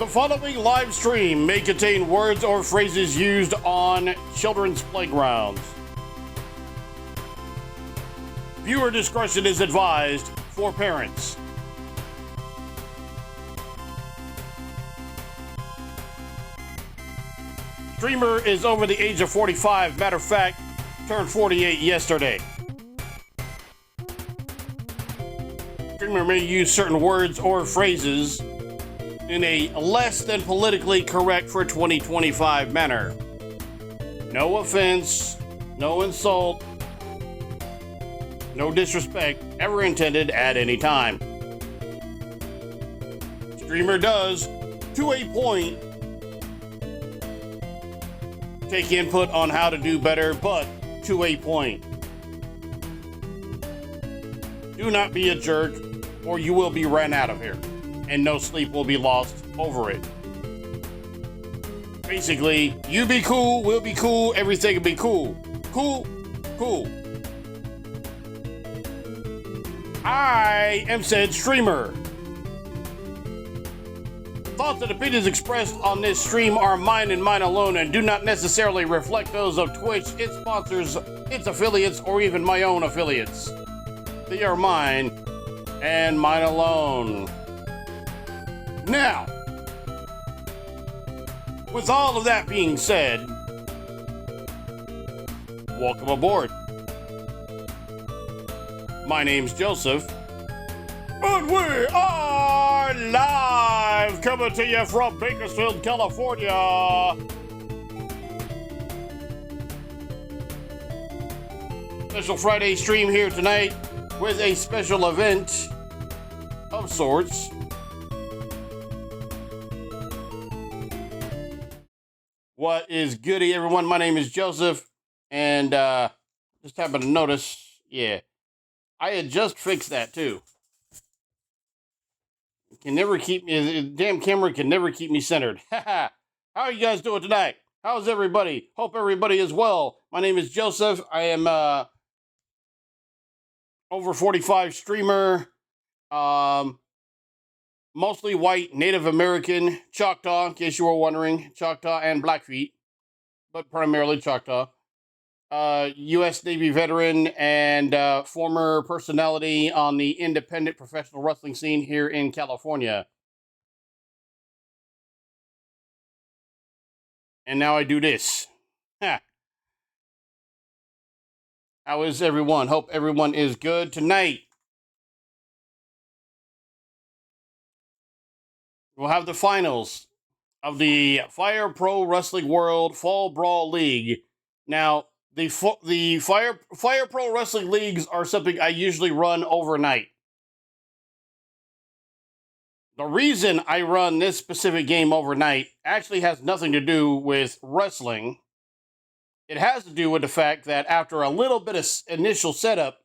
The following live stream may contain words or phrases used on children's playgrounds. Viewer discretion is advised for parents. Streamer is over the age of 45. Matter of fact, turned 48 yesterday. Streamer may use certain words or phrases in a less than politically correct for 2025 manner. No offense, no insult, no disrespect ever intended at any time. Streamer does, to a point, take input on how to do better, but to a point. Do not be a jerk, or you will be ran out of here, and no sleep will be lost over it. Basically, you be cool, we'll be cool, everything will be cool. Cool, cool. I am said streamer. Thoughts and opinions expressed on this stream are mine and mine alone and do not necessarily reflect those of Twitch, its sponsors, its affiliates, or even my own affiliates. They are mine and mine alone. Now, with all of that being said, welcome aboard. My name's Joseph, and we are live coming to you from Bakersfield, California. Special Friday stream here tonight with a special event of sorts. What is goody, everyone? My name is Joseph, and just happened to notice, I had just fixed that too. It can never keep me, the damn camera can never keep me centered. How are you guys doing tonight? How's everybody? Hope everybody is well. My name is Joseph. I am over 45 streamer, mostly white, Native American, Choctaw, in case you were wondering, Choctaw and Blackfeet, but primarily Choctaw. U.S. Navy veteran and former personality on the independent professional wrestling scene here in California. And now I do this. Ha. How is everyone? Hope everyone is good tonight. We'll have the finals of the Fire Pro Wrestling World Fall Brawl League. Now, the Fire Pro Wrestling Leagues are something I usually run overnight. The reason I run this specific game overnight actually has nothing to do with wrestling. It has to do with the fact that after a little bit of initial setup,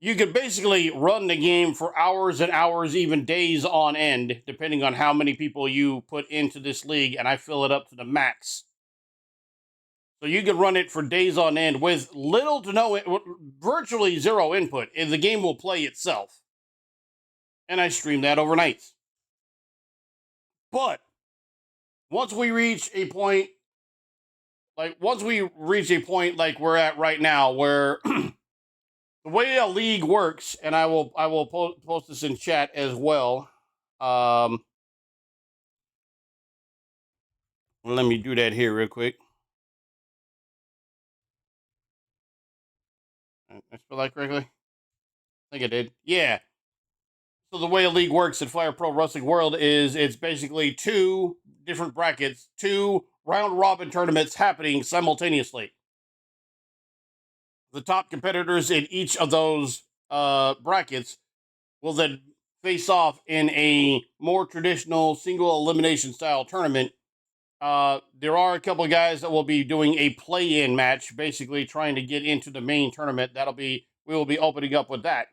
you could basically run the game for hours and hours, even days on end, depending on how many people you put into this league, and I fill it up to the max. So you can run it for days on end with little to no, virtually zero input, and the game will play itself. And I stream that overnight. But once we reach a point like we're at right now, where the way a league works, and I will post this in chat as well. Let me do that here real quick. I spell that correctly? I think I did. Yeah. So the way a league works at Fire Pro Wrestling World is it's basically two different brackets, two round-robin tournaments happening simultaneously. The top competitors in each of those brackets will then face off in a more traditional single elimination style tournament. There are a couple of guys that will be doing a play-in match, basically trying to get into the main tournament. We will be opening up with that.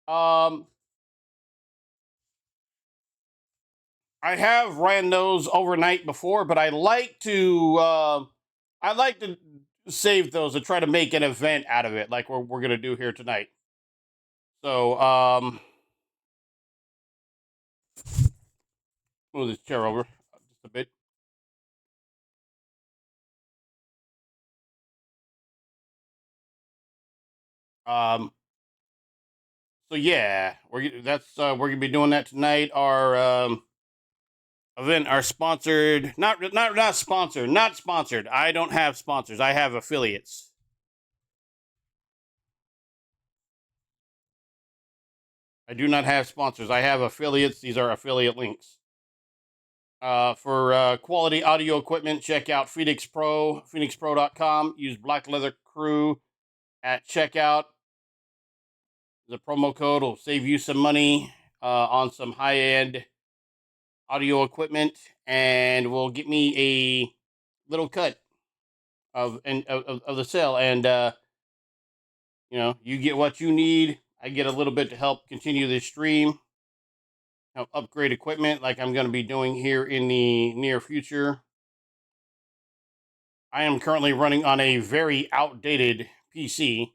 I have ran those overnight before, but I like to save those and try to make an event out of it, like we're gonna do here tonight. So move this chair over. a bit. Um, so yeah, we're gonna be doing that tonight. Our event are sponsored, not sponsored, not sponsored. I don't have sponsors. I have affiliates. I do not have sponsors. I have affiliates. These are affiliate links. For quality audio equipment, check out Phoenix Pro, phoenixpro.com. Use Black Leather Crew at checkout. The promo code will save you some money on some high end audio equipment and will get me a little cut of the sale. And you get what you need. I get a little bit to help continue this stream, help upgrade equipment like I'm going to be doing here in the near future. I am currently running on a very outdated PC.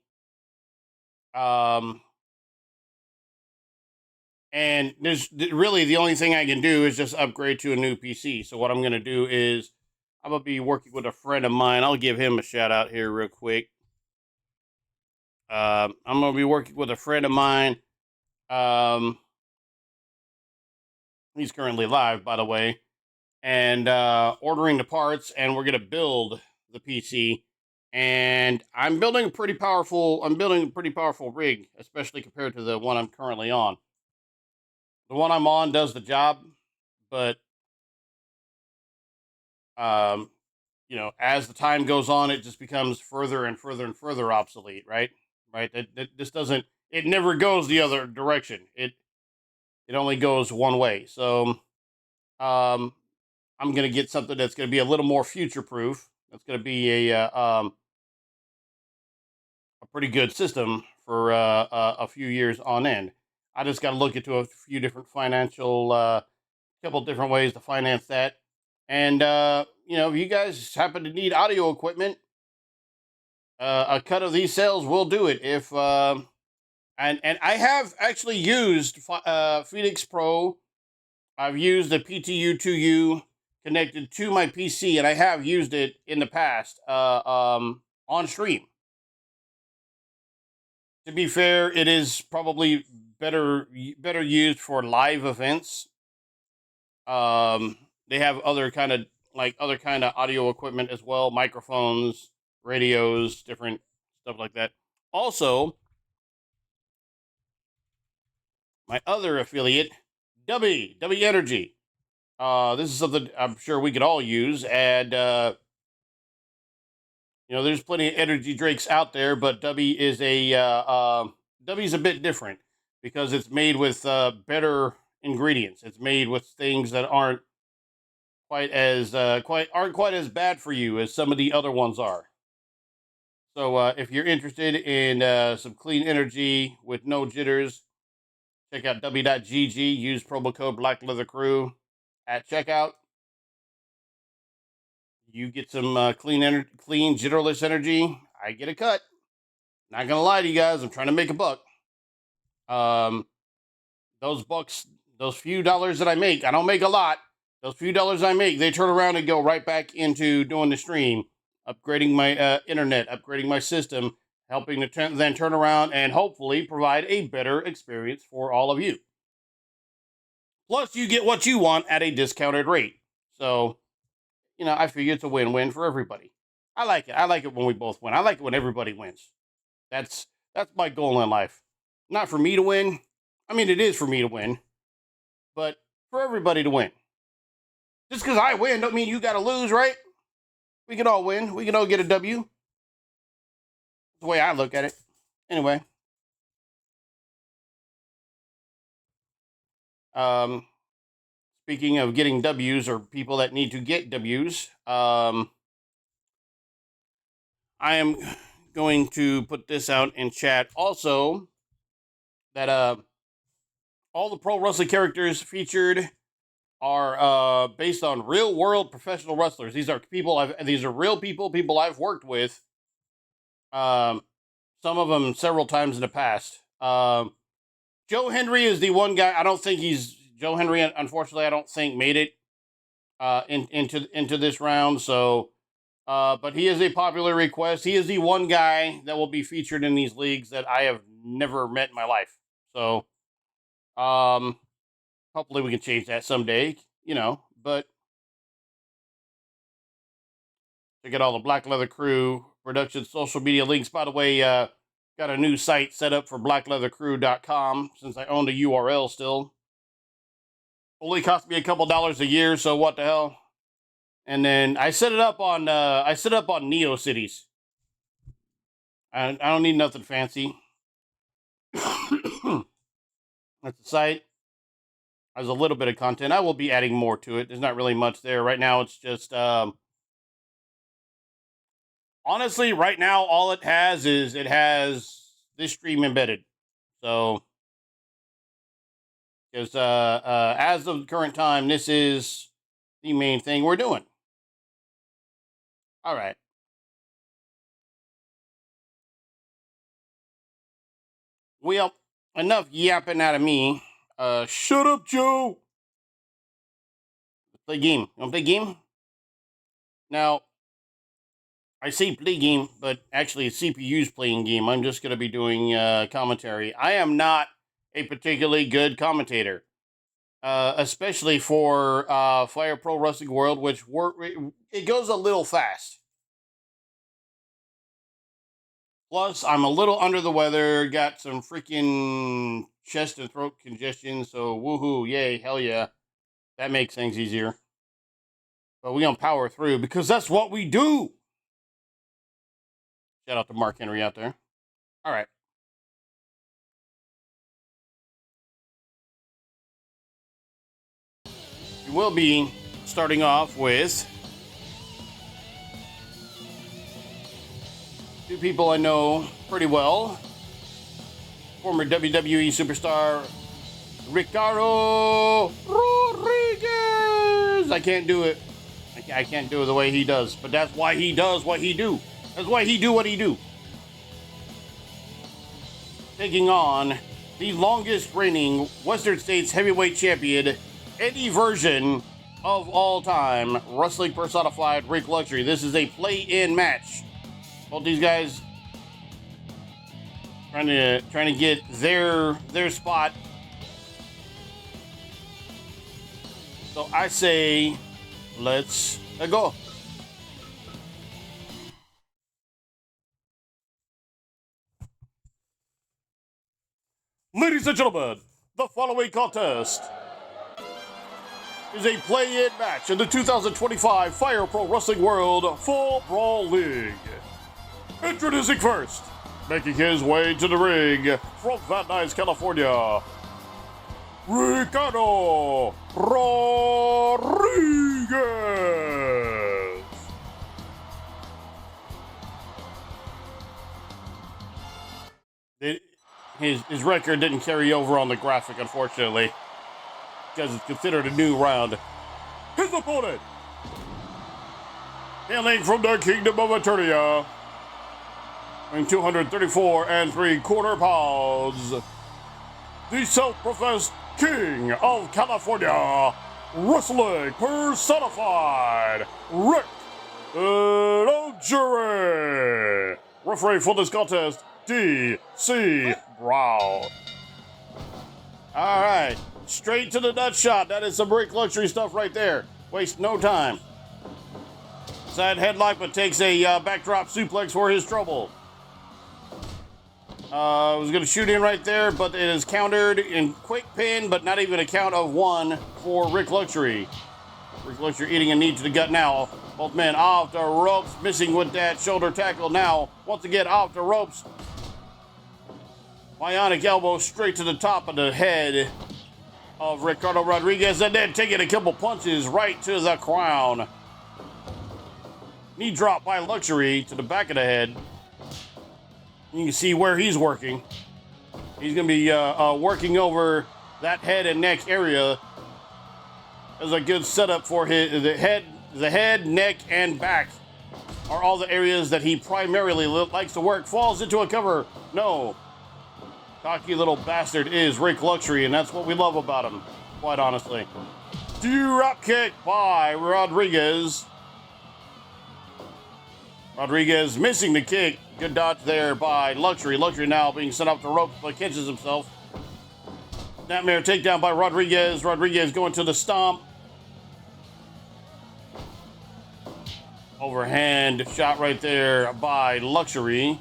And there's really the only thing I can do is just upgrade to a new PC. So what I'm going to do is I'm going to be working with a friend of mine. I'll give him a shout out here real quick. I'm going to be working with a friend of mine. He's currently live, by the way, and ordering the parts, and we're going to build the PC. And I'm building a pretty powerful rig, especially compared to the one I'm currently on. The one I'm on does the job, but as the time goes on, it just becomes further and further and further obsolete, right? Right. That this doesn't. It never goes the other direction. It only goes one way. So, I'm gonna get something that's gonna be a little more future proof. That's gonna be a pretty good system for a few years on end. I just got to look into a few different couple different ways to finance that. And if you guys happen to need audio equipment, a cut of these sales will do it. If and I have actually used Phoenix Pro. I've used the PTU2U connected to my PC, and I have used it in the past on stream. To be fair, it is probably better used for live events. They have other kind of audio equipment as well, microphones, radios, different stuff like that. Also, my other affiliate, W Energy. This is something I'm sure we could all use, and there's plenty of energy drinks out there, but W's a bit different because it's made with better ingredients. It's made with things that aren't quite as bad for you as some of the other ones are. So if you're interested in some clean energy with no jitters, check out W.GG. Use promo code Black Leather Crew at checkout. You get some clean jitterless energy. I get a cut. Not gonna lie to you guys, I'm trying to make a buck. Those few dollars that I make, I don't make a lot. Those few dollars I make, they turn around and go right back into doing the stream, upgrading my internet, upgrading my system, helping to then turn around and hopefully provide a better experience for all of you. Plus, you get what you want at a discounted rate. So, I figure it's a win-win for everybody. I like it. I like it when we both win. I like it when everybody wins. That's my goal in life. Not for me to win. I mean, it is for me to win, but for everybody to win. Just because I win don't mean you got to lose, right? We can all win. We can all get a W. That's the way I look at it. Anyway. Speaking of getting W's or people that need to get W's, I am going to put this out in chat also that all the pro wrestling characters featured are based on real world professional wrestlers. These are real people I've worked with. Some of them several times in the past. Joe Henry is the one guy. I don't think Joe Henry. Unfortunately, I don't think made it. into this round. So, but he is a popular request. He is the one guy that will be featured in these leagues that I have never met in my life. So, hopefully we can change that someday. But check out all the Black Leather Crew production social media links. By the way, got a new site set up for blackleathercrew.com since I own the URL still. Only cost me a couple dollars a year, so what the hell? And then I set it up on NeoCities. I don't need nothing fancy. That's the site. There's a little bit of content. I will be adding more to it. There's not really much there right now. It's just honestly, right now all it has is this stream embedded. So, because as of the current time, this is the main thing we're doing. All right. Well, enough yapping out of me. Shut up, Joe. Play game. You want to play game? Now, I say play game, but actually it's CPU's playing game. I'm just going to be doing commentary. I am not a particularly good commentator, especially for Fire Pro Wrestling World, which it goes a little fast. Plus, I'm a little under the weather, got some freaking chest and throat congestion, so woohoo, yay, hell yeah. That makes things easier. But we're going to power through because that's what we do. Shout out to Mark Henry out there. All right. We will be starting off with two people I know pretty well. Former WWE superstar Ricardo Rodriguez. I can't do it. I can't do it the way he does, but that's why he does what he do. That's why he do what he do. Taking on the longest reigning Western States heavyweight champion, any version of all time, wrestling personified Rick Luxury. This is a play-in match. Both these guys trying to get their spot. So I say, let's go. Ladies and gentlemen, the following contest is a play-in match in the 2025 Fire Pro Wrestling World Full Brawl League. Introducing first, making his way to the ring from Van Nuys, California, Ricardo Rodriguez. His record didn't carry over on the graphic, unfortunately, because it's considered a new round. His opponent, hailing from the Kingdom of Eternia, weighing 234 3/4 pounds, the self-professed King of California, wrestling personified, Rick Luxury. Referee for this contest, D.C. Brawl. All right, straight to the nut shot. That is some Rick Luxury stuff right there. Waste no time. Side headlock, but takes a backdrop suplex for his trouble. Was going to shoot in right there, but it is countered in quick pin, but not even a count of one for Rick Luxury. Rick Luxury eating a knee to the gut now. Both men off the ropes, missing with that shoulder tackle now. Once again, off the ropes. Bionic elbow straight to the top of the head of Ricardo Rodriguez, and then taking a couple punches right to the crown. Knee drop by Luxury to the back of the head. You can see where he's working. He's going to be working over that head and neck area as a good setup for the head, neck, and back are all the areas that he primarily likes to work. Falls into a cover. No. Cocky little bastard is Rick Luxury, and that's what we love about him, quite honestly. drop kick by Rodriguez. Rodriguez missing the kick. Good dodge there by Luxury. Luxury now being sent off the rope, but catches himself. Snapmare takedown by Rodriguez. Rodriguez going to the stomp. Overhand shot right there by Luxury.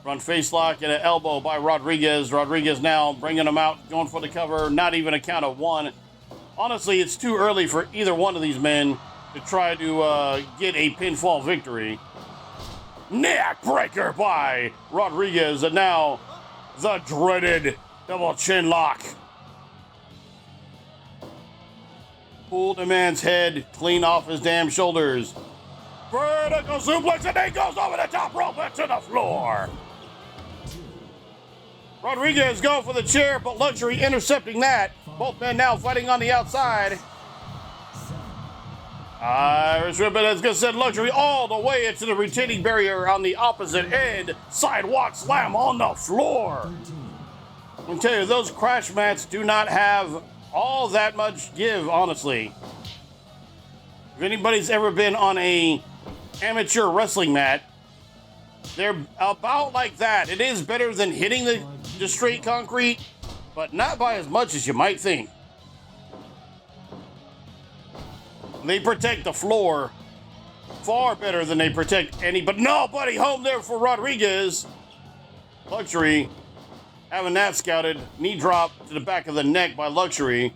Front face lock and an elbow by Rodriguez. Rodriguez now bringing him out, going for the cover. Not even a count of one. Honestly, it's too early for either one of these men to try to get a pinfall victory. Neck breaker by Rodriguez, and now the dreaded double chin lock. Pulled the man's head clean off his damn shoulders. Vertical suplex, and he goes over the top rope and to the floor. Rodriguez going for the chair, but Luxury intercepting that. Both men now fighting on the outside. Irish Whip, as good send Luxury all the way into the retaining barrier on the opposite end. Sidewalk slam on the floor. I can tell you, those crash mats do not have all that much give, honestly. If anybody's ever been on a amateur wrestling mat, they're about like that. It is better than hitting the straight concrete, but not by as much as you might think. They protect the floor far better than they protect any, but nobody home there for Rodriguez. Luxury having that scouted. Knee drop to the back of the neck by Luxury.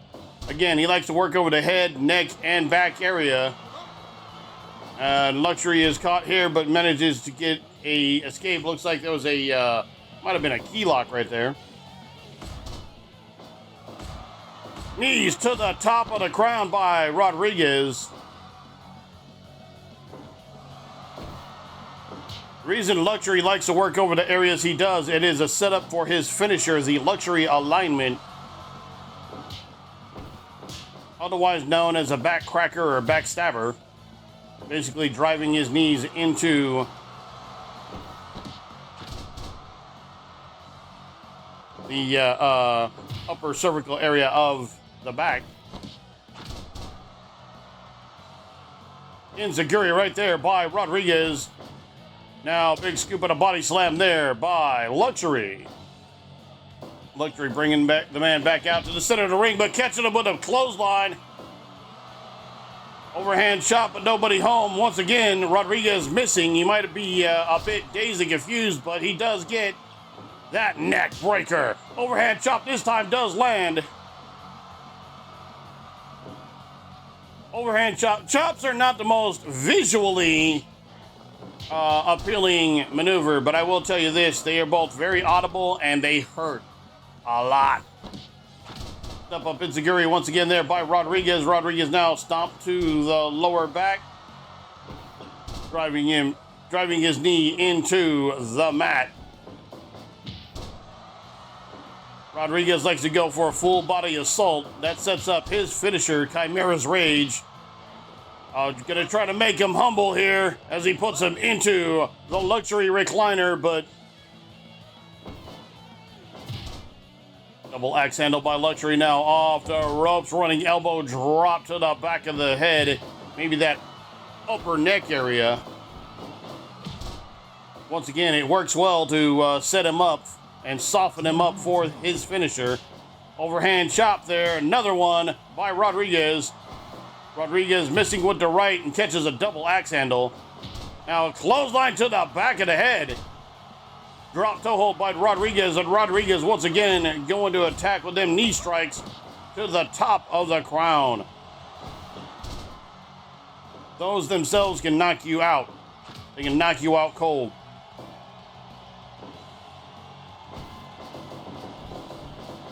Again, he likes to work over the head, neck, and back area. Luxury is caught here, but manages to get a escape. Looks like there was a, might have been a key lock right there. Knees to the top of the crown by Rodriguez. Reason Luxury likes to work over the areas he does, it is a setup for his finisher, the Luxury alignment. Otherwise known as a back cracker or backstabber. Basically driving his knees into the upper cervical area of the back. Enziguri right there by Rodriguez. Now big scoop and a body slam there by Luxury. Luxury bringing back the man back out to the center of the ring, but catching him with a clothesline. Overhand shot, but nobody home. Once again, Rodriguez missing. He might be a bit dazed and confused, but he does get that neck breaker. Overhand chop this time does land. Overhand chop. Chops are not the most visually appealing maneuver, but I will tell you this, they are both very audible and they hurt a lot. Step up Enziguri once again there by Rodriguez. Rodriguez now stomped to the lower back, driving his knee into the mat. Rodriguez likes to go for a full body assault. That sets up his finisher, Chimera's Rage. Gonna try to make him humble here as he puts him into the Luxury recliner, but double axe handle by Luxury now off the ropes, running elbow drop to the back of the head, maybe that upper neck area. Once again, it works well to set him up and soften him up for his finisher. Overhand chop there, another one by Rodriguez. Rodriguez missing with the right and catches a double axe handle. Now a clothesline to the back of the head. Drop toe hold by Rodriguez, and Rodriguez once again going to attack with them knee strikes to the top of the crown. Those themselves can knock you out. They can knock you out cold.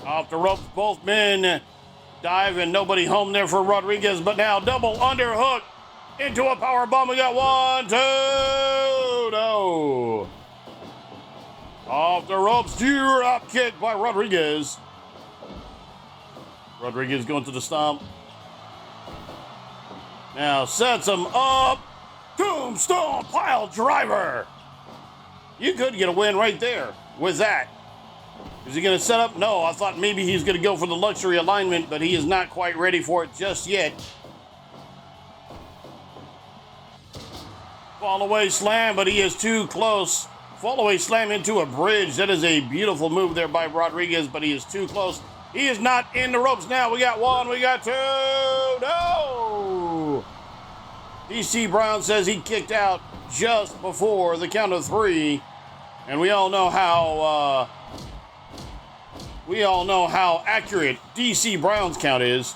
Off the ropes, both men dive, and nobody home there for Rodriguez, but now double underhook into a power bomb. We got 1, 2, no. Off the ropes, drop kick by Rodriguez. Rodriguez going to the stomp. Now sets him up. Tombstone pile driver. You could get a win right there with that. Is he going to set up? No, I thought maybe he's going to go for the luxury alignment, but he is not quite ready for it just yet. Fall away slam, but he is too close. Fall away slam into a bridge. That is a beautiful move there by Rodriguez, but he is too close. He is not in the ropes now. We got one, we got two. No! DC Brown says he kicked out just before the count of three. And we all know how accurate DC Brown's count is.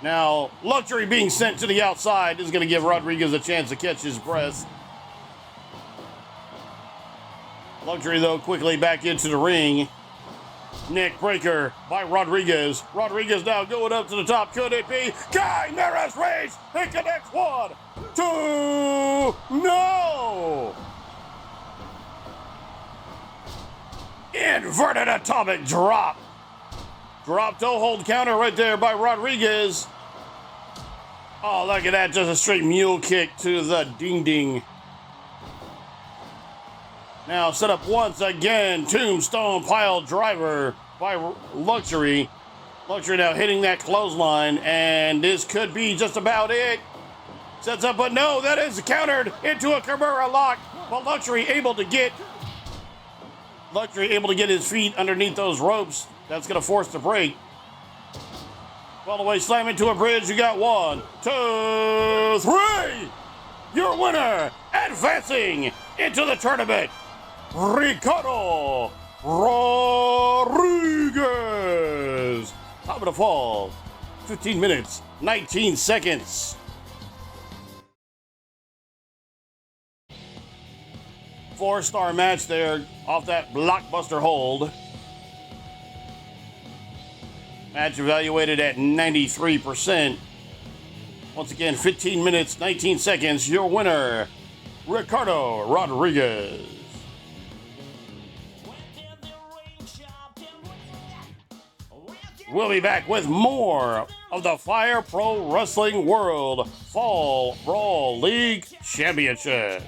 Now, Luxury being sent to the outside is going to give Rodriguez a chance to catch his breath. Luxury, though, quickly back into the ring. Neck breaker by Rodriguez. Rodriguez now going up to the top. Could it be? Chimera's Rage. It connects. 1, 2. No! Inverted atomic drop. Drop toe hold counter right there by Rodriguez. Oh, look at that. Just a straight mule kick to the ding-ding. Now set up once again. Tombstone pile driver by Luxury. Luxury now hitting that clothesline, and this could be just about it. Sets up, but no, that is countered into a Kimura lock. But Luxury able to get his feet underneath those ropes. That's going to force the break. All the way slam into a bridge. You got 1, 2, 3. Your winner, advancing into the tournament, Ricardo Rodriguez. Top of the fall, 15 minutes, 19 seconds. 4-star match there off that blockbuster hold. Match evaluated at 93%. Once again, 15 minutes, 19 seconds. Your winner, Ricardo Rodriguez. We'll be back with more of the Fire Pro Wrestling World Fall Brawl League Championship.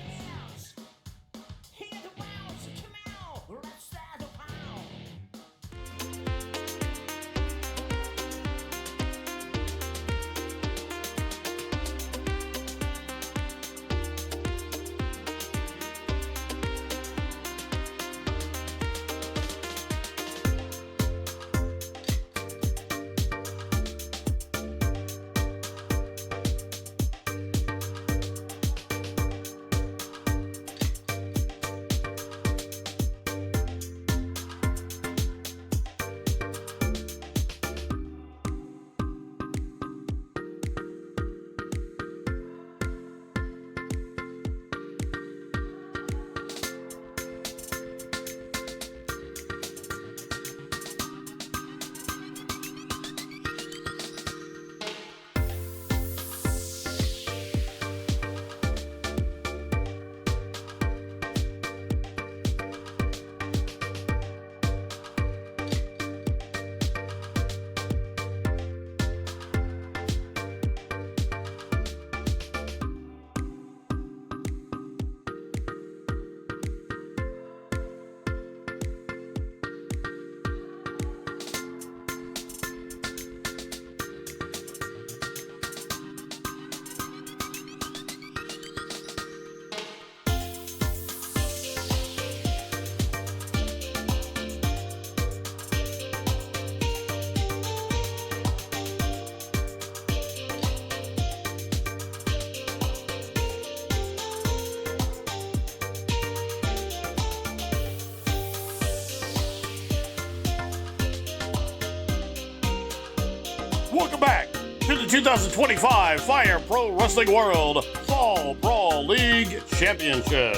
Welcome back to the 2025 Fire Pro Wrestling World Fall Brawl League Championship.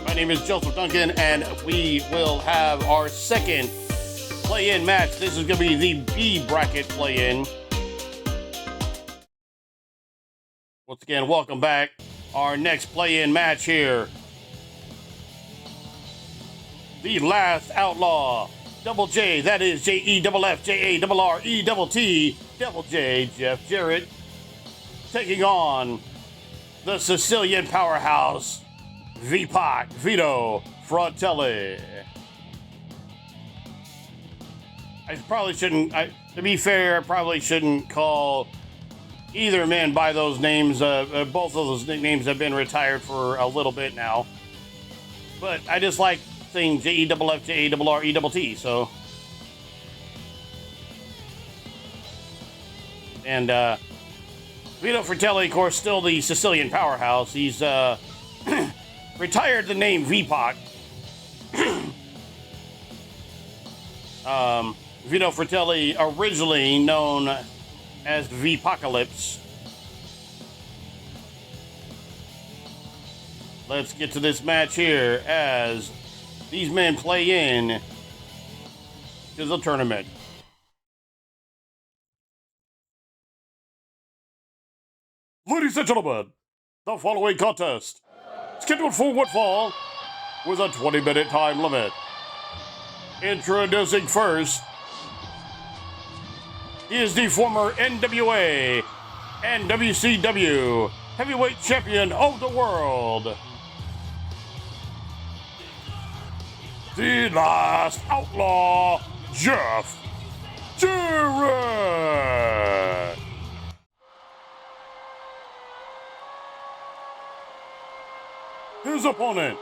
My name is Joseph Duncan, and we will have our second play-in match. This is going to be the B bracket play-in. Once again, welcome back. Our next play-in match here. The Last Outlaw. Double J, that is JEFFJARRETT, Double J, Jeff Jarrett, taking on the Sicilian powerhouse, VPOC, Vito Fratelli. I probably shouldn't, to be fair, I probably shouldn't call either man by those names. Both of those nicknames have been retired for a little bit now. But I just like saying JEFF, JARRETT, so. And Vito Fratelli, of course, still the Sicilian powerhouse. He's retired the name VPOC. Vito Fratelli, originally known as VPOCalypse. Let's get to this match here as these men play in to the tournament. Ladies and gentlemen, the following contest, scheduled for one fall, with a 20-minute time limit. Introducing first, he is the former NWA and WCW heavyweight champion of the world, the last outlaw, Jeff Jarrett. His opponent,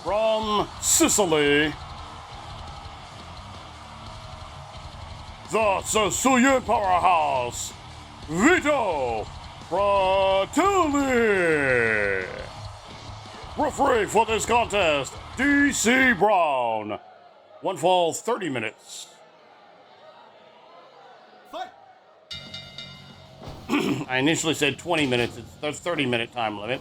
from Sicily, the Sicilian powerhouse, Vito Fratelli. Referee for this contest, DC Brown. One fall, 30 minutes. I initially said 20 minutes. It's the 30-minute time limit.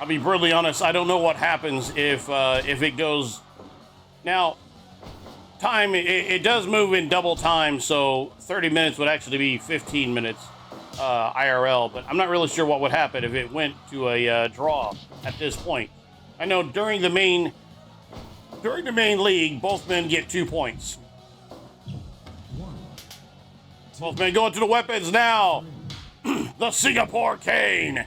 I'll be brutally honest. I don't know what happens if it goes. Now, time it does move in double time, so 30 minutes would actually be 15 minutes IRL. But I'm not really sure what would happen if it went to a draw at this point. I know during the main league, both men get 2 points. Both men going to the weapons now. The Singapore Cane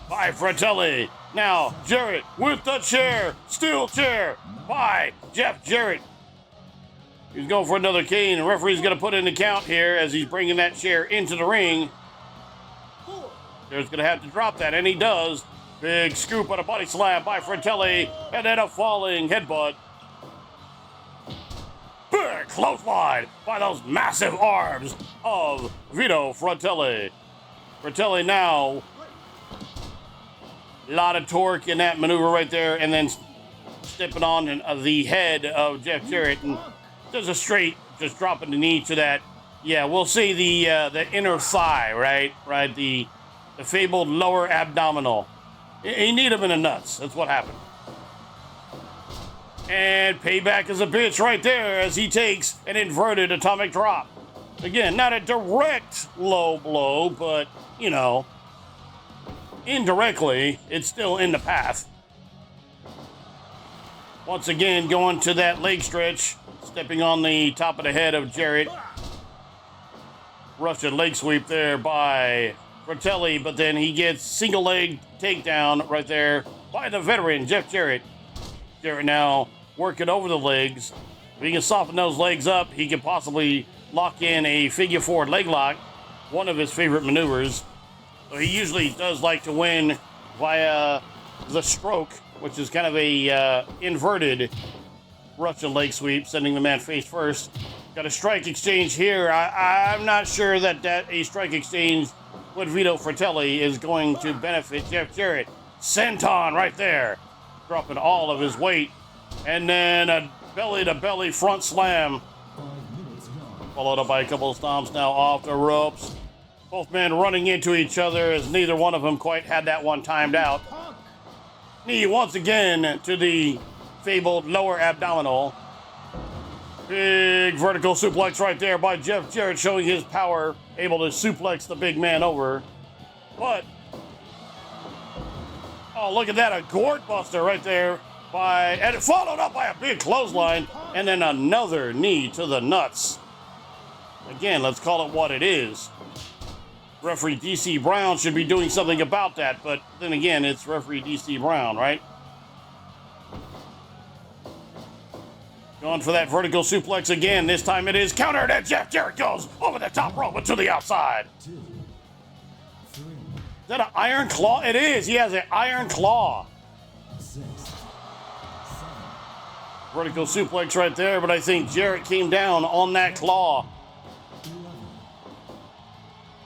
by Fratelli. Now, Jarrett with the chair. Steel chair by Jeff Jarrett. He's going for another cane. The referee's going to put in the count here as he's bringing that chair into the ring. Jarrett's going to have to drop that, and he does. Big scoop on a body slam by Fratelli, and then a falling headbutt. Big clothesline by those massive arms of Vito Fratelli. Fratelli now, a lot of torque in that maneuver right there, and then stepping on the head of Jeff Jarrett, and does a straight, just dropping the knee to that. Yeah, we'll see the inner thigh, right? Right, the fabled lower abdominal. He need him in the nuts. That's what happened. And payback is a bitch right there as he takes an inverted atomic drop. Again, not a direct low blow, but, you know, indirectly, it's still in the path. Once again, going to that leg stretch, stepping on the top of the head of Jarrett. Russian leg sweep there by Fratelli, but then he gets single leg takedown right there by the veteran, Jeff Jarrett. Jarrett now working over the legs. If he can soften those legs up, he can possibly lock in a figure four leg lock, one of his favorite maneuvers. So he usually does like to win via the stroke, which is kind of a inverted Russian leg sweep, sending the man face first. Got a strike exchange here. I'm not sure that a strike exchange with Vito Fratelli is going to benefit Jeff Jarrett. Senton right there, dropping all of his weight. And then a belly-to-belly front slam, followed up by a couple of stomps now off the ropes. Both men running into each other as neither one of them quite had that one timed out. Knee once again to the fabled lower abdominal. Big vertical suplex right there by Jeff Jarrett, showing his power, able to suplex the big man over. But, oh, look at that, a gourd buster right there. And followed up by a big clothesline, and then another knee to the nuts. Again, let's call it what it is. Referee DC Brown should be doing something about that, but then again, it's referee DC Brown, right? Going for that vertical suplex again. This time it is countered, and Jeff Jarrett goes over the top rope and to the outside. 2, 3, Is that an iron claw? It is. He has an iron claw. 6, 7, Vertical suplex right there, but I think Jarrett came down on that claw. 11,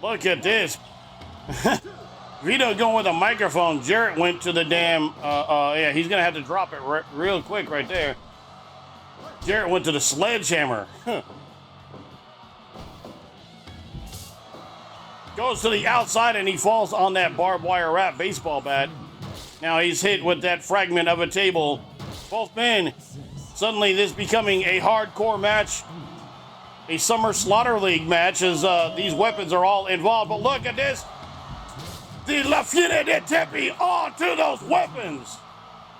Look at this. Vito going with a microphone. Jarrett went to the damn, yeah, he's going to have to drop it real quick right there. Jarrett went to the sledgehammer. Goes to the outside and he falls on that barbed wire wrap baseball bat. Now he's hit with that fragment of a table. Both men, suddenly this becoming a hardcore match. A Summer Slaughter League match as these weapons are all involved. But look at this. The La Fiera de Tempe onto those weapons.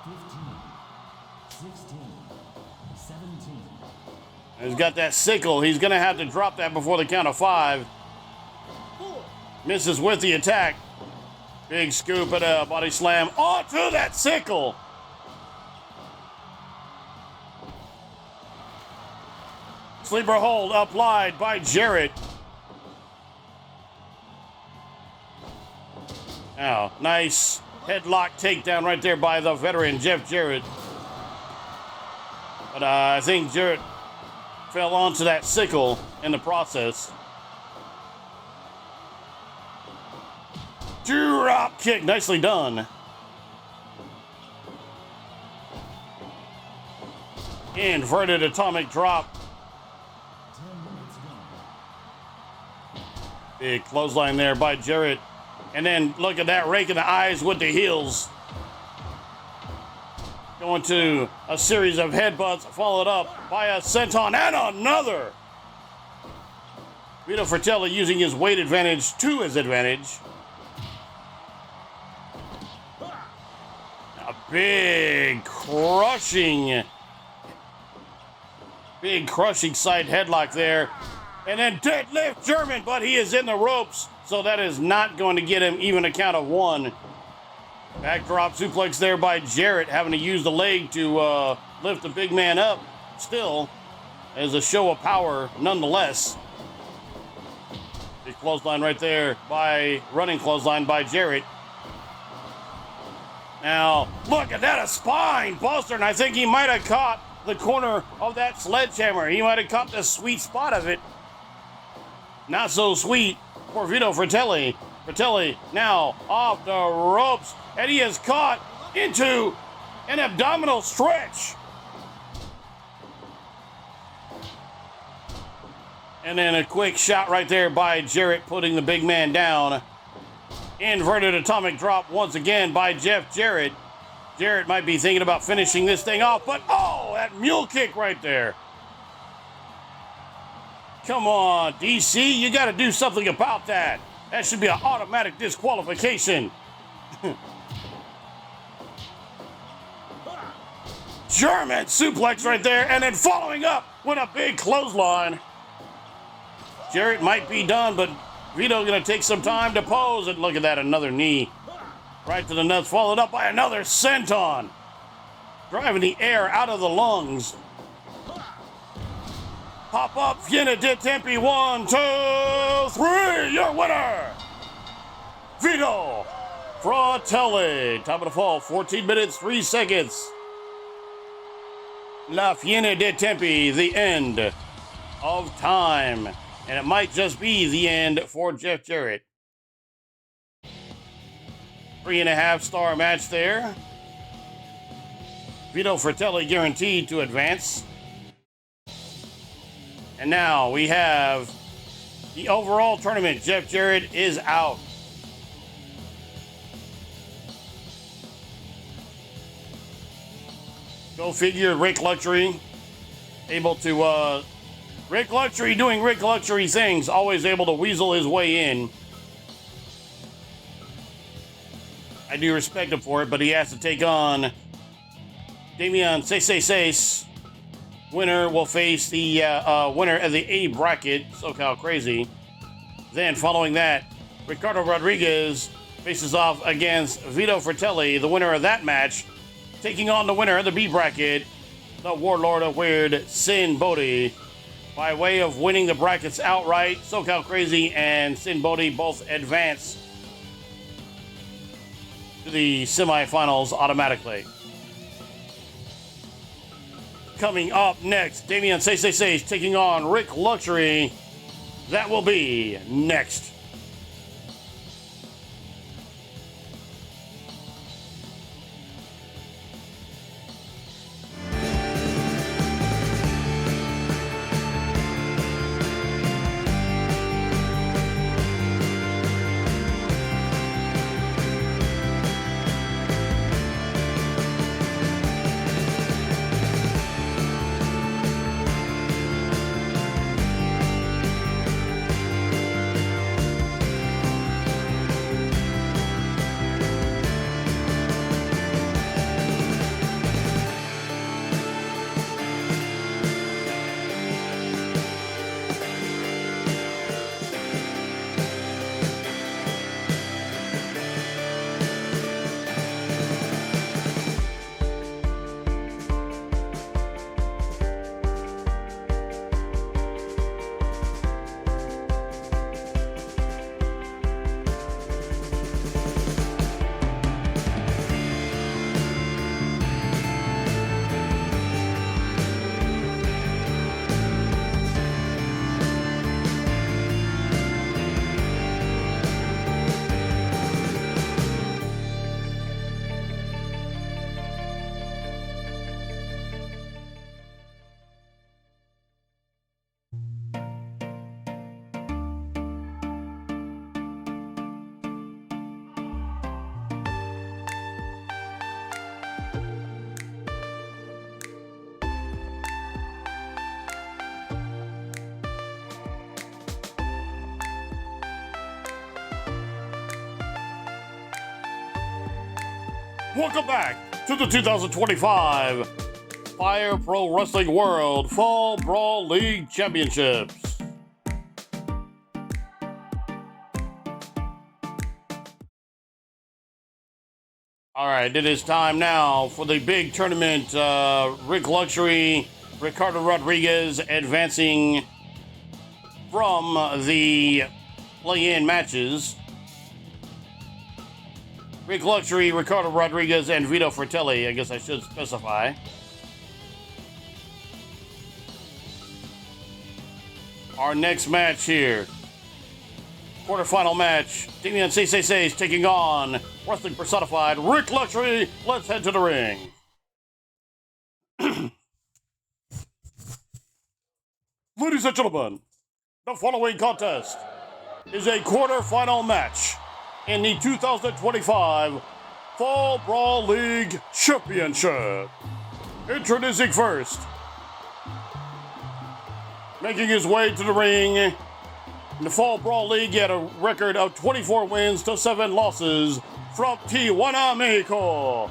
15, 16, 17, He's got that sickle. He's going to have to drop that before the count of 5. Misses with the attack. Big scoop and a body slam onto that sickle. Sleeper hold applied by Jarrett. Now, nice headlock takedown right there by the veteran Jeff Jarrett. But I think Jarrett fell onto that sickle in the process. Drop kick, nicely done. Inverted atomic drop. 10 minutes gone. Big clothesline there by Jarrett. And then look at that, rake in the eyes with the heels. Going to a series of headbutts, followed up by a senton and another. Vito Fratelli using his weight advantage to his advantage. A big crushing side headlock there. And then deadlift German, but he is in the ropes. So that is not going to get him even a count of 1. Backdrop suplex there by Jarrett, having to use the leg to lift the big man up. Still, as a show of power nonetheless. Big clothesline right there running clothesline by Jarrett. Now, look at that, a spine buster, and I think he might have caught the corner of that sledgehammer. He might have caught the sweet spot of it. Not so sweet for Vito Fratelli. Fratelli now off the ropes, and he is caught into an abdominal stretch. And then a quick shot right there by Jarrett, putting the big man down. Inverted atomic drop once again by Jeff Jarrett. Jarrett might be thinking about finishing this thing off, but oh, that mule kick right there. Come on, DC, you got to do something about that. That should be an automatic disqualification. German suplex right there, and then following up with a big clothesline. Jarrett might be done, but Vito's going to take some time to pose, and look at that, another knee. Right to the nuts, followed up by another senton. Driving the air out of the lungs. Pop up, Fiera de Tempe, 1, 2, 3, your winner, Vito Fratelli. Top of the fall, 14 minutes, 3 seconds. La Fiera de Tempe, the end of time. And it might just be the end for Jeff Jarrett. 3.5-star match there. Vito Fratelli guaranteed to advance. And now we have the overall tournament. Jeff Jarrett is out. Go figure, Rick Luxury able to, Rick Luxury doing Rick Luxury things, always able to weasel his way in. I do respect him for it, but he has to take on Damian 666. Winner will face the winner of the A bracket, SoCal Crazy. Then following that, Ricardo Rodriguez faces off against Vito Fratelli, the winner of that match, taking on the winner of the B bracket, the Warlord of Weird, Sin Bodhi. By way of winning the brackets outright, SoCal Crazy and Sin Bodhi both advance to the semifinals automatically. Coming up next, Damian Say taking on Rick Luxury. That will be next. Welcome back to the 2025 Fire Pro Wrestling World Fall Brawl League Championships. All right, it is time now for the big tournament. Rick Luxury, Ricardo Rodriguez advancing from the play-in matches. Rick Luxury, Ricardo Rodriguez, and Vito Fratelli, I guess I should specify. Our next match here. Quarterfinal match. Damian Say is taking on Wrestling Personified Rick Luxury. Let's head to the ring. Ladies and gentlemen, the following contest is a quarterfinal match in the 2025 Fall Brawl League Championship. Introducing first, making his way to the ring in the Fall Brawl League, he had a record of 24 wins to 7 losses from Tijuana, Mexico.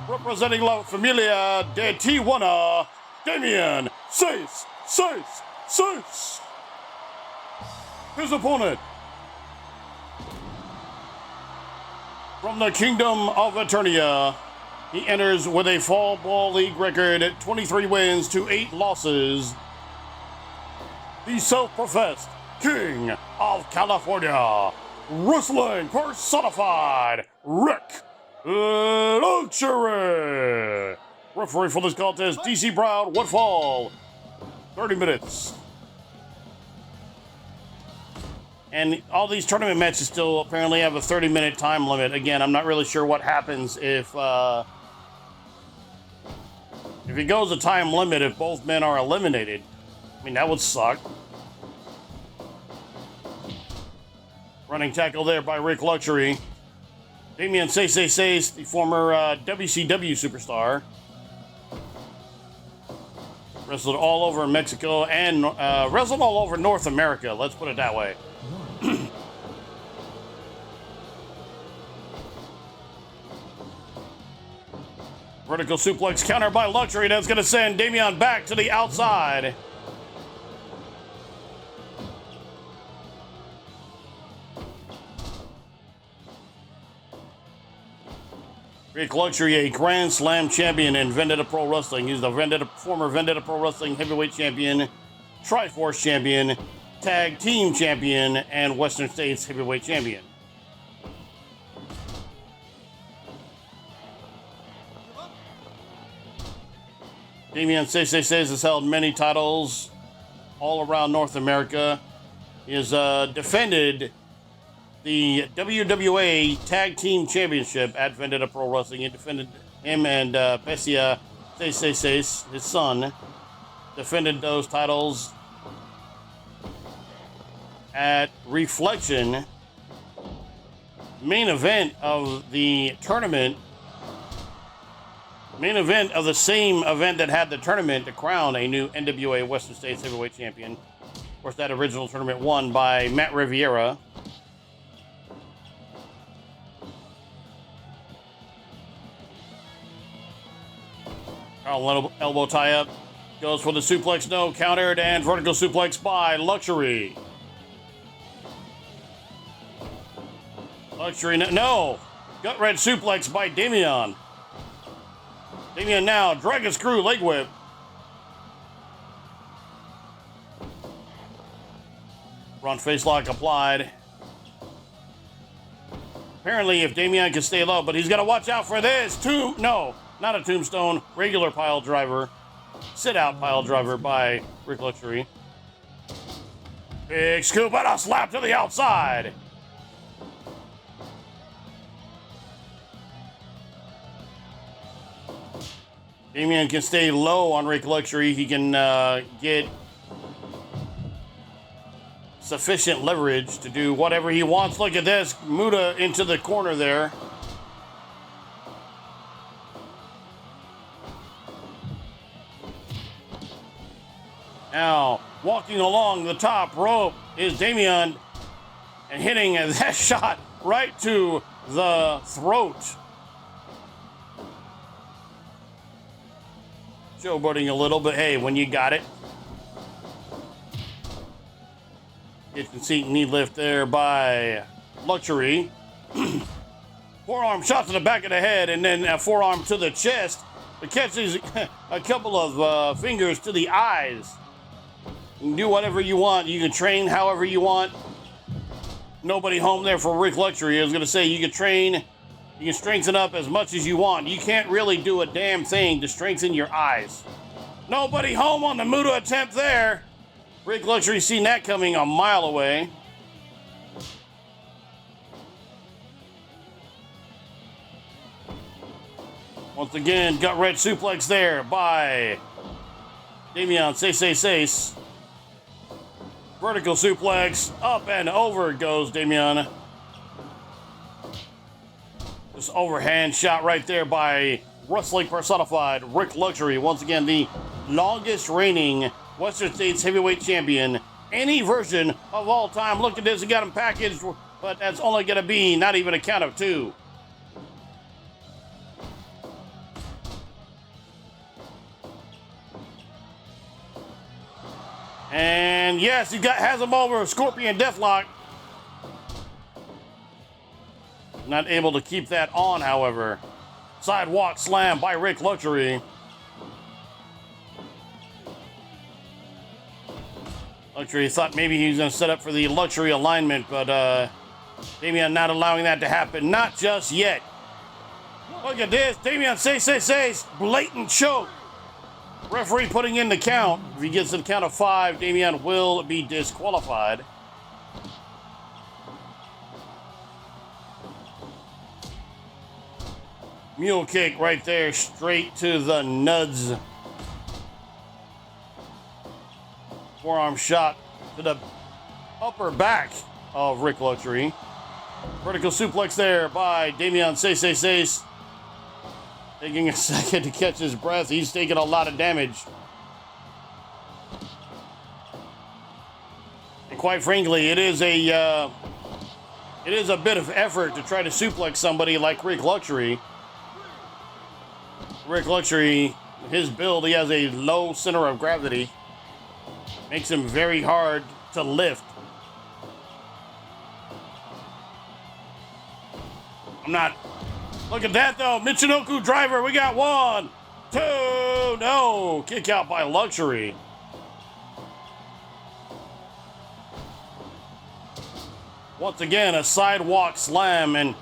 Representing La Familia de Tijuana, Damian Sace. His opponent, from the Kingdom of Eternia, he enters with a Fall Brawl League record at 23 wins to 8 losses. The self-professed King of California, Wrestling Personified Rick Luxury. Referee for this contest, DC Brown, Woodfall. 30 minutes. And all these tournament matches still apparently have a 30-minute time limit. Again, I'm not really sure what happens if it goes a time limit if both men are eliminated. I mean, that would suck. Running tackle there by Rick Luxury. Damian Say, the former WCW superstar. Wrestled all over Mexico and wrestled all over North America, let's put it that way. Vertical suplex counter by Luxury. That's going to send Damian back to the outside. Rick Luxury, a Grand Slam champion in Vendetta Pro Wrestling. He's the former Vendetta Pro Wrestling heavyweight champion, Triforce champion, tag team champion, and Western States heavyweight champion. Damian 666 has held many titles all around North America. He has defended the WWA Tag Team Championship at Vendetta Pro Wrestling. He defended him and Bessia 666, his son, defended those titles at Reflection. Main event of the tournament. Main event of the same event that had the tournament to crown a new NWA Western States Heavyweight Champion. Of course, that original tournament won by Matt Riviera. Elbow tie up. Goes for the suplex, no, countered, and vertical suplex by Luxury. Luxury, no. Gut red suplex by Damian. Damian now, dragon screw leg whip. Front face lock applied. Apparently, if Damian can stay low, but he's got to watch out for this. No, not a tombstone. Regular pile driver. Sit out pile driver by Rick Luxury. Big scoop and a slap to the outside. Damian can stay low on Rick Luxury. He can get sufficient leverage to do whatever he wants. Look at this. Muda into the corner there. Now, walking along the top rope is Damian and hitting that shot right to the throat. Showboating a little, but hey, when you got it. Kitchen seat knee lift there by Luxury. Forearm shot to the back of the head and then a forearm to the chest. It catches a couple of fingers to the eyes. You can do whatever you want. You can train however you want. Nobody home there for Rick Luxury. I was going to say you can train, you can strengthen up as much as you want. You can't really do a damn thing to strengthen your eyes. Nobody home on the Muda attempt there. Rick Luxury seen that coming a mile away. Once again, gut red suplex there by Damian 666. Vertical suplex, up and over goes Damian. This overhand shot right there by wrestling personified Rick Luxury. Once again, the longest reigning Western States Heavyweight Champion, any version of all time. Look at this, he got him packaged, but that's only going to be not even a count of two. And yes, he has him over. Scorpion Deathlock. Not able to keep that on, however. Sidewalk slam by Rick Luxury. Luxury thought maybe he was going to set up for the Luxury alignment, but Damian not allowing that to happen. Not just yet. Look at this. Damian 666. Blatant choke. Referee putting in the count. If he gets to the count of 5, Damian will be disqualified. Mule kick right there, straight to the nuds. Forearm shot to the upper back of Rick Luxury. Vertical suplex there by Damian 666. Taking a second to catch his breath. He's taking a lot of damage. And quite frankly, it is a bit of effort to try to suplex somebody like Rick Luxury. Rick Luxury, his build, he has a low center of gravity. Makes him very hard to lift. I'm Look at that, though. Michinoku driver. We got 1, 2. No. Kick out by Luxury. Once again, a sidewalk slam. And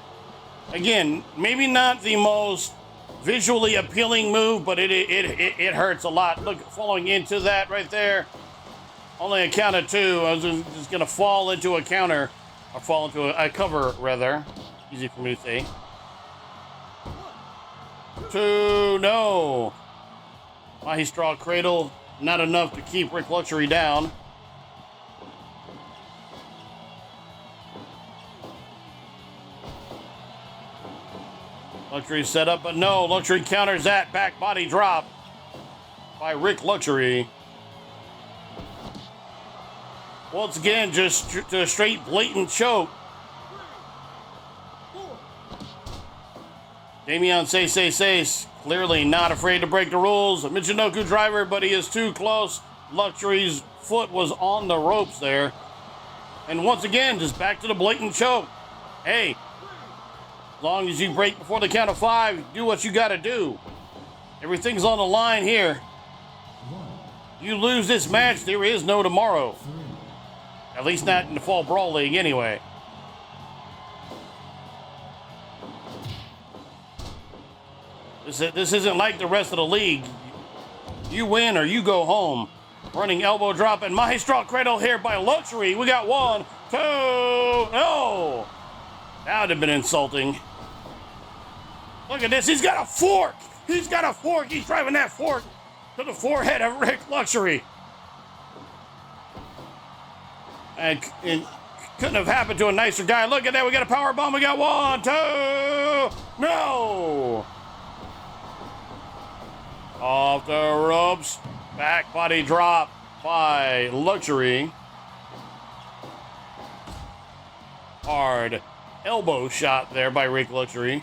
again, maybe not the most visually appealing move, but it hurts a lot. Look, following into that right there. Only a count of 2. I was just going to fall into a counter. Or fall into a cover, rather. Easy for me to say. 2, no. Mahi Straw Cradle, not enough to keep Rick Luxury down. Luxury set up, but no. Luxury counters that back body drop by Rick Luxury. Once again, just to a straight blatant choke. Damian Says, clearly not afraid to break the rules. A Michinoku driver, but he is too close. Luxury's foot was on the ropes there. And once again, just back to the blatant choke. Hey, as long as you break before the count of 5, do what you got to do. Everything's on the line here. You lose this match, there is no tomorrow. At least not in the Fall Brawl League anyway. This isn't like the rest of the league. You win or you go home. Running elbow drop and Mahi Straw Cradle here by Luxury. We got 1, 2, no! That would have been insulting. Look at this, he's got a fork! He's got a fork! He's driving that fork to the forehead of Rick Luxury. And it couldn't have happened to a nicer guy. Look at that, we got a power bomb. We got 1, 2, no! Off the ropes. Back body drop by Luxury. Hard elbow shot there by Rick Luxury.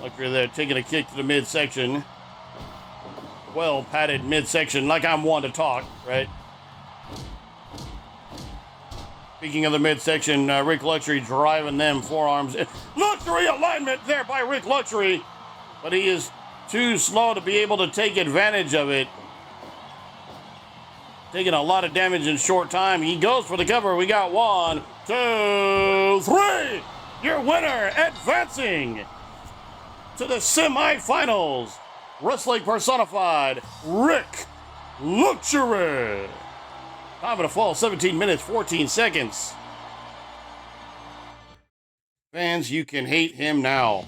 Luxury there taking a kick to the midsection. Well padded midsection, like I'm one to talk, right? Speaking of the midsection, Rick Luxury driving them forearms. Luxury alignment there by Rick Luxury, but he is too slow to be able to take advantage of it. Taking a lot of damage in short time. He goes for the cover. We got 1, 2, 3. Your winner advancing to the semifinals. Wrestling personified, Rick Luxury. Time of the fall, 17 minutes, 14 seconds. Fans, you can hate him now.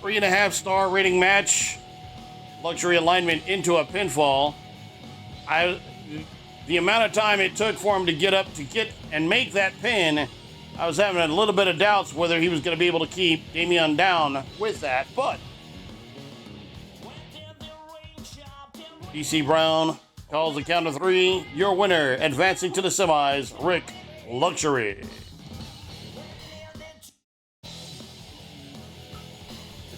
3.5-star rating match. Luxury alignment into a pinfall. The amount of time it took for him to get up to get and make that pin, I was having a little bit of doubts whether he was going to be able to keep Damian down with that, but DC Brown calls the count of 3. Your winner, advancing to the semis, Rick Luxury.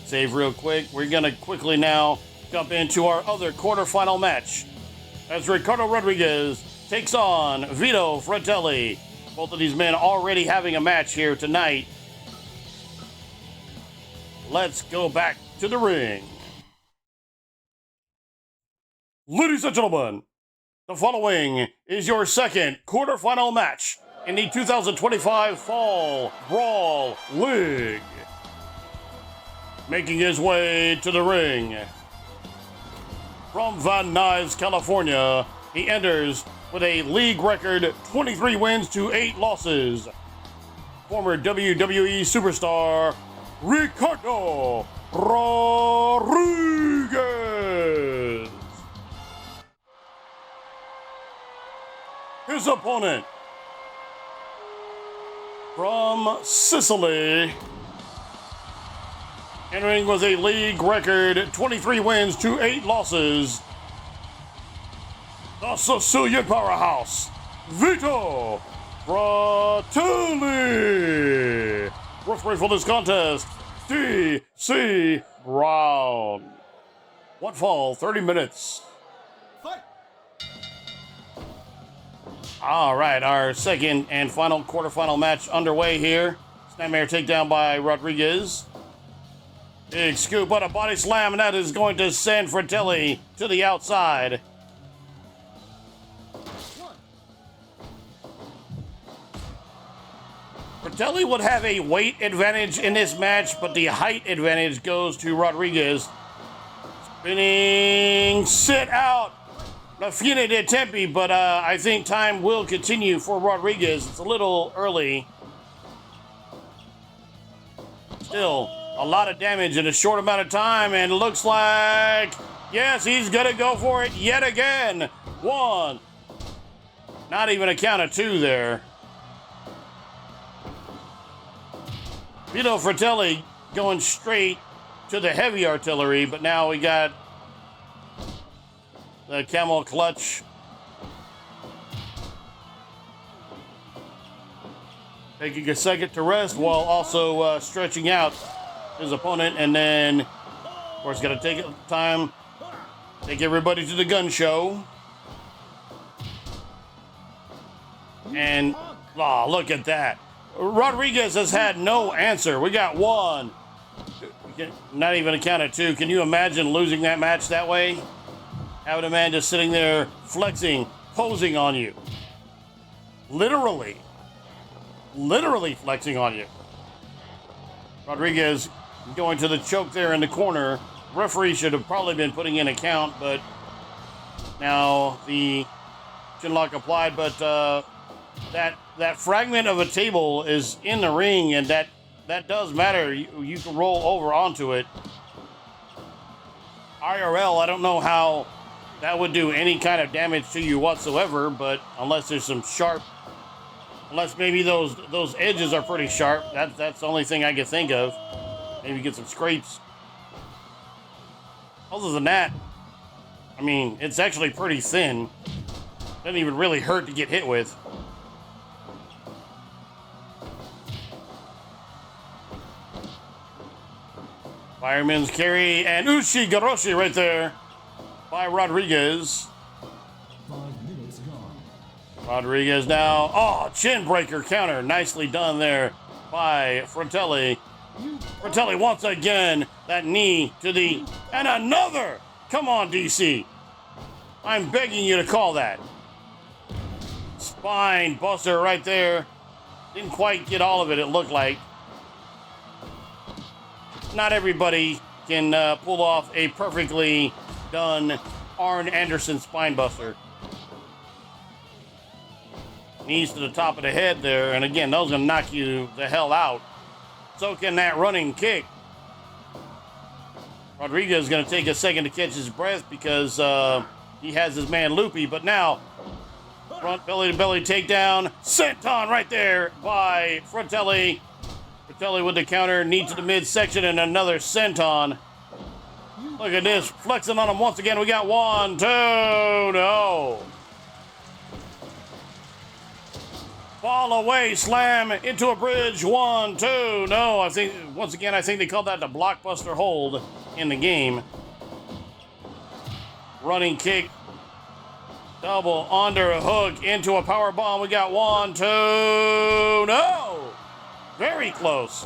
Save real quick. We're going to quickly now jump into our other quarterfinal match as Ricardo Rodriguez takes on Vito Fratelli. Both of these men already having a match here tonight. Let's go back to the ring. Ladies and gentlemen, the following is your second quarterfinal match in the 2025 Fall Brawl League. Making his way to the ring from Van Nuys, California, he enters with a league record 23 wins to 8 losses. Former WWE superstar Ricardo Rodriguez. His opponent from Sicily, entering with a league record 23 wins to 8 losses, the Sicilian powerhouse, Vito Fratelli. Referee for this contest, DC Brown. One fall, 30 minutes. Fight. All right, our second and final quarterfinal match underway here. Snapmare takedown by Rodriguez. Big scoop, but a body slam, and that is going to send Fratelli to the outside. Fratelli would have a weight advantage in this match, but the height advantage goes to Rodriguez. Spinning, sit out. La fine de tempi, but I think time will continue for Rodriguez. It's a little early. Still, a lot of damage in a short amount of time, and it looks like, yes, he's gonna go for it yet again. One. Not even a count of two there. Vito Fratelli going straight to the heavy artillery, but now we got the camel clutch. Taking a second to rest while also stretching out his opponent, and then, of course, got to take time, take everybody to the gun show. And, oh, look at that. Rodriguez has had no answer. We got one. Not even a count of two. Can you imagine losing that match that way? Having a man just sitting there flexing, posing on you. Literally flexing on you. Rodriguez going to the choke there in the corner. Referee should have probably been putting in a count, but now the chin lock applied, but that fragment of a table is in the ring, and that does matter. You can roll over onto it. IRL, I don't know how that would do any kind of damage to you whatsoever, but unless there's some sharp, unless maybe those edges are pretty sharp, that's the only thing I can think of. Maybe get some scrapes. Other than that, I mean, it's actually pretty thin. Doesn't even really hurt to get hit with. Fireman's carry and Ushi Garoshi right there by Rodriguez. 5 minutes gone. Rodriguez now. Oh, chin breaker counter. Nicely done there by Fratelli. Fratelli once again. That knee to the. And another. Come on, DC. I'm begging you to call that. Spine buster right there. Didn't quite get all of it, it looked like. Not everybody can pull off a perfectly done Arn Anderson spine buster. Knees to the top of the head there, and again, those are gonna knock you the hell out. So can that running kick. Rodriguez is gonna take a second to catch his breath because he has his man loopy, but now front belly to belly takedown, senton right there by Fratelli. Fratelli with the counter, knee to the midsection, and another senton. Look at this, flexing on him once again. We got 1, 2, no. Fall away, slam into a bridge, 1, 2, no. I think, once again, I think they called that the blockbuster hold in the game. Running kick, double underhook into a power bomb. We got 1, 2, no. Very close.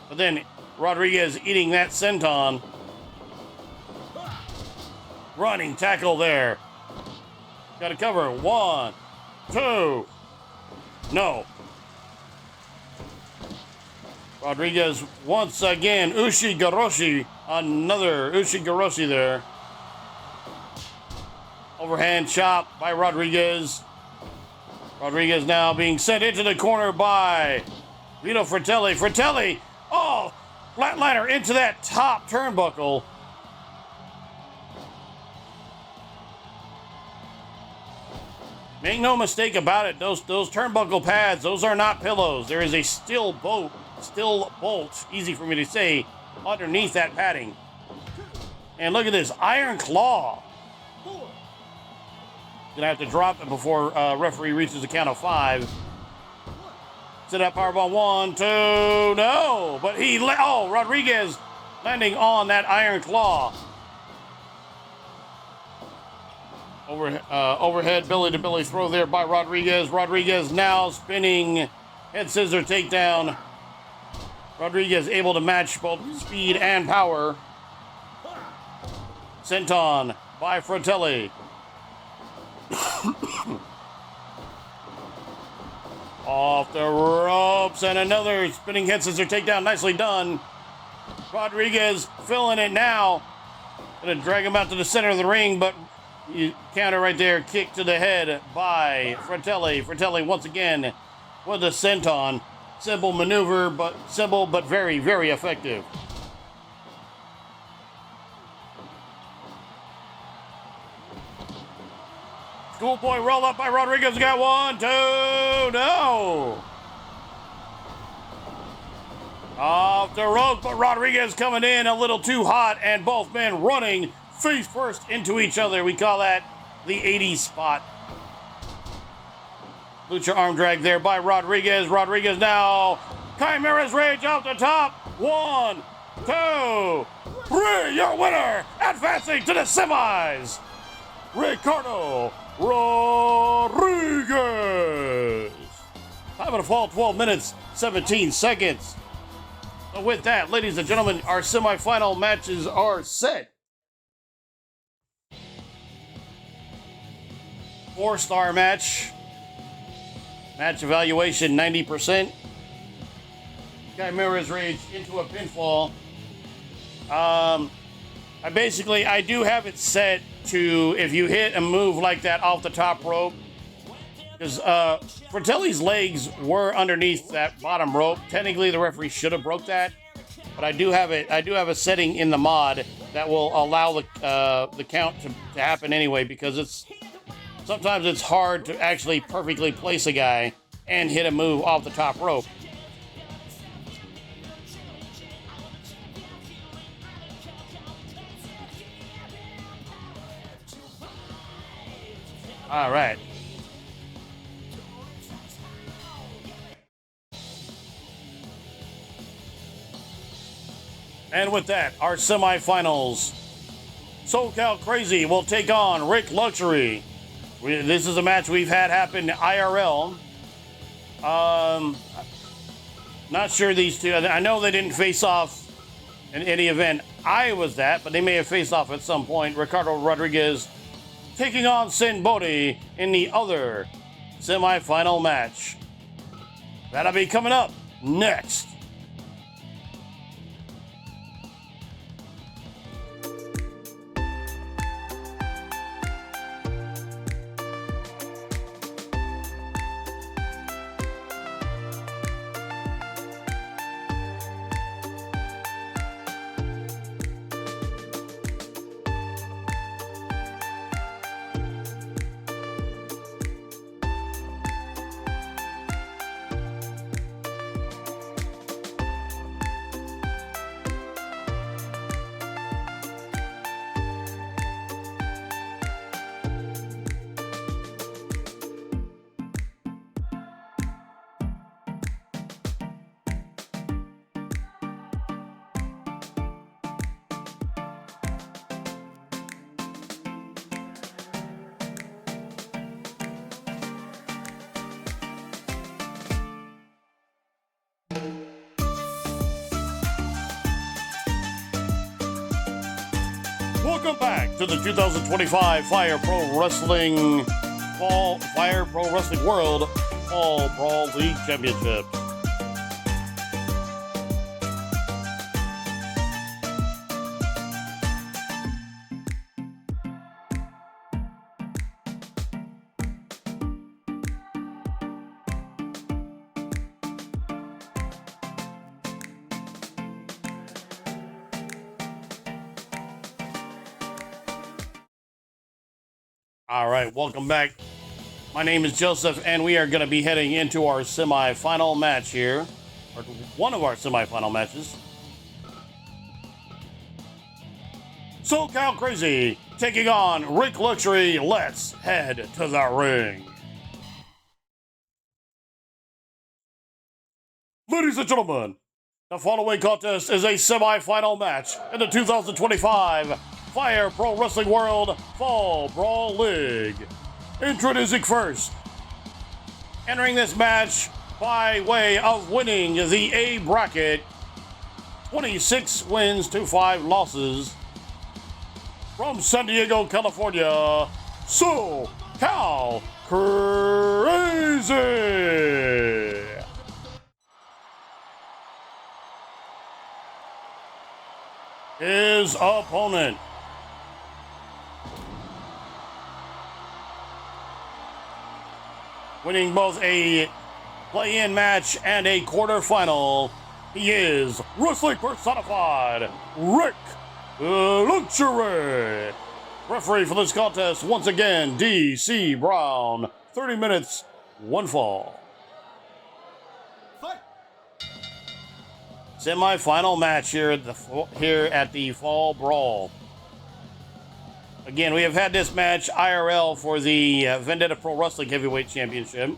But then Rodriguez eating that senton. Running tackle there. Got to cover. 1, 2. No. Rodriguez once again. Ushi Garoshi. Another Ushi Garoshi there. Overhand chop by Rodriguez. Rodriguez now being sent into the corner by Vito Fratelli. Fratelli, oh, flatliner into that top turnbuckle. Make no mistake about it, those turnbuckle pads, those are not pillows. There is a steel bolt, easy for me to say, underneath that padding. And look at this, iron claw. Gonna have to drop it before referee reaches the count of 5. Sit up powerbomb, 1, 2, no. But Rodriguez landing on that iron claw. Overhead belly to belly throw there by Rodriguez. Rodriguez now spinning head scissor takedown. Rodriguez able to match both speed and power. Senton by Fratelli. Off the ropes, and another spinning head scissor takedown. Nicely done. Rodriguez filling it now. Gonna drag him out to the center of the ring, but you counter right there. Kick to the head by Fratelli. Fratelli once again with a senton. Simple maneuver, but very, very effective. Schoolboy roll up by Rodriguez. Got 1, 2, no. Off the ropes, but Rodriguez coming in a little too hot, and both men running face first into each other. We call that the 80s spot. Lucha arm drag there by Rodriguez. Rodriguez now. Chimera's Rage off the top. 1, 2, 3. Your winner, advancing to the semis, Ricardo Rodriguez. Time of the fall, 12 minutes, 17 seconds. So with that, ladies and gentlemen, our semifinal matches are set. 4-star match. Match evaluation 90%. Chimera's Rage into a pinfall. I do have it set to if you hit a move like that off the top rope, because Fratelli's legs were underneath that bottom rope. Technically, the referee should have broke that, but I do have a setting in the mod that will allow the count to happen anyway, because sometimes it's hard to actually perfectly place a guy and hit a move off the top rope. All right. And with that, our semifinals. SoCal Crazy will take on Rick Luxury. This is a match we've had happen IRL. Not sure these two. I know they didn't face off in any event I was at, but they may have faced off at some point. Ricardo Rodriguez taking on Sin Bodhi in the other semifinal match. That'll be coming up next. Welcome back to the 2025 Fire Pro Wrestling World Fall Brawl League Championship. All right, welcome back. My name is Joseph, and we are going to be heading into our semifinal match here, or one of our semifinal matches. SoCal Crazy taking on Rick Luxury. Let's head to the ring. Ladies and gentlemen, the following contest is a semifinal match in the 2025 Fire Pro Wrestling World Fall Brawl League. Introducing first, entering this match by way of winning the A bracket, 26 wins to 5 losses. From San Diego, California, SoCal Crazy. His opponent, winning both a play-in match and a quarterfinal, he is Wrestling Personified Rick Luxury. Referee for this contest, once again, D.C. Brown. 30 minutes, 1 fall. Semi-final match here at the Fall Brawl. Again, we have had this match IRL for the Vendetta Pro Wrestling Heavyweight Championship.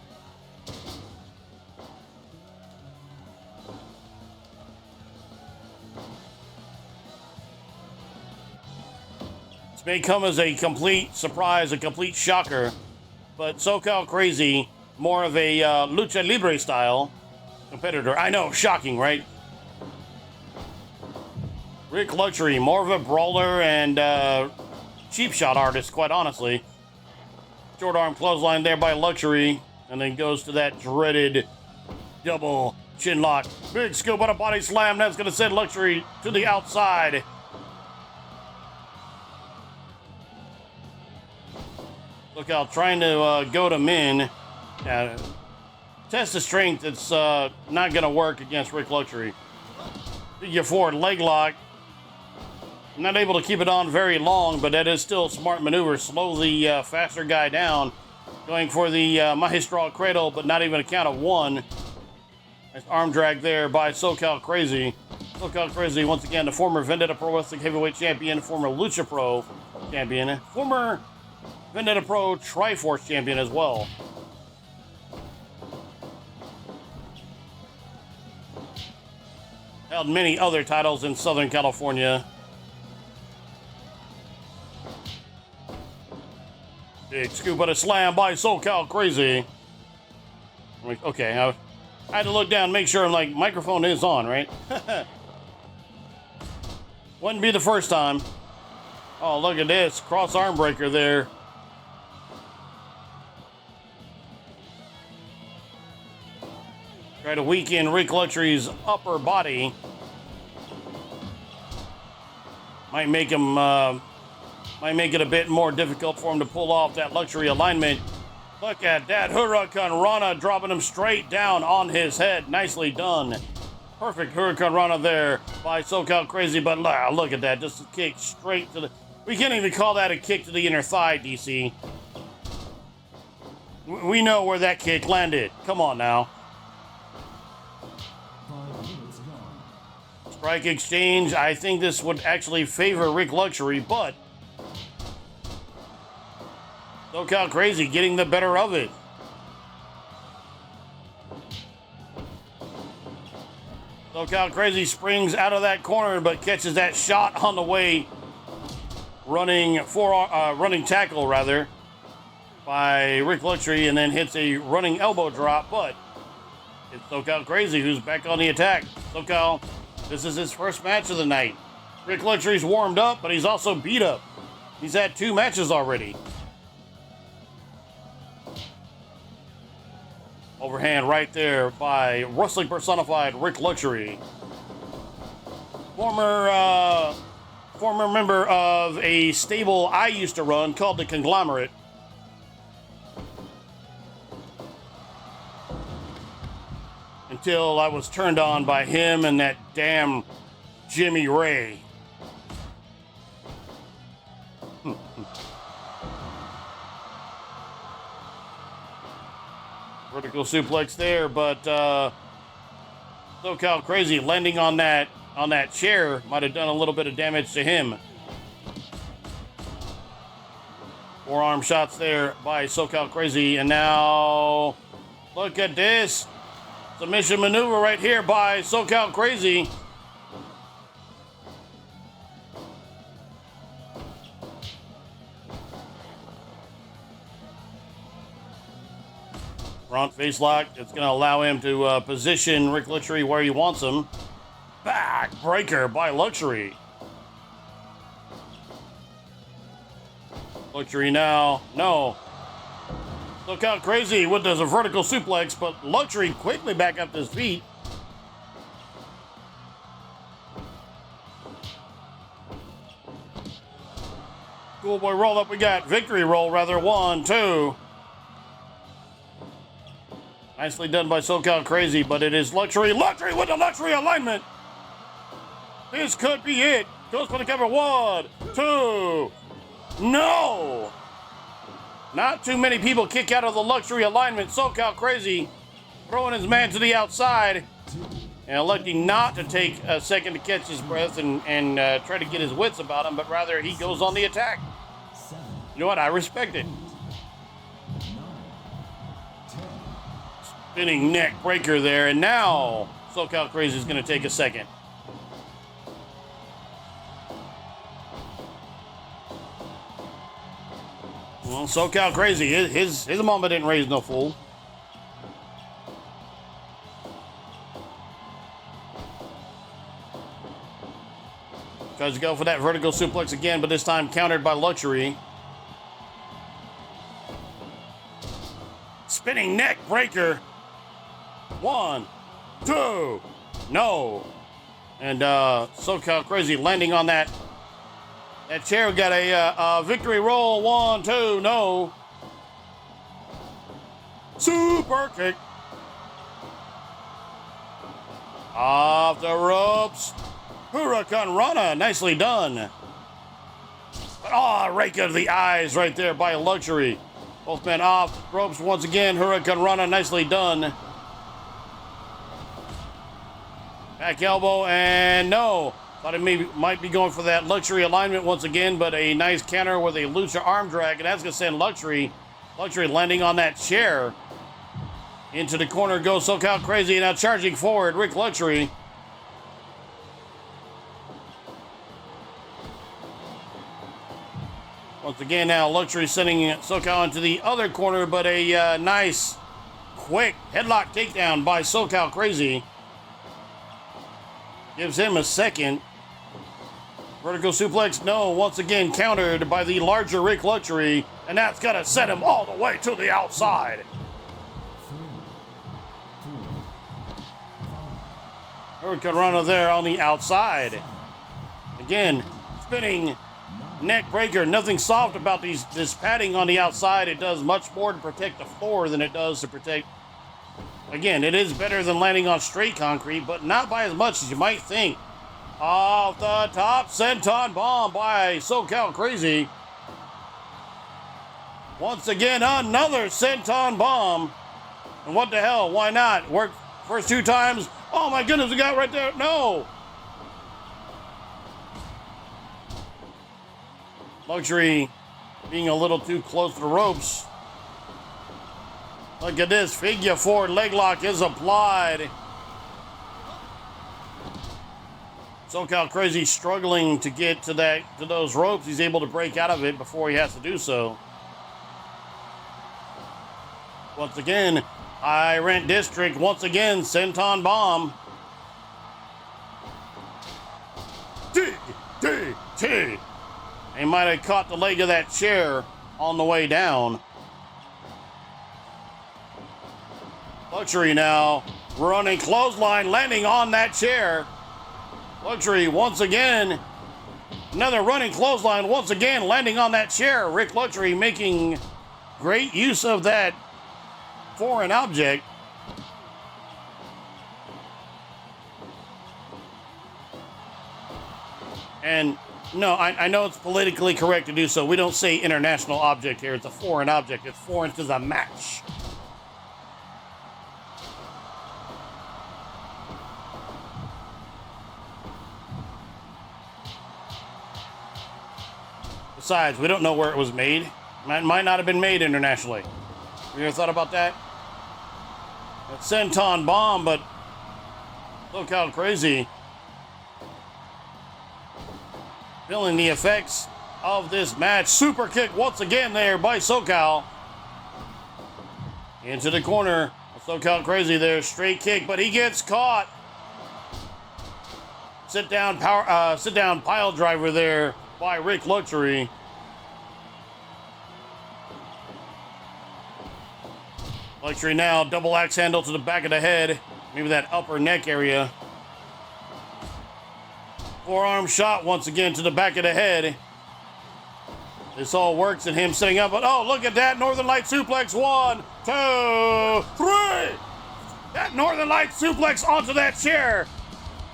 This may come as a complete surprise, a complete shocker, but SoCal Crazy, more of a Lucha Libre style competitor. I know, shocking, right? Rick Luxury, more of a brawler and cheap shot artist, quite honestly. Short arm clothesline there by Luxury, and then goes to that dreaded double chin lock. Big scoop on a body slam. That's going to send Luxury to the outside. Look out, trying to go to Min. Test of strength, it's not going to work against Rick Luxury. Figure forward leg lock. Not able to keep it on very long, but that is still a smart maneuver. Slow the faster guy down. Going for the Magistral Cradle, but not even a count of 1. Nice arm drag there by SoCal Crazy. SoCal Crazy, once again, the former Vendetta Pro Wrestling Heavyweight Champion, former Lucha Pro Champion, former Vendetta Pro Triforce Champion as well. Held many other titles in Southern California. Big scoop and a slam by SoCal Crazy. Okay, I had to look down, make sure microphone is on, right? Wouldn't be the first time. Oh, look at this. Cross arm breaker there. Try to weaken Rick Luxury's upper body. Might make it a bit more difficult for him to pull off that Luxury alignment. Look at that Hurricane Rana dropping him straight down on his head. Nicely done. Perfect Hurricane Rana there by SoCal Crazy, but look at that. Just a kick straight to the... We can't even call that a kick to the inner thigh, DC. We know where that kick landed. Come on now. 5 minutes gone. Strike exchange. I think this would actually favor Rick Luxury, but SoCal Crazy getting the better of it. SoCal Crazy springs out of that corner, but catches that shot on the way. Running tackle rather by Rick Luxury, and then hits a running elbow drop, but it's SoCal Crazy who's back on the attack. SoCal, this is his first match of the night. Rick Luxury's warmed up, but he's also beat up. He's had 2 matches already. Overhand right there by Wrestling Personified Rick Luxury. Former member of a stable I used to run called the Conglomerate. Until I was turned on by him and that damn Jimmy Ray. Vertical suplex there, but SoCal Crazy landing on that chair might have done a little bit of damage to him. Forearm shots there by SoCal Crazy, and now look at this submission maneuver right here by SoCal Crazy. Front face lock. It's going to allow him to position Rick Luxury where he wants him. Backbreaker by Luxury. Luxury now. No. Look out crazy with this vertical suplex, but Luxury quickly back up to his feet. Cool boy roll up. We got victory roll rather. 1, 2. Nicely done by SoCal Crazy, but it is Luxury. Luxury with the Luxury alignment. This could be it. Goes for the cover. 1, 2. No! Not too many people kick out of the Luxury alignment. SoCal Crazy throwing his man to the outside and electing not to take a second to catch his breath and try to get his wits about him, but rather he goes on the attack. You know what? I respect it. Spinning neck breaker there, and now SoCal Crazy is going to take a second. Well, SoCal Crazy, his mama didn't raise no fool. Tries to go for that vertical suplex again, but this time countered by Luxury. Spinning neck breaker. 1, 2. No. And SoCal Crazy landing on that chair. Got a victory roll. 1, 2. No. Super kick. Off the ropes. Hurricane Rana. Nicely done. Rake of the eyes right there by Luxury. Both men off ropes once again. Hurricane Rana. Nicely done. Back elbow, and no. Thought it might be going for that Luxury alignment once again, but a nice counter with a Lucha arm drag, and that's going to send Luxury landing on that chair. Into the corner goes SoCal Crazy, now charging forward, Rick Luxury. Once again now, Luxury sending SoCal into the other corner, but a nice, quick headlock takedown by SoCal Crazy. Gives him a second. Vertical suplex, no. Once again countered by the larger Rick Luxury, and that's going to set him all the way to the outside. Hurricane Rana there on the outside. Again, spinning neck breaker. Nothing soft about this padding on the outside. It does much more to protect the floor than it does to protect. Again, it is better than landing on straight concrete, but not by as much as you might think. Off the top, senton bomb by SoCal Crazy. Once again, another senton bomb. And what the hell, why not? Worked first 2 times. Oh my goodness, we got right there. No. Luxury being a little too close to the ropes. Look at this, figure 4 leg lock is applied. SoCal Crazy struggling to get to those ropes. He's able to break out of it before he has to do so. Once again, High Rent District. Once again, senton bomb. T. He might have caught the leg of that chair on the way down. Luxury now running clothesline, landing on that chair. Luxury once again, another running clothesline, once again landing on that chair. Rick Luxury making great use of that foreign object. And no, I know it's politically correct to do so. We don't say international object here. It's a foreign object. It's foreign to the match. Besides, we don't know where it was made. Might not have been made internationally. Have you ever thought about that? That senton bomb, but SoCal Crazy feeling the effects of this match. Super kick once again there by SoCal. Into the corner. SoCal Crazy there. Straight kick, but he gets caught. Sit down pile driver there by Rick Luxury. Luxury now double axe handle to the back of the head, maybe that upper neck area. Forearm shot once again to the back of the head. This all works in him sitting up, but oh, look at that Northern Light suplex. 1, 2, 3. That Northern Light suplex onto that chair.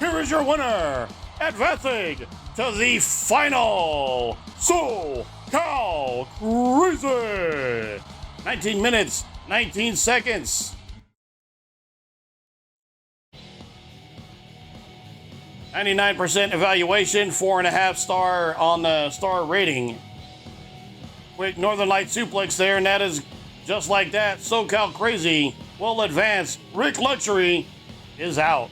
Here is your winner, advancing to the final. So Cal Crazy. 19 minutes, 19 seconds. 99% evaluation, 4.5 star on the star rating. Quick Northern Light suplex there, and that is just like that. SoCal Crazy will advance. Rick Luxury is out.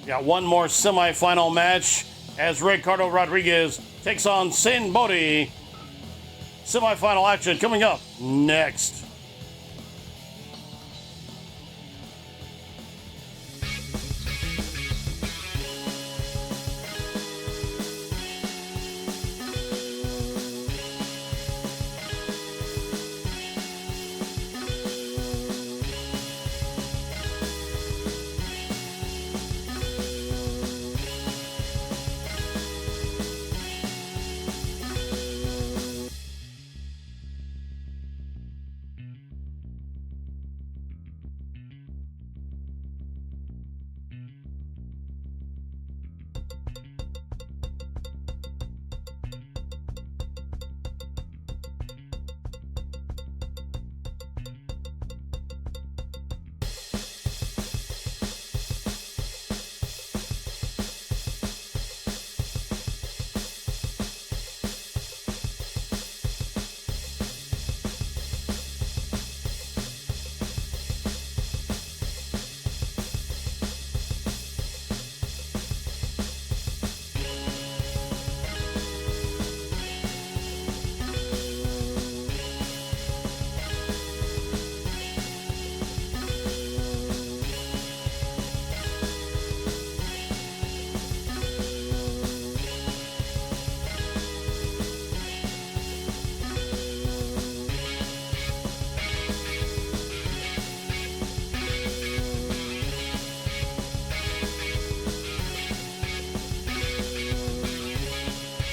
Got one more semifinal match as Ricardo Rodriguez takes on Sin Bodhi. Semifinal action coming up next.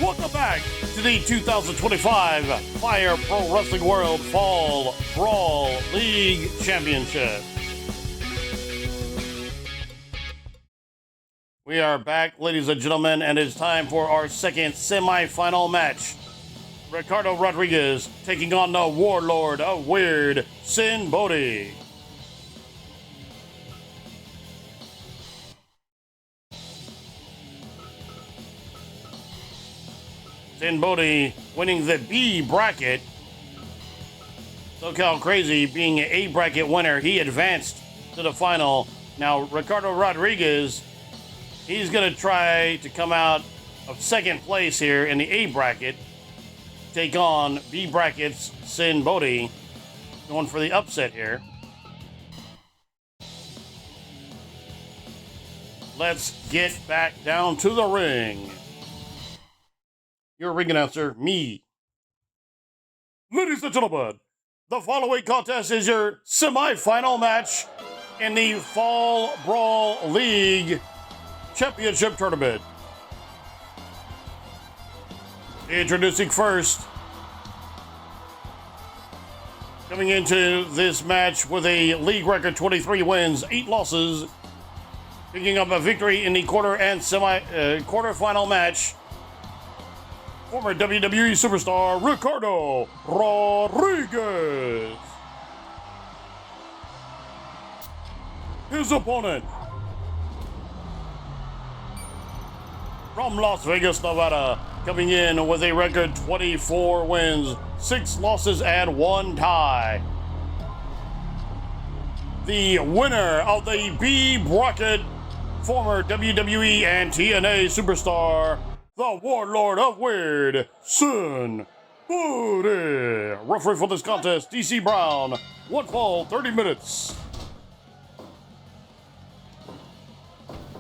Welcome back to the 2025 Fire Pro Wrestling World Fall Brawl League Championship. We are back, ladies and gentlemen, and it's time for our second semi-final match. Ricardo Rodriguez taking on the Warlord of Weird, Sin Bodhi. Sin Bodhi winning the B bracket. SoCal Crazy being an A bracket winner, he advanced to the final. Now, Ricardo Rodriguez, he's going to try to come out of second place here in the A bracket. Take on B bracket's Sin Bodhi. Going for the upset here. Let's get back down to the ring. Your ring announcer, me. Ladies and gentlemen, the following contest is your semi-final match in the Fall Brawl League Championship Tournament. Introducing first, coming into this match with a league record 23 wins, 8 losses, picking up a victory in the quarterfinal match, former WWE superstar Ricardo Rodriguez. His opponent, from Las Vegas, Nevada, coming in with a record 24 wins, 6 losses, and 1 tie. The winner of the B bracket, former WWE and TNA superstar, the Warlord of Weird, Sin Booty. Referee for this contest, DC Brown. 1 fall, 30 minutes.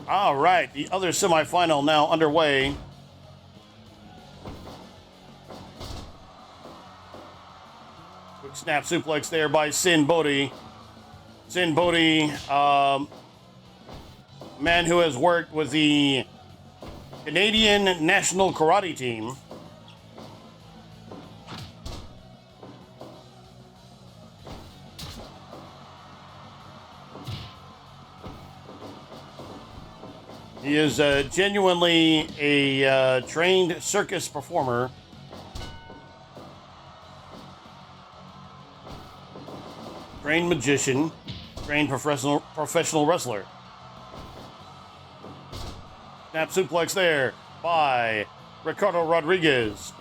All right, the other semifinal now underway. Quick snap suplex there by Sin Bodhi. Sin Bodhi, man who has worked with the Canadian national karate team. He is genuinely a trained circus performer. Trained magician, trained professional wrestler. Snap suplex there by Ricardo Rodriguez.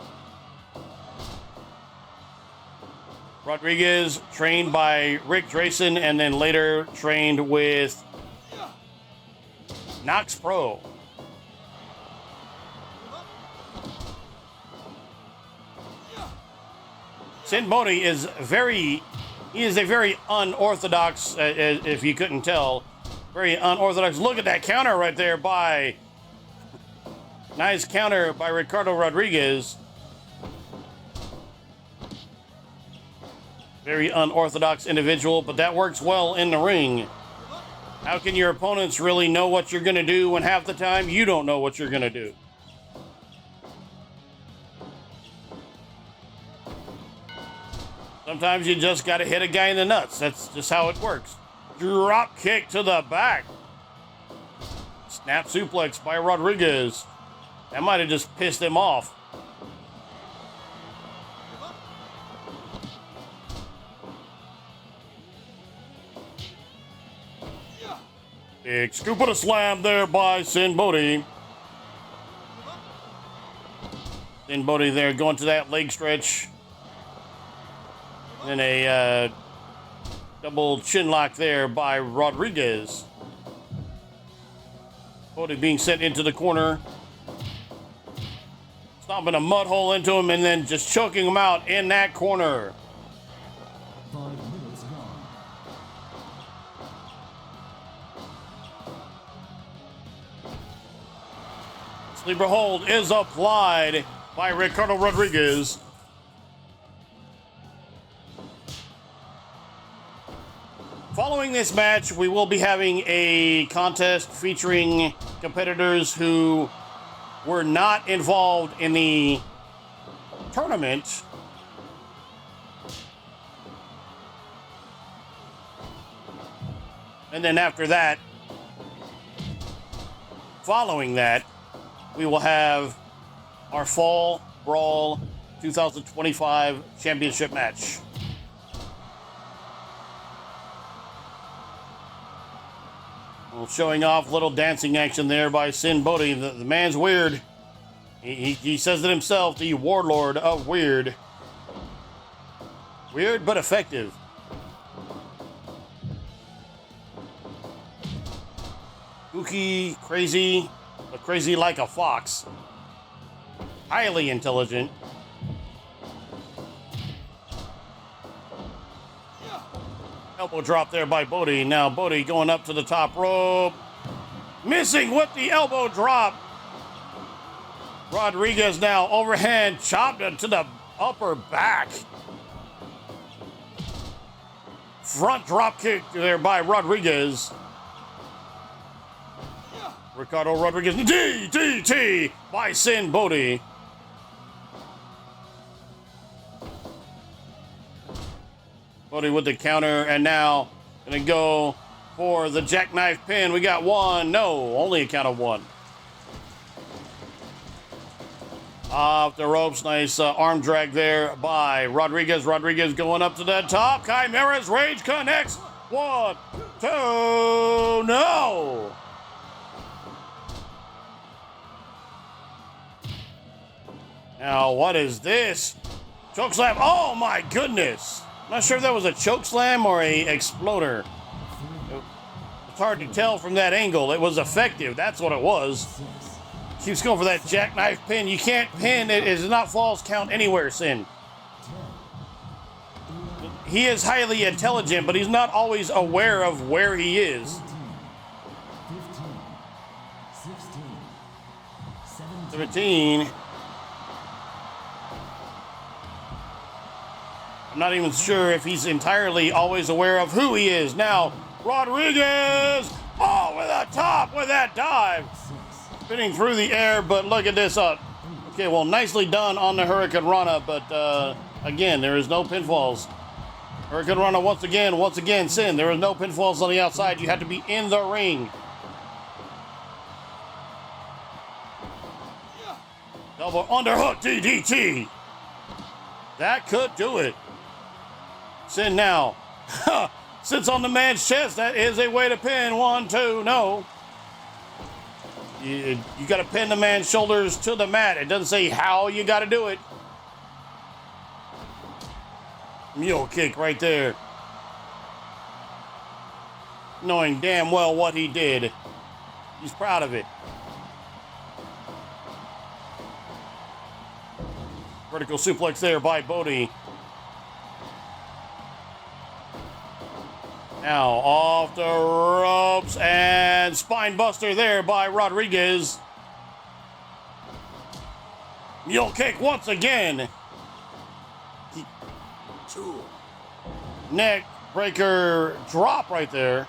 Rodriguez trained by Rick Drayson and then later trained with Knox Pro. Sin Bodhi is a very unorthodox, if you couldn't tell, very unorthodox. Look at that counter right there by, nice counter by Ricardo Rodriguez. Very unorthodox individual, but that works well in the ring. How can your opponents really know what you're going to do when half the time you don't know what you're going to do? Sometimes you just got to hit a guy in the nuts. That's just how it works. Drop kick to the back. Snap suplex by Rodriguez. That might have just pissed him off. Big scoop of a slam there by Sin Bodhi. Sin Bodhi there going to that leg stretch. Then a double chin lock there by Rodriguez. Bodhi being sent into the corner. Stomping a mud hole into him and then just choking him out in that corner. 5 minutes gone. Sleeper hold is applied by Ricardo Rodriguez. Following this match, we will be having a contest featuring competitors who were not involved in the tournament. And then after that, following that, we will have our Fall Brawl 2025 championship match. Showing off little dancing action there by Sin Bodhi. The man's weird. He says it himself, the warlord of weird. Weird but effective. Kooky, crazy, but crazy like a fox. Highly intelligent. Elbow drop there by Bodhi. Now Bodhi going up to the top rope. Missing with the elbow drop. Rodriguez now overhand chopped it to the upper back. Front drop kick there by Rodriguez. Ricardo Rodriguez. DDT by Sin Bodhi. Bodhi with the counter, and now gonna go for the jackknife pin. We got one. No, only a count of one. Off the ropes, nice arm drag there by Rodriguez. Rodriguez going up to the top. Chimera's Rage connects. 1, 2, no! Now, what is this? Chokeslam. Oh my goodness! I'm not sure if that was a chokeslam or a exploder. It's hard to tell from that angle. It was effective. That's what it was. Keeps going for that jackknife pin. You can't pin. It is not falls count anywhere, Sin. he is highly intelligent, but he's not always aware of where he is. 14, 15, 16, 17. 17. I'm not even sure if he's entirely always aware of who he is. Now, Rodriguez! Oh, with a top, with that dive. Spinning through the air, but look at this up. Okay, well, nicely done on the Hurricane Rana, but again, there is no pinfalls. Hurricane Rana once again, Sin. There is no pinfalls on the outside. You have to be in the ring. Double underhook DDT. That could do it. Sin now. Sits on the man's chest. That is a way to pin. 1, 2, no. You got to pin the man's shoulders to the mat. It doesn't say how you got to do it. Mule kick right there. Knowing damn well what he did. He's proud of it. Vertical suplex there by Bodie. Now off the ropes and spine buster there by Rodriguez. Mule kick once again. Neck breaker drop right there.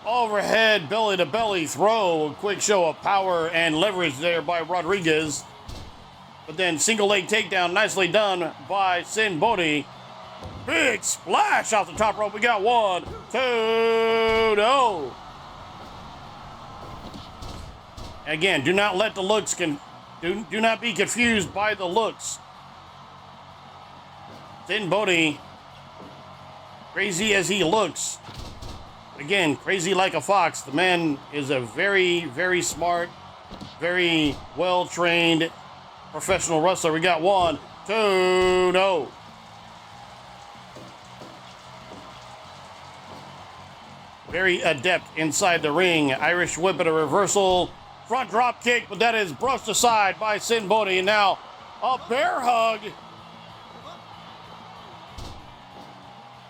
Overhead belly to belly throw. Quick show of power and leverage there by Rodriguez. But then single leg takedown, nicely done by Sin Bodhi. Big splash off the top rope. We got 1, 2, no. Again, do not let the looks do not be confused by the looks. Sin Bodhi, crazy as he looks, again, crazy like a fox. The man is a very, very smart, very well-trained professional wrestler. We got 1, 2, no. Very adept inside the ring. Irish whip and a reversal. Front drop kick, but that is brushed aside by Sin Bodhi. And now a bear hug.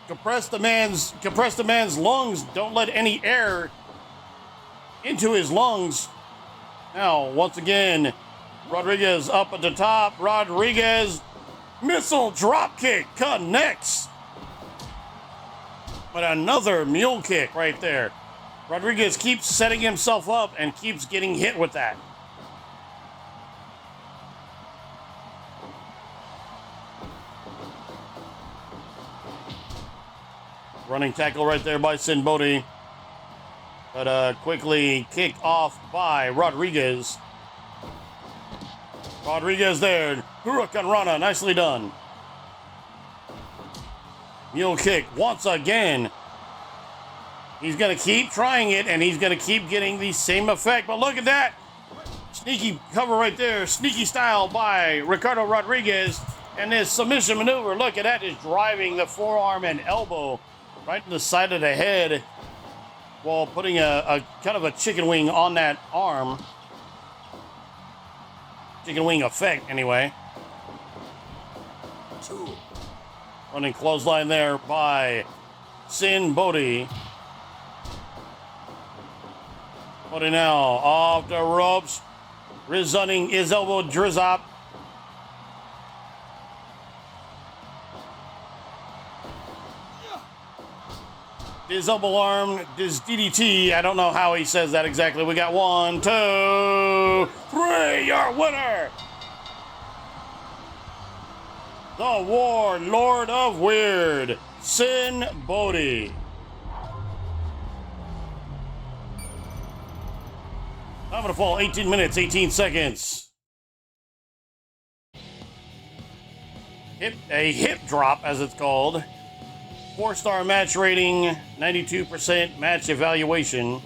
Compress the man's lungs. Don't let any air into his lungs. Now, once again, Rodriguez up at the top. Rodriguez, missile drop kick, connects. But another mule kick right there. Rodriguez keeps setting himself up and keeps getting hit with that. Running tackle right there by Sin Bodhi. But quickly kicked off by Rodriguez. Rodriguez there. Hurricane Rana, nicely done. Mule kick once again. He's going to keep trying it, and he's going to keep getting the same effect. But look at that. Sneaky cover right there. Sneaky style by Ricardo Rodriguez. And this submission maneuver, look at that, is driving the forearm and elbow right in the side of the head while putting a kind of a chicken wing on that arm. Chicken wing effect, anyway. Running clothesline there by Sin Bodhi. Bodhi now off the ropes. Resunning his elbow drizzop. His elbow arm, his DDT. I don't know how he says that exactly. We got 1, 2, 3. Your winner, the Warlord of Weird, Sin Bodhi. I'm going to fall 18 minutes, 18 seconds. A hip drop, as it's called. 4-star match rating, 92% match evaluation.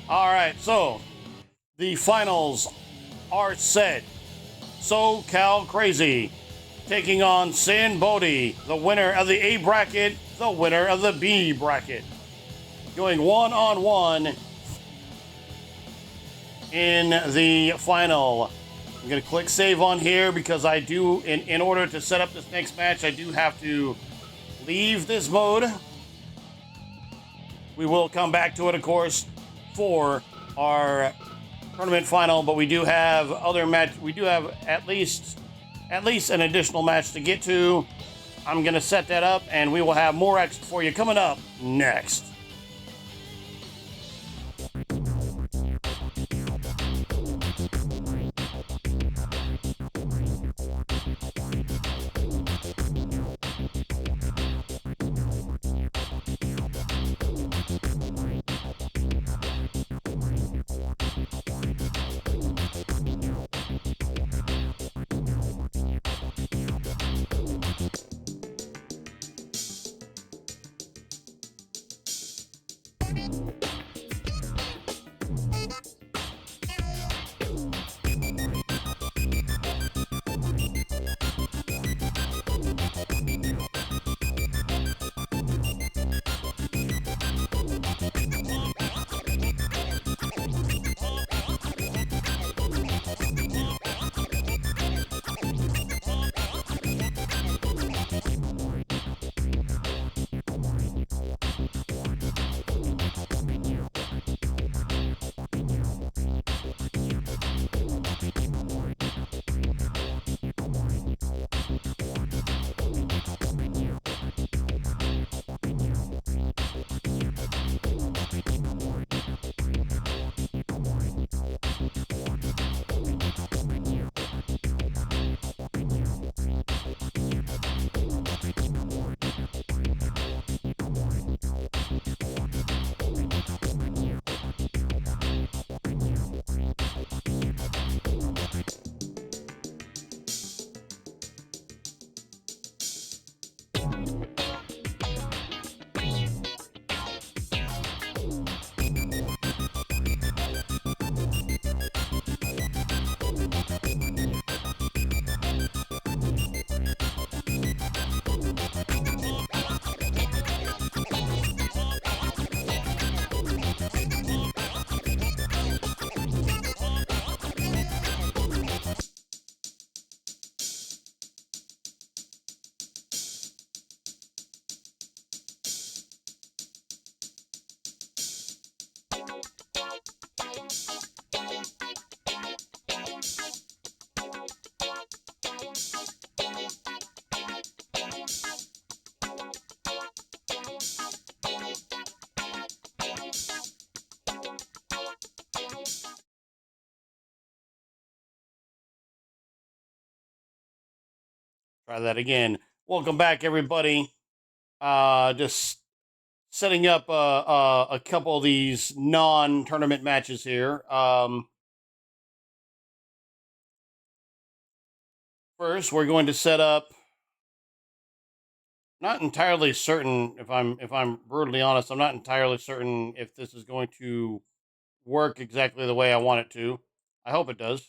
All right, so the finals are set. SoCal Crazy taking on Sin Bodhi, the winner of the A bracket, the winner of the B bracket. Going one-on-one in the final. I'm going to click save on here because I do, in order to set up this next match, I do have to leave this mode. We will come back to it, of course, for our tournament final, but we do have other match. We do have at least an additional match to get to. I'm going to set that up, and we will have more action for you coming up next. Try that again. Welcome back, everybody. Just setting up a couple of these non-tournament matches here. First, we're going to set up. Not entirely certain if I'm brutally honest. I'm not entirely certain if this is going to work exactly the way I want it to. I hope it does.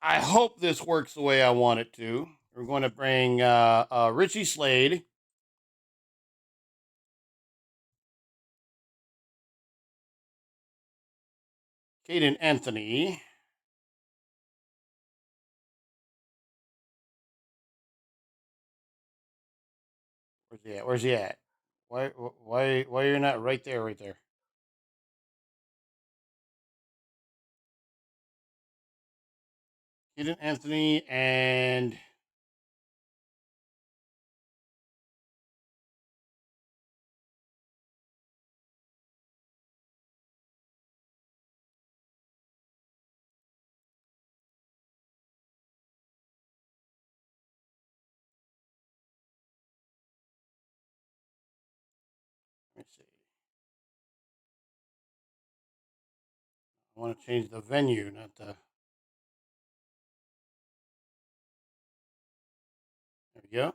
I hope this works the way I want it to. We're going to bring Richie Slade, Caden Anthony, where's he at? Where's he at? Why you're not right there? Right there. Caden Anthony and let me see. I want to change the venue, not the. There we go.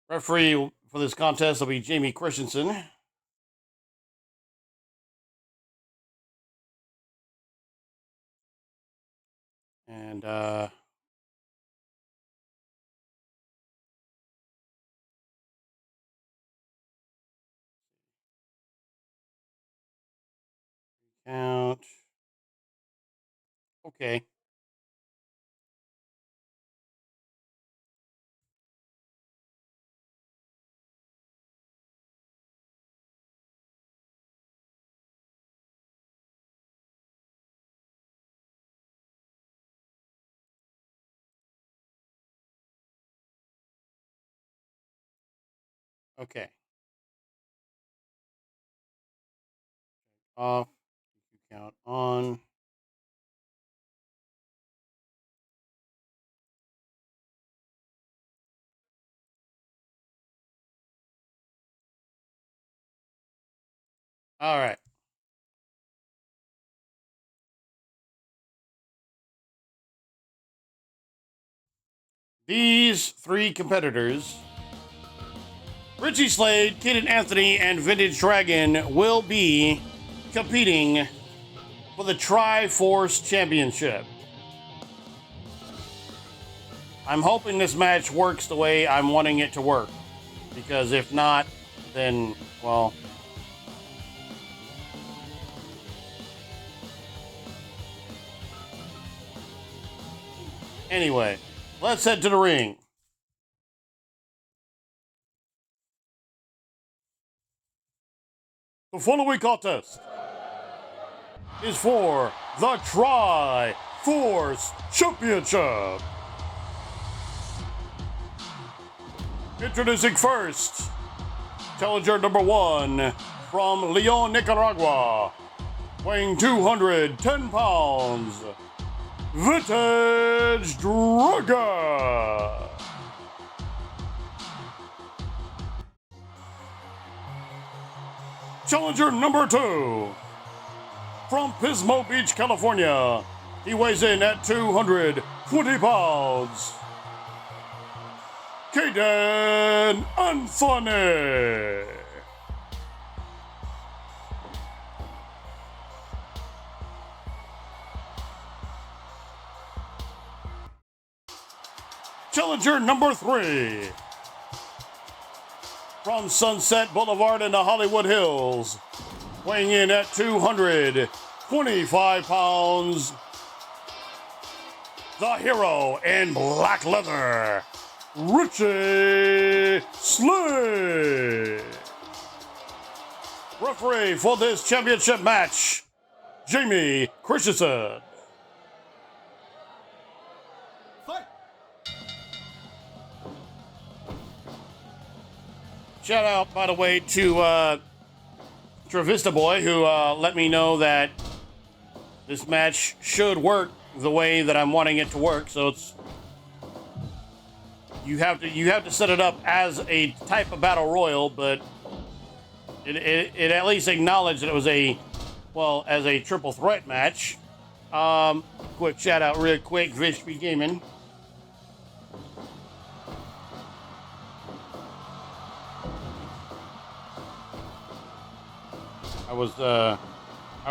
Referee for this contest will be Jamie Christensen. And count. Okay. Okay. Off. Count on. All right. These three competitors, Richie Slade, Kaden Anthony, and Vintage Dragon, will be competing for the Triforce Championship. I'm hoping this match works the way I'm wanting it to work, because if not, then, well... Anyway, let's head to the ring. The following contest is for the Triforce Championship. Introducing first, challenger number 1 from Leon, Nicaragua, weighing 210 pounds, Vintage Dragon. Challenger number 2 from Pismo Beach, California. He weighs in at 220 pounds, Kaden Anthony. Challenger number 3 from Sunset Boulevard in the Hollywood Hills, weighing in at 225 pounds, the hero in black leather, Richie Slade. Referee for this championship match, Jamie Christensen. Shout out, by the way, to Travista Boy, who let me know that this match should work the way that I'm wanting it to work. So it's you have to set it up as a type of battle royal, but it at least acknowledged that it was as a triple threat match. Quick shout out, real quick, Vishby Gaming. I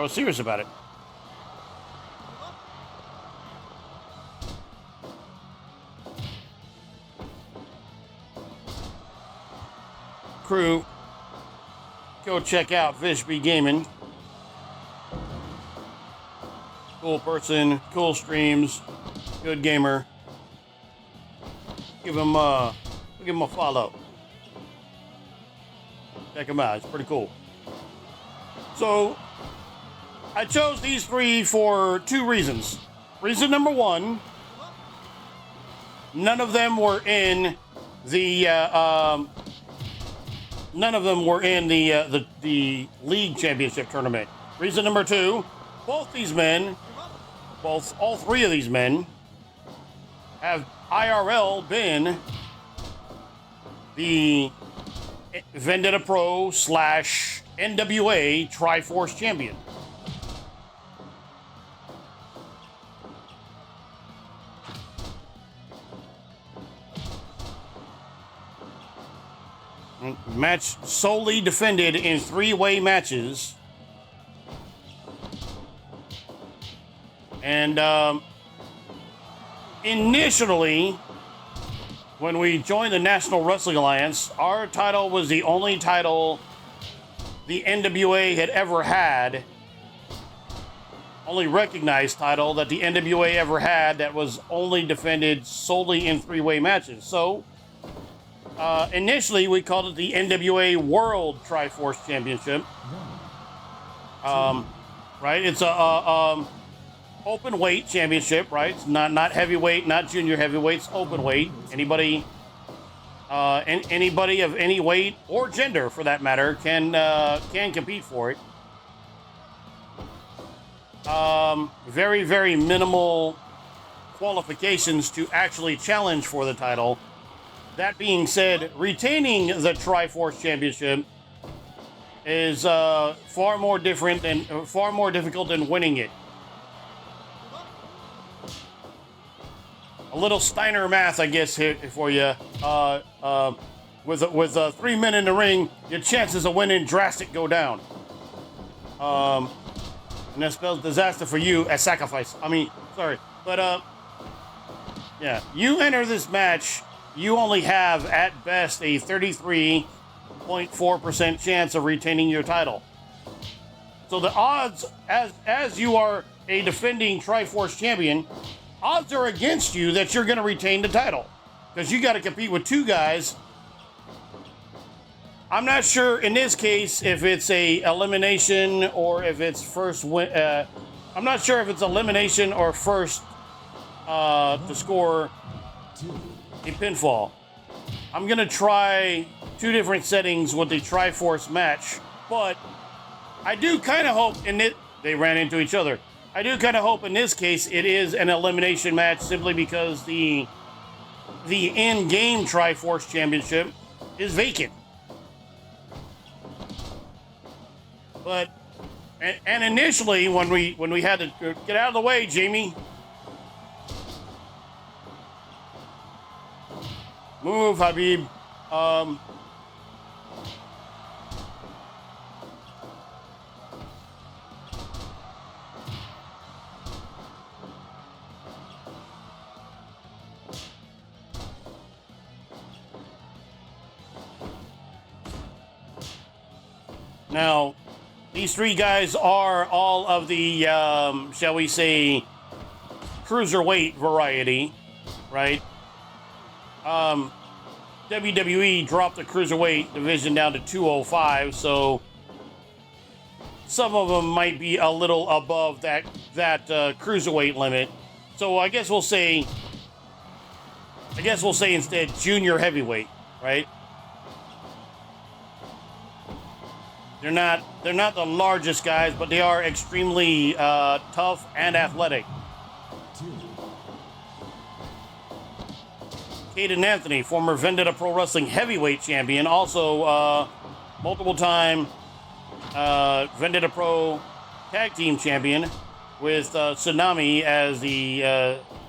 was serious about it. Crew, go check out Fishby Gaming. Cool person, cool streams, good gamer. Give him a follow. Check him out, it's pretty cool. So, I chose these three for 2 reasons. Reason number 1, none of them were in the league championship tournament. Reason number 2, all 3 of these men have IRL been the Vendetta Pro / NWA Triforce Champion. Match solely defended in 3-way matches. And initially, when we joined the National Wrestling Alliance, our title was the only title the NWA had ever had, only recognized title that the NWA ever had that was only defended solely in three-way matches. So, initially we called it the NWA World Triforce Championship. Right? It's a open weight championship, right? It's not heavyweight, not junior heavyweights, open weight. Anybody of any weight or gender, for that matter, can compete for it. Very, very minimal qualifications to actually challenge for the title. That being said, retaining the Triforce Championship is far more difficult than winning it. A little Steiner math, I guess, here for you. With 3 men in the ring, your chances of winning drastic go down. And that spells disaster for you as sacrifice. I mean, sorry. But, yeah. You enter this match, you only have, at best, a 33.4% chance of retaining your title. So the odds, as you are a defending Triforce champion, odds are against you that you're going to retain the title. Because you got to compete with two guys. I'm not sure in this case if it's a elimination or if it's first win. I'm not sure if it's elimination or first to score a pinfall. I'm going to try two different settings with the Triforce match, but I do kind of hope they ran into each other. I do kind of hope in this case it is an elimination match simply because the in-game Triforce Championship is vacant. But and initially when we had to get out of the way, Jamie. Move, Habib. Now, these three guys are all of the, shall we say, cruiserweight variety, right? WWE dropped the cruiserweight division down to 205, so some of them might be a little above that cruiserweight limit. So I guess we'll say instead junior heavyweight, right? They're not the largest guys, but they are extremely tough and athletic. Caden Anthony, former Vendetta Pro Wrestling heavyweight champion, also multiple-time Vendetta Pro tag team champion with Tsunami as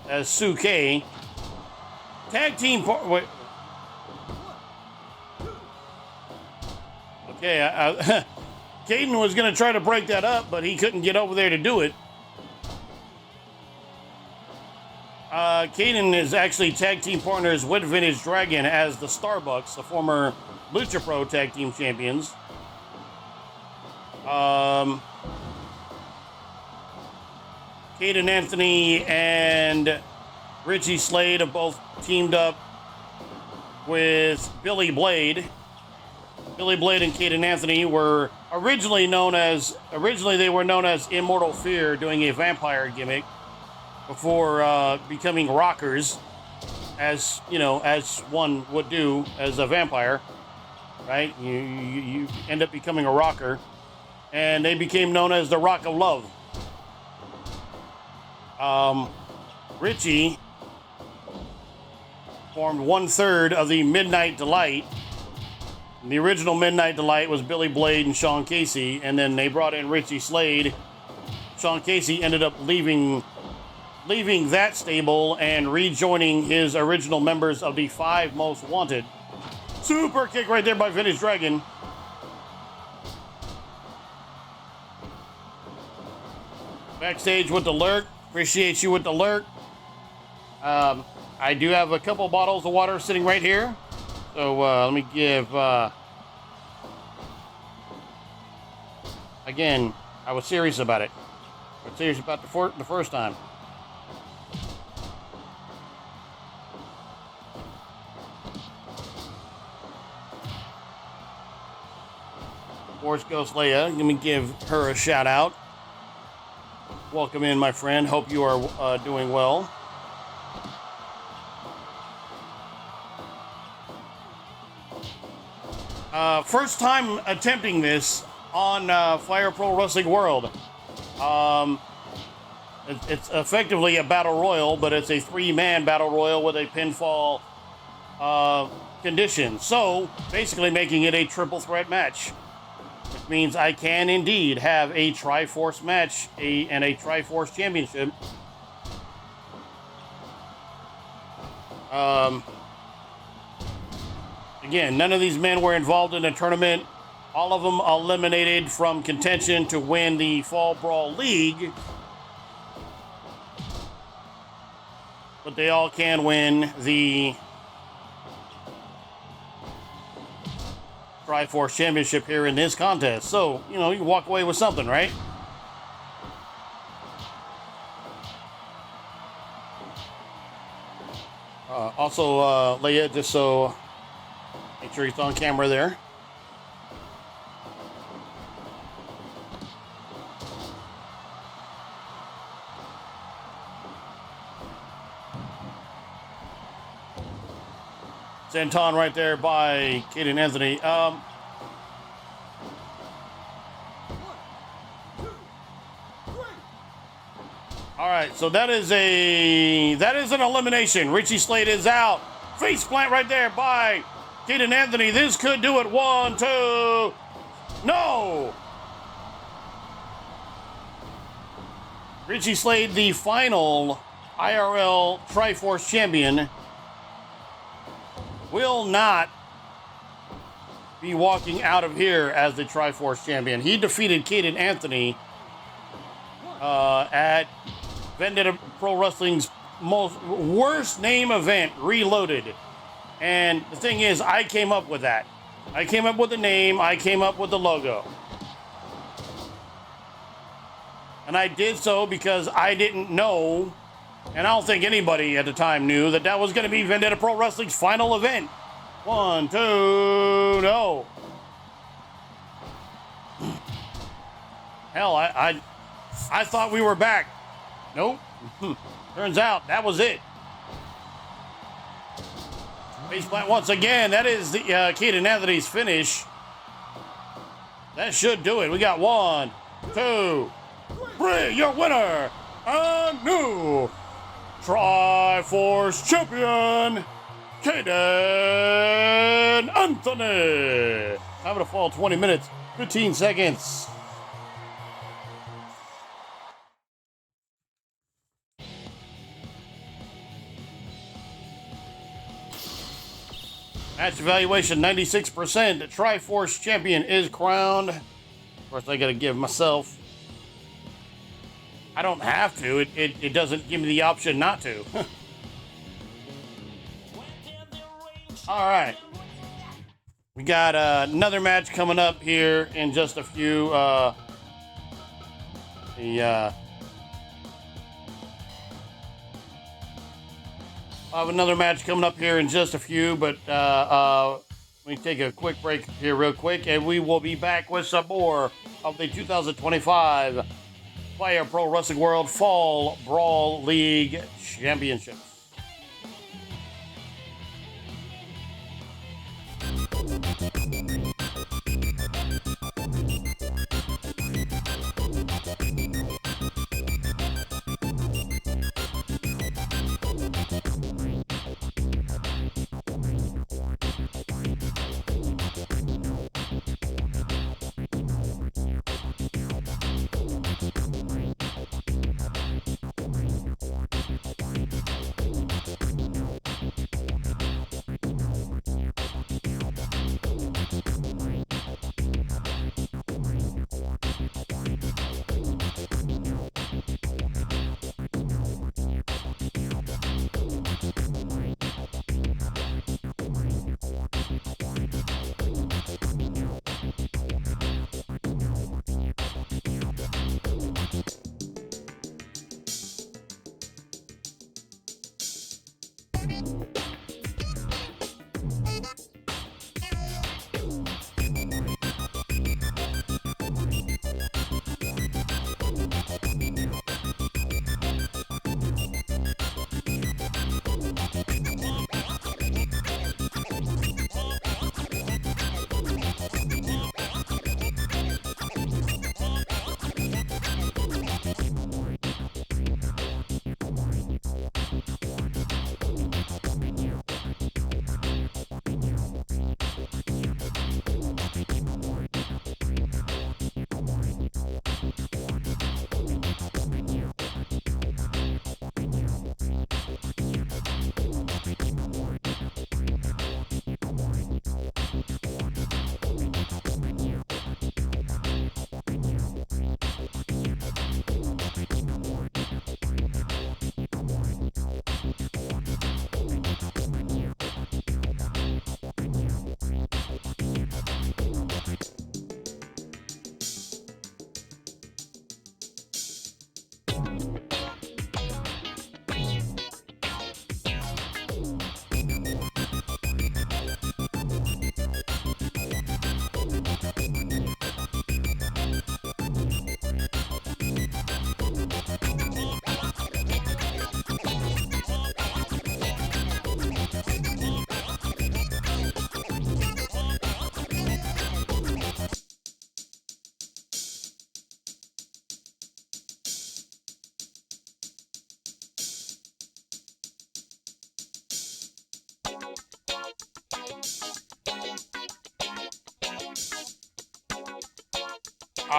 as Suke. Tag team. Okay, Caden was going to try to break that up, but he couldn't get over there to do it. Caden is actually tag team partners with Vintage Dragon as the Starbucks, the former Lucha Pro tag team champions. Caden Anthony and Richie Slade have both teamed up with Billy Blade. Billy Blade and Caden Anthony were originally known as Immortal Fear, doing a vampire gimmick before becoming rockers, as one would do as a vampire, right? You end up becoming a rocker, and they became known as the Rock of Love. Richie formed 1/3 of the Midnight Delight. The original Midnight Delight was Billy Blade and Sean Casey, and then they brought in Richie Slade. Sean Casey ended up leaving that stable and rejoining his original members of the 5 Most Wanted. Super kick right there by Vintage Dragon. Backstage with the lurk. Appreciate you with the lurk. I do have a couple bottles of water sitting right here. So let me give... again, I was serious about it. I was serious about the first time. Force Ghost Leia, let me give her a shout out. Welcome in, my friend. Hope you are doing well. First time attempting this on Fire Pro Wrestling World. It's effectively a battle royal, but it's a 3-man battle royal with a pinfall condition. So basically making it a triple threat match. Which means I can indeed have a Triforce match and a Triforce championship. Again, none of these men were involved in the tournament. All of them eliminated from contention to win the Fall Brawl League. But they all can win the Triforce Championship here in this contest. So, you know, you walk away with something, right? Also, Leia, just so make sure he's on camera there. Santon right there by Kate and Anthony. All right, so that is an elimination. Richie Slade is out. Face plant right there by Kate and Anthony. This could do it. 1, 2. No. Richie Slade, the final IRL Triforce champion, will not be walking out of here as the Triforce champion. He defeated Kate and Anthony at Vendetta Pro Wrestling's worst name event, Reloaded. And the thing is, I came up with that. I came up with the name. I came up with the logo. And I did so because I didn't know, and I don't think anybody at the time knew, that that was going to be Vendetta Pro Wrestling's final event. 1, 2, no. Hell, I thought we were back. Nope. Turns out that was it. Faceplant once again. That is the Kate and Anthony's finish. That should do it. We got 1, 2, 3. Your winner, a new Triforce champion, Kate and Anthony. Time to fall 20 minutes, 15 seconds. Match evaluation 96%. The Triforce champion is crowned. Of course, I got to give myself. I don't have to. It doesn't give me the option not to. All right. We got another match coming up here in just a few. I have another match coming up here in just a few, but let me take a quick break here real quick, and we will be back with some more of the 2025 Fire Pro Wrestling World Fall Brawl League Championships.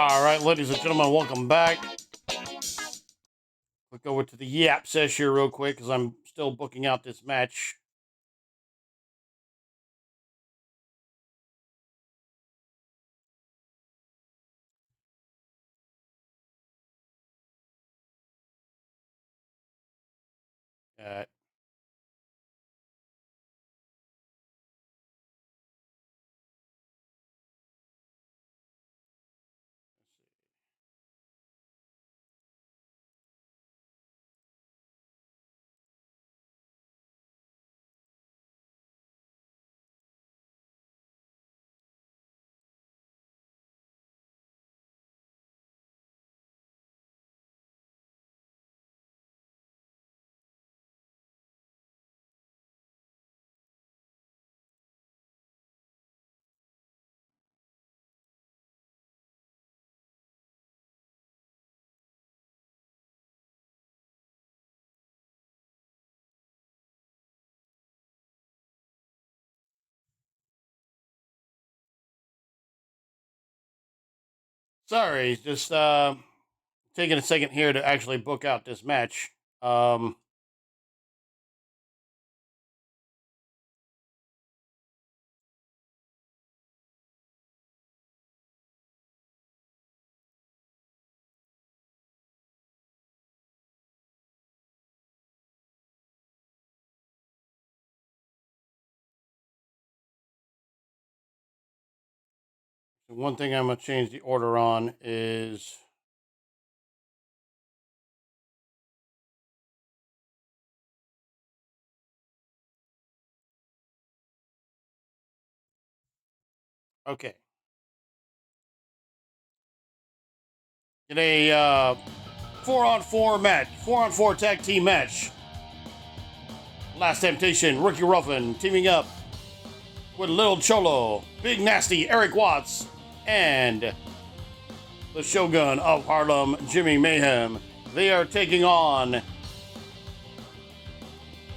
All right, ladies and gentlemen, welcome back. Click over to the Yap sesh here real quick because I'm still booking out this match. Uh, Sorry, just taking a second here to actually book out this match. One thing I'm going to change the order on is... Okay. In a 4-on-4 match, 4-on-4 tag team match. Last Temptation, Ricky Ruffin teaming up with Little Cholo, Big Nasty, Eric Watts, and the Shogun of Harlem, Jimmy Mayhem. They are taking on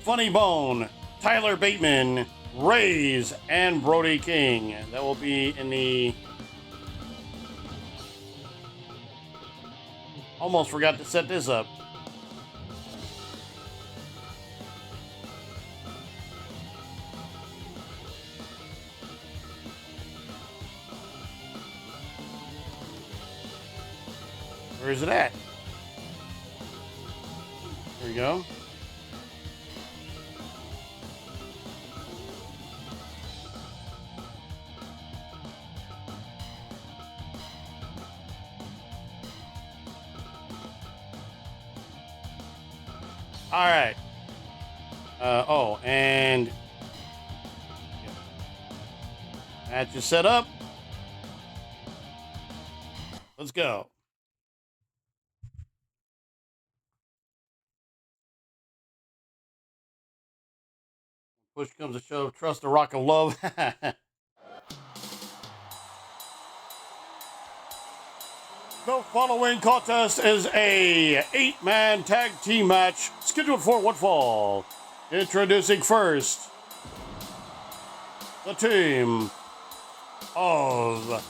Funny Bone, Tyler Bateman, Rays, and Brody King. That will be in the... Almost forgot to set this up. Where is it at? There we go. All right. And match is set up. Let's go. Push comes to shove. Trust the rock of love. The following contest is a 8-man tag team match scheduled for one fall. Introducing first the team of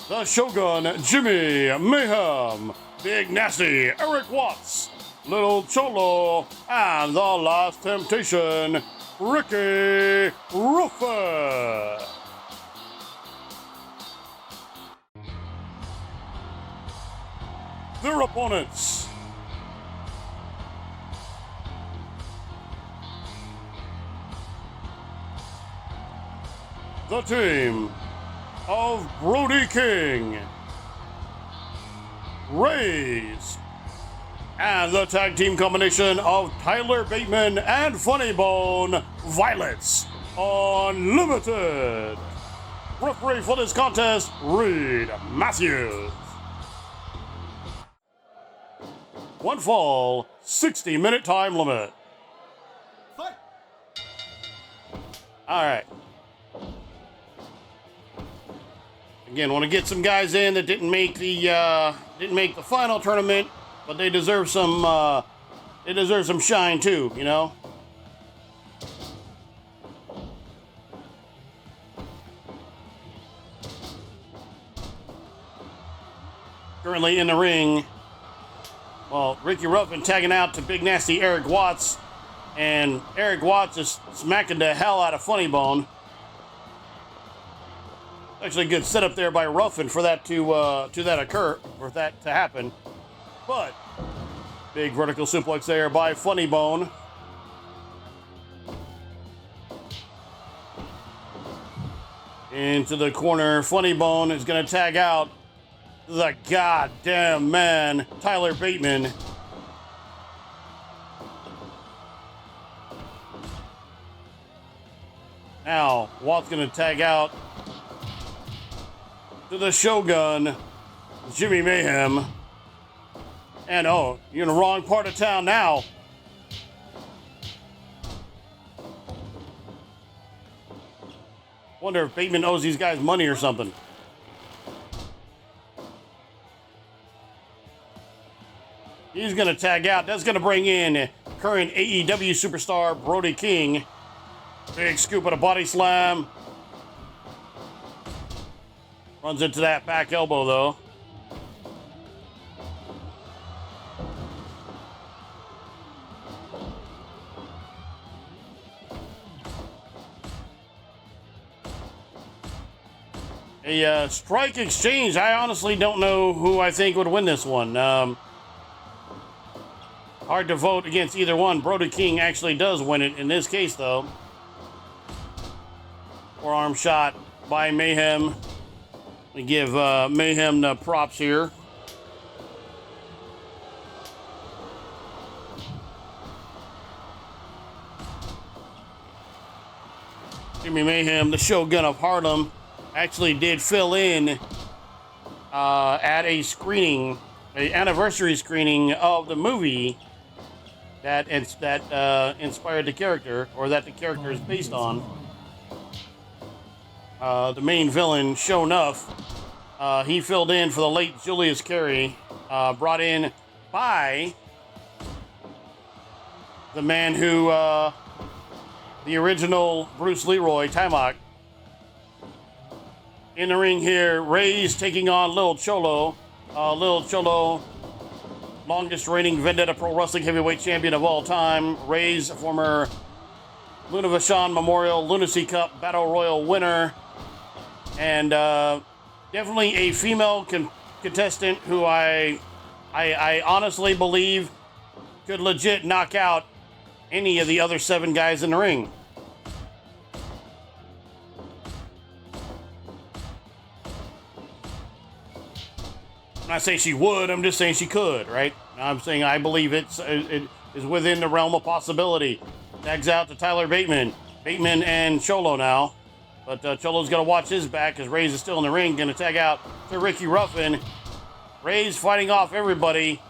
the Shogun, Jimmy Mayhem, Big Nasty, Eric Watts, Little Cholo, and the Last Temptation, Ricky Ruffin. Their opponents: the team of Brody King, Rays, and the tag team combination of Tyler Bateman and Funny Bone, Violets Unlimited. Referee for this contest, Reed Matthews. One fall, 60-minute time limit. Fight. All right. Again, want to get some guys in that didn't make the final tournament, but they deserve some shine too, you know. currently in the ring. Well, Ricky Ruffin tagging out to Big Nasty Eric Watts. And Eric Watts is smacking the hell out of Funny Bone. Actually, a good setup there by Ruffin for that to occur, for that to happen. But big vertical suplex there by Funny Bone. Into the corner, Funny Bone is going to tag out the goddamn man, Tyler Bateman. Now, Watt's going to tag out to the Shogun, Jimmy Mayhem. And oh, you're in the wrong part of town now. Wonder if Bateman owes these guys money or something. He's going to tag out. That's going to bring in current AEW superstar Brody King. Big scoop of a body slam. Runs into that back elbow, though. A strike exchange. I honestly don't know who I think would win this one. Hard to vote against either one. Brody King actually does win it in this case, though. Forearm shot by Mayhem. We give Mayhem the props here. Jimmy Mayhem, the Shogun of Harlem, actually did fill in at a screening, an anniversary screening of the movie that inspired the character, or that the character is based on. The main villain, Sho'nuff, he filled in for the late Julius Carey, brought in by the man who, the original Bruce Leroy, Timok. In the ring here, Ray's taking on Lil Cholo. Lil Cholo, longest reigning Vendetta Pro Wrestling Heavyweight Champion of all time. Ray's former Luna Vachon Memorial Lunacy Cup Battle Royal winner. And definitely a female contestant who I honestly believe could legit knock out any of the other 7 guys in the ring. When I say she would, I'm just saying she could, right? I'm saying I believe it is within the realm of possibility. Tags out to Tyler Bateman. Bateman and Cholo now. But Cholo's going to watch his back because Ray's is still in the ring. Going to tag out to Ricky Ruffin. Ray's fighting off everybody.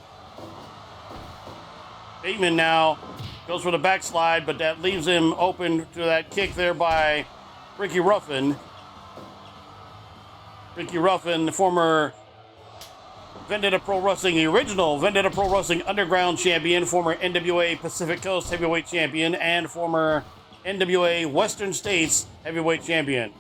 Bateman now goes for the backslide, but that leaves him open to that kick there by Ricky Ruffin. Ricky Ruffin, the former Vendetta Pro Wrestling, the original Vendetta Pro Wrestling Underground Champion, former NWA Pacific Coast Heavyweight Champion, and former NWA Western States Heavyweight Champion.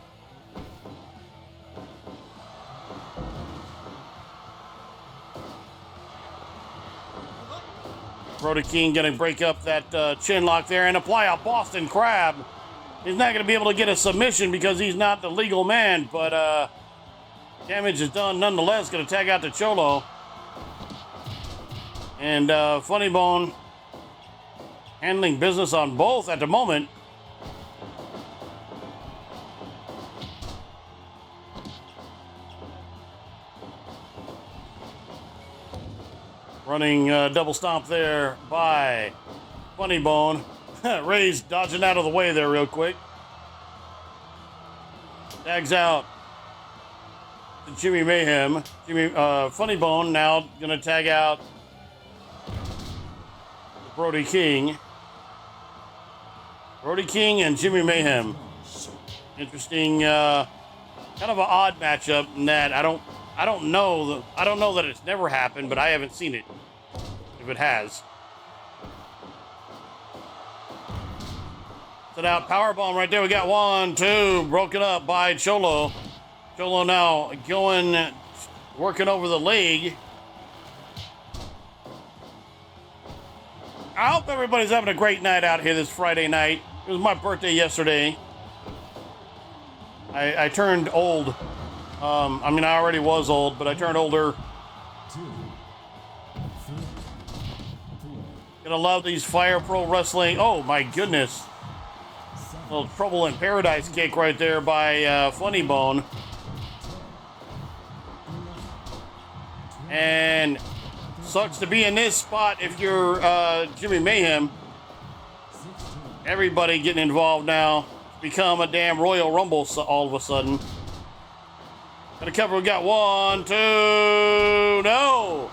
Brody King going to break up that chin lock there and apply a Boston Crab. He's not going to be able to get a submission because he's not the legal man, but damage is done nonetheless. Going to tag out to Cholo. And Funny Bone handling business on both at the moment. Running double stomp there by Funny Bone. Ray's dodging out of the way there real quick. Tags out to Jimmy Mayhem. Funny Bone now going to tag out Brody King. Brody King and Jimmy Mayhem. Interesting, kind of an odd matchup in that I don't know that it's never happened, but I haven't seen it. If it has. Set out powerbomb right there. We got 1, 2, broken up by Cholo. Cholo now going working over the leg. I hope everybody's having a great night out here this Friday night. It was my birthday yesterday. I turned old. I mean, I already was old, but I turned older. 2, 3, 4, Gonna love these Fire Pro Wrestling. Oh my goodness. 7, Little Trouble in Paradise kick right there by Funny Bone. And sucks to be in this spot if you're Jimmy Mayhem. 16, Everybody getting involved now. Become a damn Royal Rumble all of a sudden. Gonna cover, we got 1, 2, no!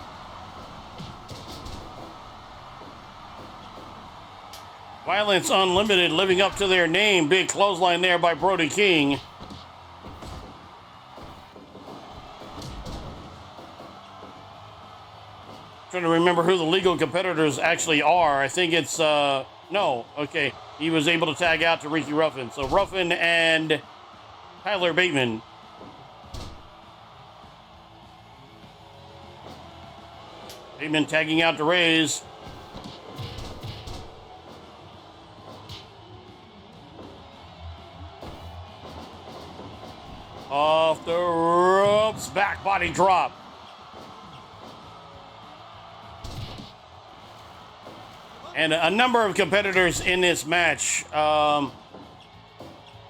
Violence Unlimited living up to their name. Big clothesline there by Brody King. Trying to remember who the legal competitors actually are. I think it's, no, okay. He was able to tag out to Ricky Ruffin. So Ruffin and Tyler Bateman. Bateman tagging out to Rays. Off the ropes, back body drop. And a number of competitors in this match, you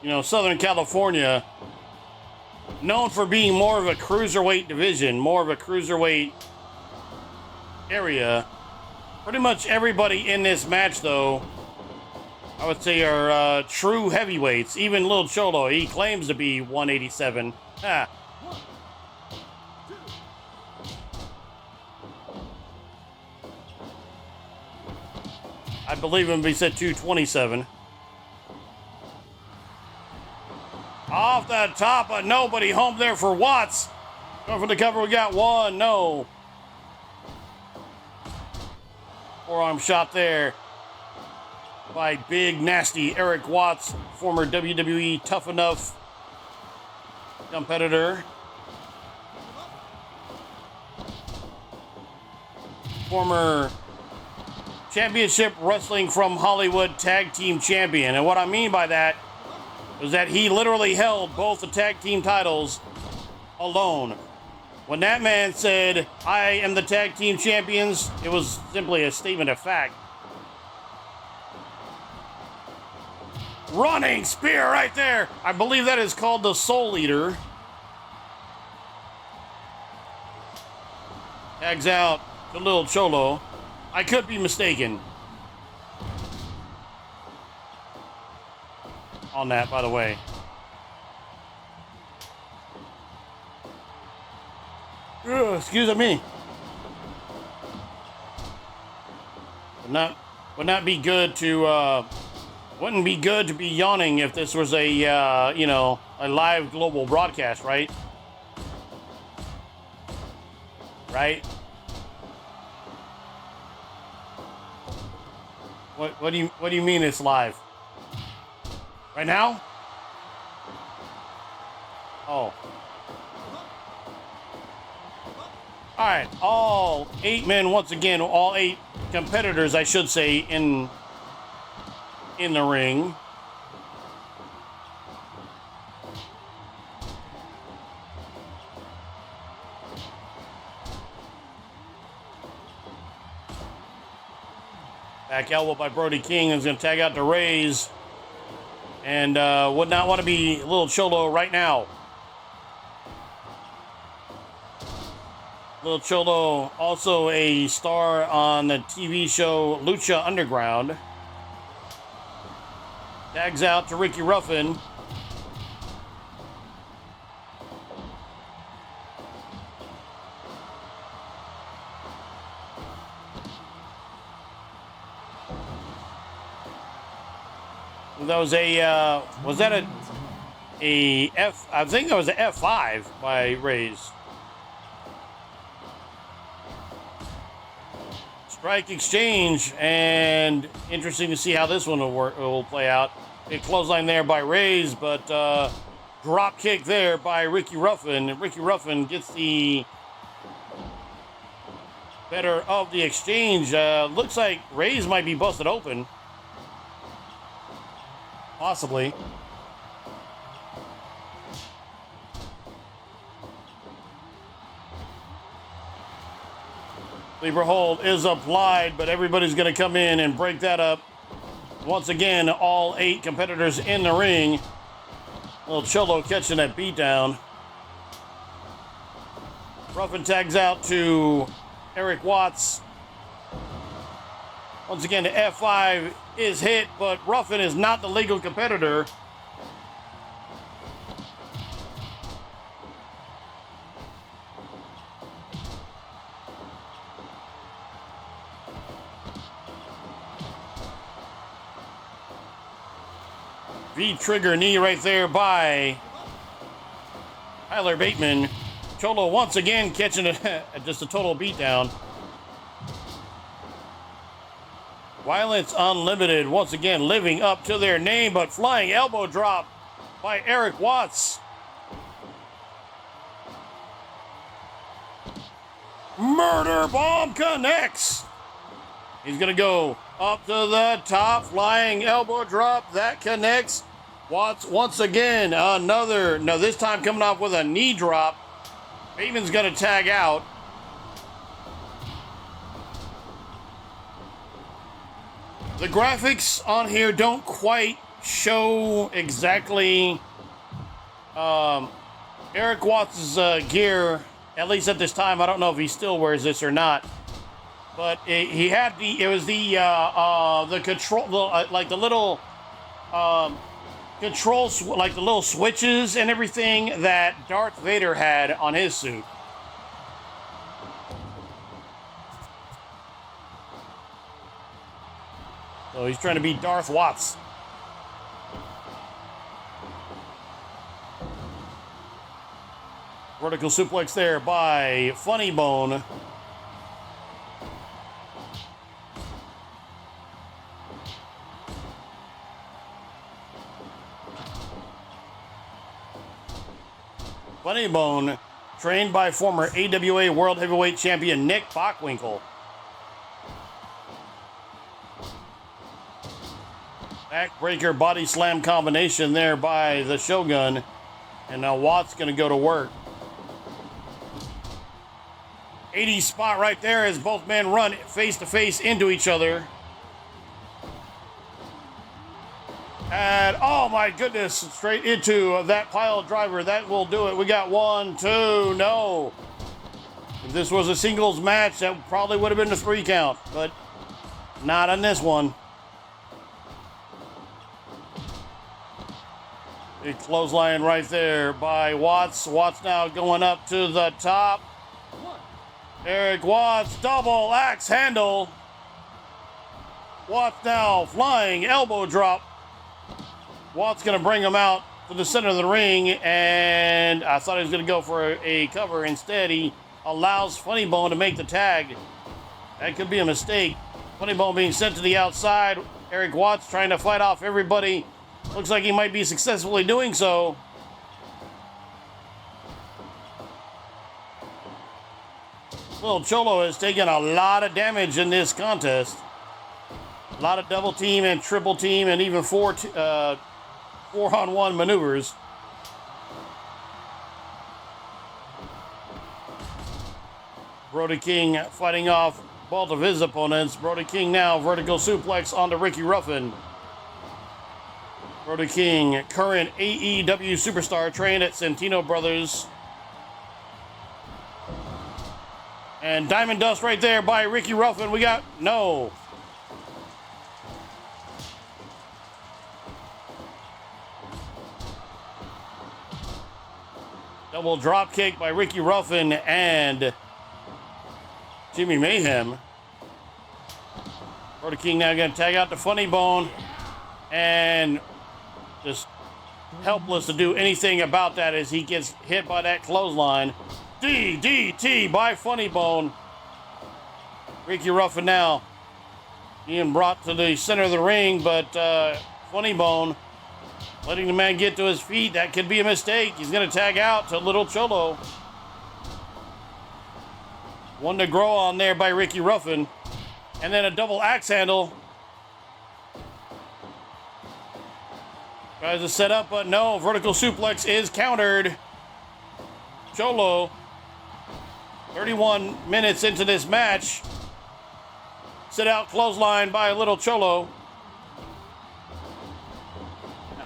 know, Southern California, known for being more of a cruiserweight division, more of a cruiserweight area. Pretty much everybody in this match, though, I would say are true heavyweights. Even Lil Cholo, he claims to be 187. Ah. I believe him if he said 227. Off the top of nobody, home there for Watts. Going for the cover, we got 1, no. Forearm shot there by big, nasty Eric Watts, former WWE Tough Enough competitor. Former Championship Wrestling from Hollywood Tag Team Champion. And what I mean by that is that he literally held both the tag team titles alone. When that man said, "I am the tag team champions," it was simply a statement of fact. Running spear right there. I believe that is called the Soul Eater. Tags out to Lil Cholo. I could be mistaken on that, by the way. Ugh, excuse me. Would not be good to wouldn't be good to be yawning if this was a you know, a live global broadcast, right? Right? What do you mean it's live? Right now? Oh. All right, all 8 men once again, all 8 competitors, I should say, in the ring. Back elbow by Brody King is going to tag out to Rays. And would not want to be Lil Cholo right now. Lil Cholo, also a star on the TV show Lucha Underground. Tags out to Ricky Ruffin. That was that a F? I think that was an F5 by Rays. Strike exchange, and interesting to see how this one will play out. A clothesline there by Rays, but drop kick there by Ricky Ruffin. And Ricky Ruffin gets the better of the exchange. Looks like Ray's might be busted open. Possibly. Sleeper hold is applied, but everybody's going to come in and break that up. Once again, all 8 competitors in the ring. Little Cholo catching that beatdown. Ruffin tags out to Eric Watts. Once again, the F5 is hit, but Ruffin is not the legal competitor. V-trigger knee right there by Tyler Bateman. Cholo once again catching just a total beatdown. Violence Unlimited once again living up to their name, but flying elbow drop by Eric Watts. Murder bomb connects. He's gonna go up to the top, flying elbow drop that connects. Watts once again another. Now this time coming off with a knee drop. Bateman's gonna tag out. The graphics on here don't quite show exactly Eric Watts' gear, at least at this time. I don't know if he still wears this or not, but he had the control, like the little like the little switches and everything that Darth Vader had on his suit. So he's trying to beat Darth Watts. Vertical suplex there by Funny Bone. Funny Bone, trained by former AWA World Heavyweight Champion Nick Bockwinkel. Backbreaker body slam combination there by the Shogun. And now Watts going to go to work. 80 spot right there as both men run face to face into each other. And oh my goodness, straight into that pile driver. That will do it. We got 1, 2, no. If this was a singles match, that probably would have been a 3 count, but not on this one. Big clothesline right there by Watts. Watts now going up to the top. Eric Watts, double axe handle. Watts now flying elbow drop. Watts going to bring him out to the center of the ring, and I thought he was going to go for a cover. Instead, he allows Funny Bone to make the tag. That could be a mistake. Funny Bone being sent to the outside. Eric Watts trying to fight off everybody. Looks like he might be successfully doing so. Little Cholo has taken a lot of damage in this contest. A lot of double team and triple team and even 4-on-1 maneuvers. Brody King fighting off both of his opponents. Brody King now vertical suplex onto Ricky Ruffin. Brody King, current AEW superstar, trained at Santino Brothers. And Diamond Dust right there by Ricky Ruffin. We got no. Double drop kick by Ricky Ruffin and Jimmy Mayhem. Brody King now going to tag out the Funny Bone and just helpless to do anything about that as he gets hit by that clothesline. DDT by Funny Bone. Ricky Ruffin now being brought to the center of the ring, but Funny Bone letting the man get to his feet. That could be a mistake. He's going to tag out to Little Cholo. One to grow on there by Ricky Ruffin. And then a double axe handle. Tries to set up, but no. Vertical suplex is countered. Cholo, 31 minutes into this match. Sit out clothesline by little Cholo.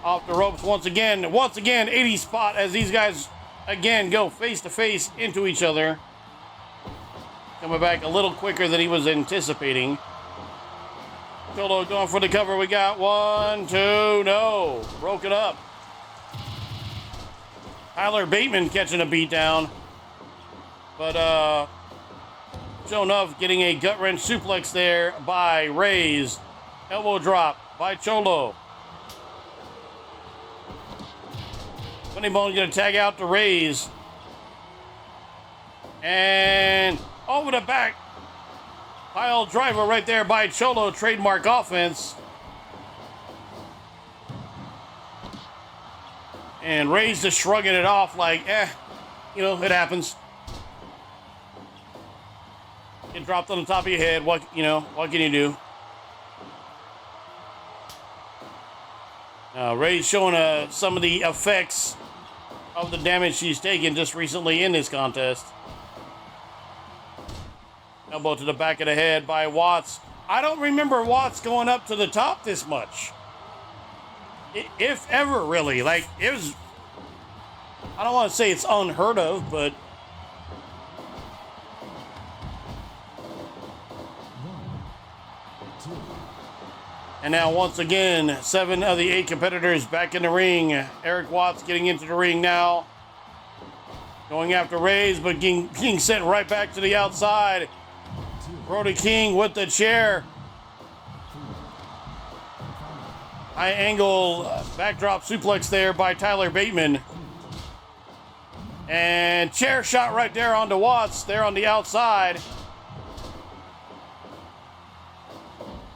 Off the ropes once again. Once again, 80 spot as these guys again go face to face into each other. Coming back a little quicker than he was anticipating. Cholo going for the cover. We got 1, 2, no. Broken up. Tyler Bateman catching a beat down. But sure enough, getting a gut wrench suplex there by Reyes. Elbow drop by Cholo. Funny Bone's gonna tag out to Reyes. And over the back. Pile driver right there by Cholo, trademark offense. And Reyes just shrugging it off like, you know, it happens. Get dropped on the top of your head. What can you do? Reyes showing some of the effects of the damage she's taken just recently in this contest. Elbow to the back of the head by Watts. I don't remember Watts going up to the top this much. If ever, really. Like, it was, I don't want to say it's unheard of, but and now once again, 7 of the 8 competitors back in the ring. Eric Watts getting into the ring now. Going after Reyes, but being sent right back to the outside. Brody King with the chair. High angle backdrop suplex there by Tyler Bateman. And chair shot right there onto Watts there on the outside.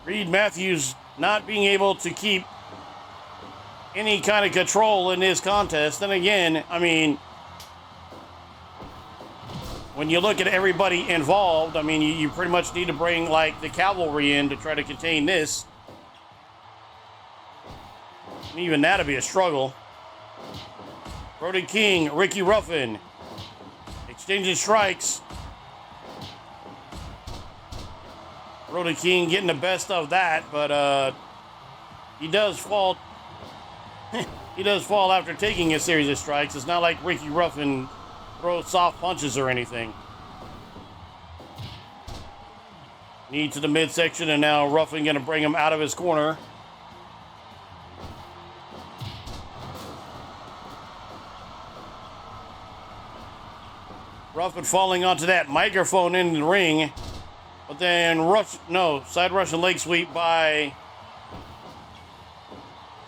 Reed Matthews not being able to keep any kind of control in this contest. And again, I mean, when you look at everybody involved, I mean, you pretty much need to bring, like, the cavalry in to try to contain this. And even that'll be a struggle. Brody King, Ricky Ruffin, exchanging strikes. Brody King getting the best of that, but he does fall. He does fall after taking a series of strikes. It's not like Ricky Ruffin throws soft punches or anything. Knee to the midsection, and now Ruffin going to bring him out of his corner. Ruffin falling onto that microphone in the ring. But then side Russian leg sweep by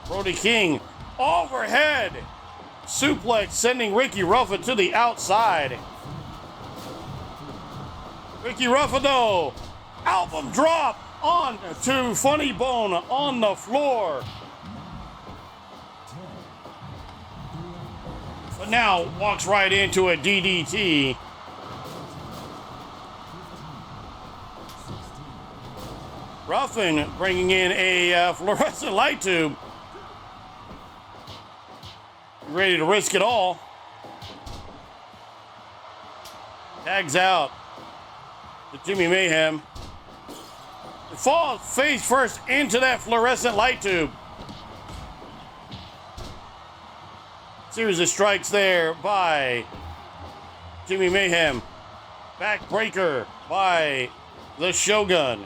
Brody King. Overhead suplex sending Ricky Ruffin to the outside. Ricky Ruffin though, album drop on to Funny Bone on the floor. But now walks right into a DDT. Ruffin bringing in a fluorescent light tube. Ready to risk it all. Tags out to Jimmy Mayhem. Falls face first into that fluorescent light tube. Series of strikes there by Jimmy Mayhem. Backbreaker by the Shogun.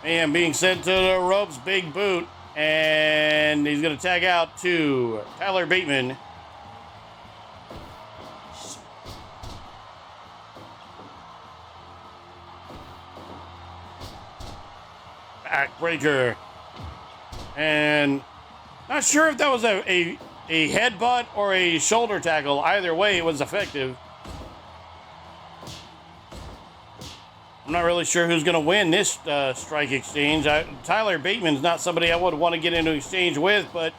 Mayhem being sent to the ropes, big boot, and he's going to tag out to Tyler Bateman. Backbreaker. And not sure if that was a headbutt or a shoulder tackle. Either way, it was effective. I'm not really sure who's going to win this strike exchange. Tyler Bateman's not somebody I would want to get into exchange with, but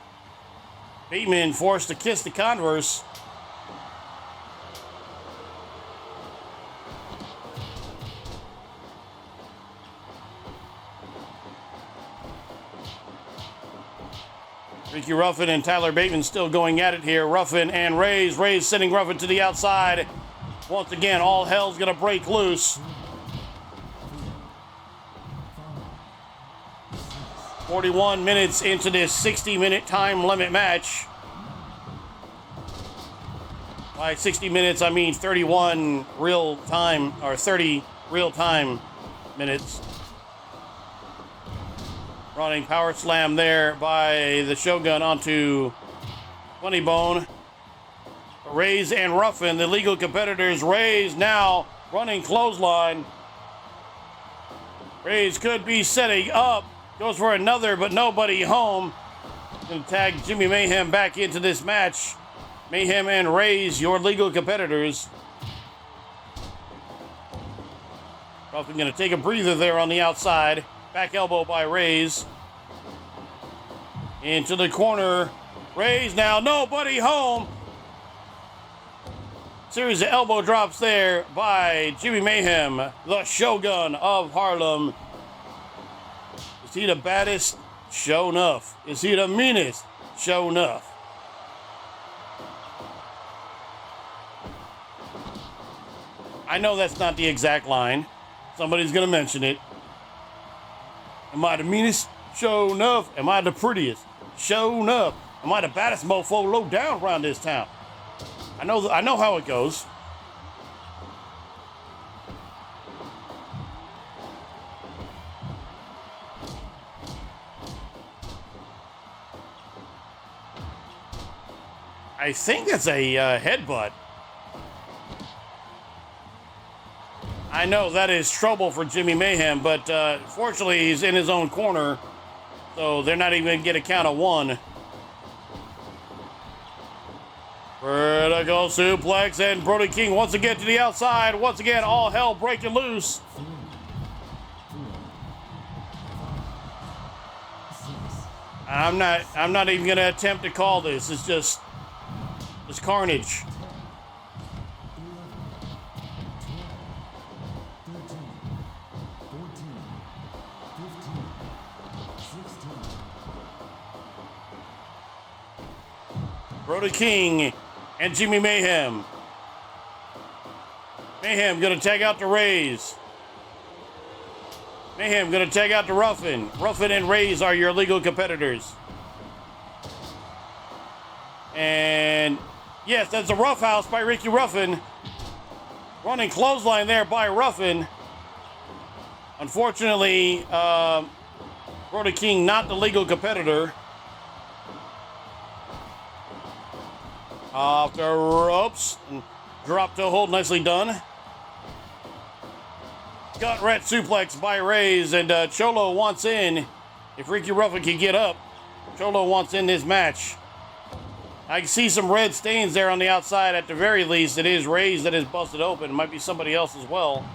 Bateman forced to kiss the Converse. Ricky Ruffin and Tyler Bateman still going at it here. Ruffin and Rays. Rays sending Ruffin to the outside. Once again, all hell's going to break loose. 41 minutes into this 60-minute time limit match. By 60 minutes, I mean 31 real time, or 30 real time minutes. Running power slam there by the Shogun onto Funny Bone. Rays and Ruffin, the legal competitors. Rays now running clothesline. Rays could be setting up. Goes for another, but nobody home. Gonna tag Jimmy Mayhem back into this match. Mayhem and Rays, your legal competitors. Ruffin gonna take a breather there on the outside. Back elbow by Rays. Into the corner. Rays now, nobody home. Series of elbow drops there by Jimmy Mayhem, the Shogun of Harlem. Is he the baddest? Sure enough. Is he the meanest? Sure enough. I know that's not the exact line. Somebody's gonna mention it. Am I the meanest? Sure enough. Am I the prettiest? Sure enough. Am I the baddest mofo low down around this town? I know how it goes. I think that's a headbutt. I know that is trouble for Jimmy Mayhem, but fortunately he's in his own corner, so they're not even going to get a count of one. Vertical suplex, and Brody King once again to the outside. Once again, all hell breaking loose. 3, 4, 5, 6, I'm not even going to attempt to call this. It's just carnage. 11, 12, 13, 14, 15, 16. Brody King and Jimmy Mayhem. Mayhem gonna tag out the Rays. Mayhem gonna tag out the Ruffin. Ruffin and Rays are your legal competitors. And yes, that's a roughhouse by Ricky Ruffin. Running clothesline there by Ruffin. Unfortunately, Brody King not the legal competitor. Off the ropes. Drop to hold. Nicely done. Gut rat suplex by Rays. And Cholo wants in. If Ricky Ruffin can get up, Cholo wants in this match. I can see some red stains there on the outside. At the very least, it is Rays that is busted open. It might be somebody else as well.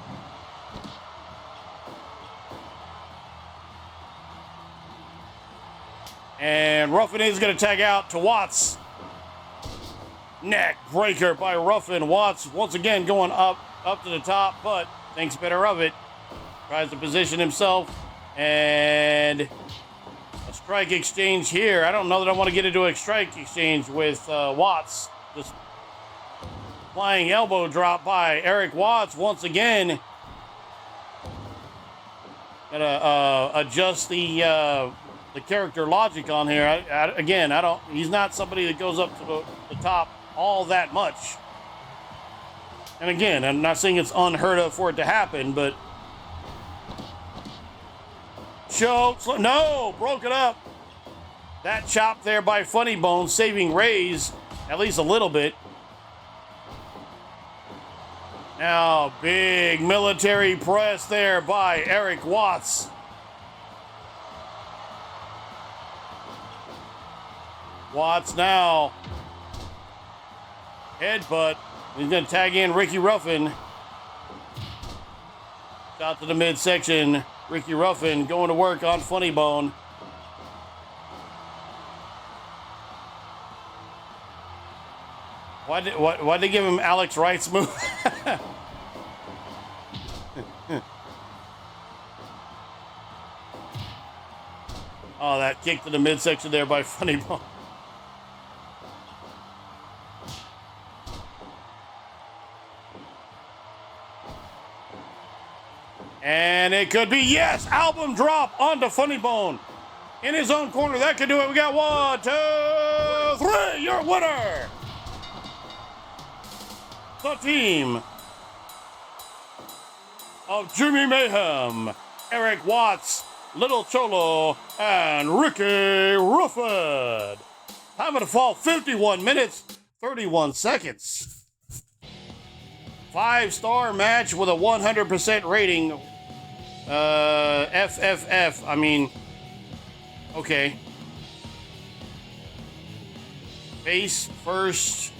And Ruffin is going to tag out to Watts. Neck breaker by Ruffin. Watts once again going up to the top, but thinks better of it. Tries to position himself, and a strike exchange here. I don't know that I want to get into a strike exchange with Watts. Just flying elbow drop by Eric Watts once again. Gotta adjust the character logic on here. Again, he's not somebody that goes up to the top all that much. And again, I'm not saying it's unheard of for it to happen, but no, broke it up. That chop there by Funny Bone saving Rays at least a little bit. Now, big military press there by Eric Watts. Watts now. Headbutt. He's going to tag in Ricky Ruffin. Shot to the midsection. Ricky Ruffin going to work on Funny Bone. Why'd they give him Alex Wright's move? Oh, that kick to the midsection there by Funny Bone. And it could be, yes, album drop onto Funny Bone. In his own corner, that could do it. We got 1, 2, 3, your winner. The team of Jimmy Mayhem, Eric Watts, Little Cholo, and Ricky Rufford. Time of the fall, 51 minutes, 31 seconds. 5-star match with a 100% rating. FFF, I mean, okay. Base, first,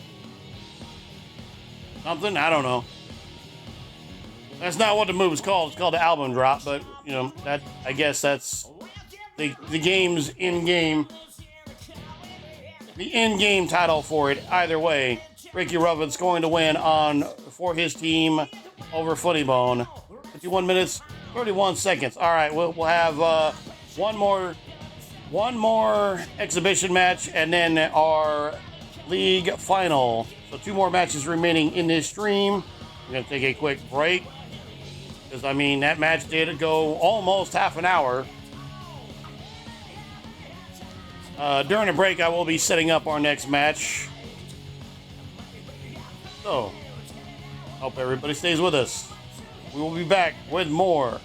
something, I don't know. That's not what the move is called. It's called the album drop, but, you know, that, I guess that's the game's in-game, the in-game title for it. Either way, Ricky Rufford's going to win for his team over Funny Bone. 51 minutes, 31 seconds. All right, we'll have one more exhibition match, and then our league final. So 2 more matches remaining in this stream. We're going to take a quick break, because, I mean, that match did go almost half an hour. During the break, I will be setting up our next match. So, hope everybody stays with us. We will be back with more.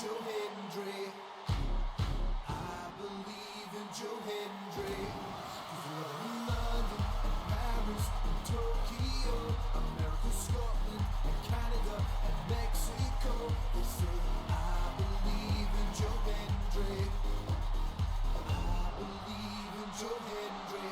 Joe Hendry. I believe in Joe Hendry. Cause we're in London, and Paris, and Tokyo, America, Scotland, and Canada, and Mexico. They say I believe in Joe Hendry. I believe in Joe Hendry.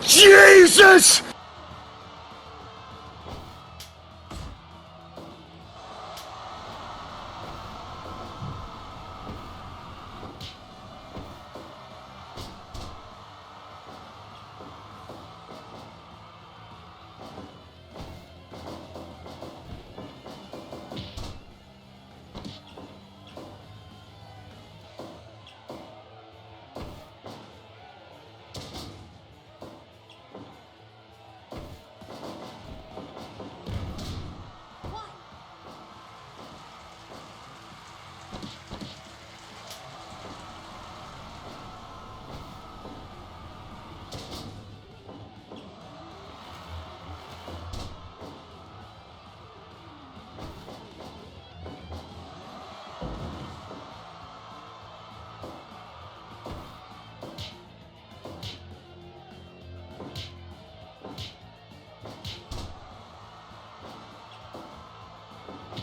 Jesus!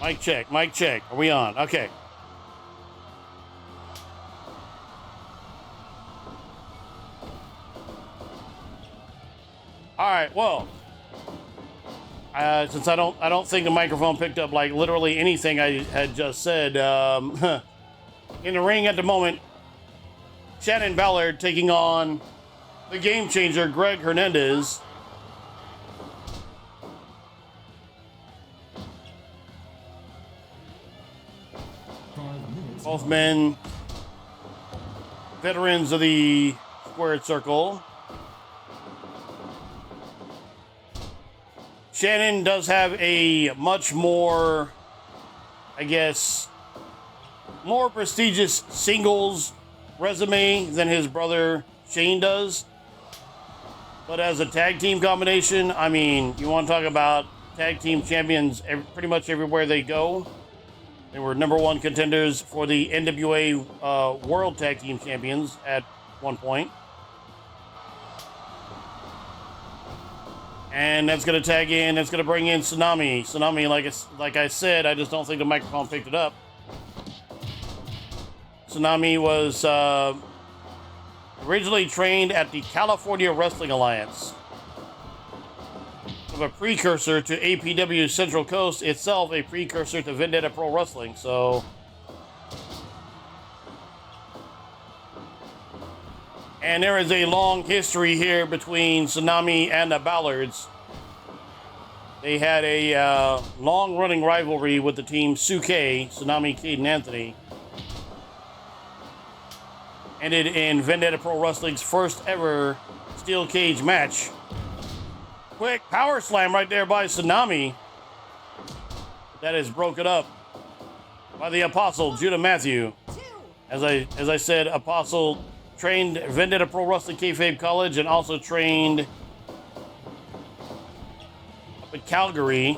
Mic check, mic check. Are we on? Okay. All right, well, since I don't think the microphone picked up like literally anything I had just said. In the ring at the moment, Shannon Ballard taking on the game changer Greg Hernandez. Both men, veterans of the squared circle. Shannon does have a much more, I guess, more prestigious singles resume than his brother Shane does. But as a tag team combination, I mean, you want to talk about tag team champions pretty much everywhere they go. They were number one contenders for the NWA World Tag Team Champions at one point. And that's going to tag in, that's going to bring in Tsunami. Tsunami, like I said, I just don't think the microphone picked it up. Tsunami was originally trained at the California Wrestling Alliance, of a precursor to APW Central Coast, itself a precursor to Vendetta Pro Wrestling. So, and there is a long history here between Tsunami and the Ballards. They had a long-running rivalry with the team Suke, Tsunami, Cade, and Anthony. Ended in Vendetta Pro Wrestling's first ever steel cage match. Quick power slam right there by Tsunami. that is broken up by the Apostle, Judah Matthew. As I said, Apostle trained Vendetta Pro Wrestling Kayfabe College and also trained up in Calgary,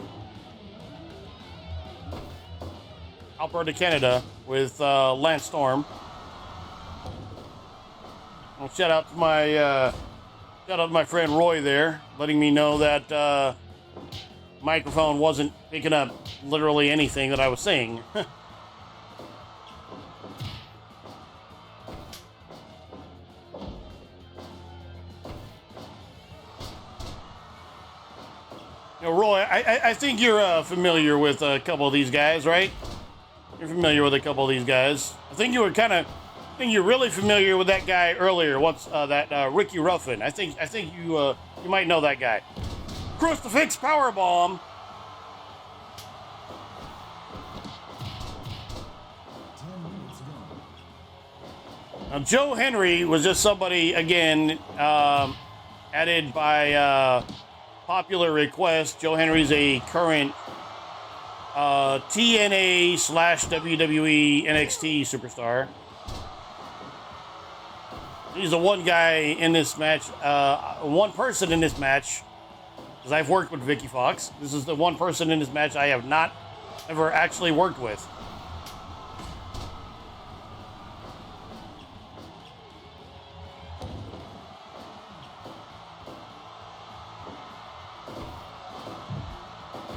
Alberta, Canada, with Lance Storm. Well, shout out to my friend Roy there, letting me know that microphone wasn't picking up literally anything that I was saying. You know, Roy, I think you're familiar with a couple of these guys, right? You're familiar with a couple of these guys. I think you're really familiar with that guy earlier. What's that Ricky Ruffin? I think you might know that guy. Crucifix Powerbomb. 10 minutes gone. Now, Joe Henry was just somebody, again, added by popular request. Joe Henry's a current TNA / WWE NXT superstar. He's the one guy in this match, one person in this match, because I've worked with Vicky Fox. This is the one person in this match I have not ever actually worked with.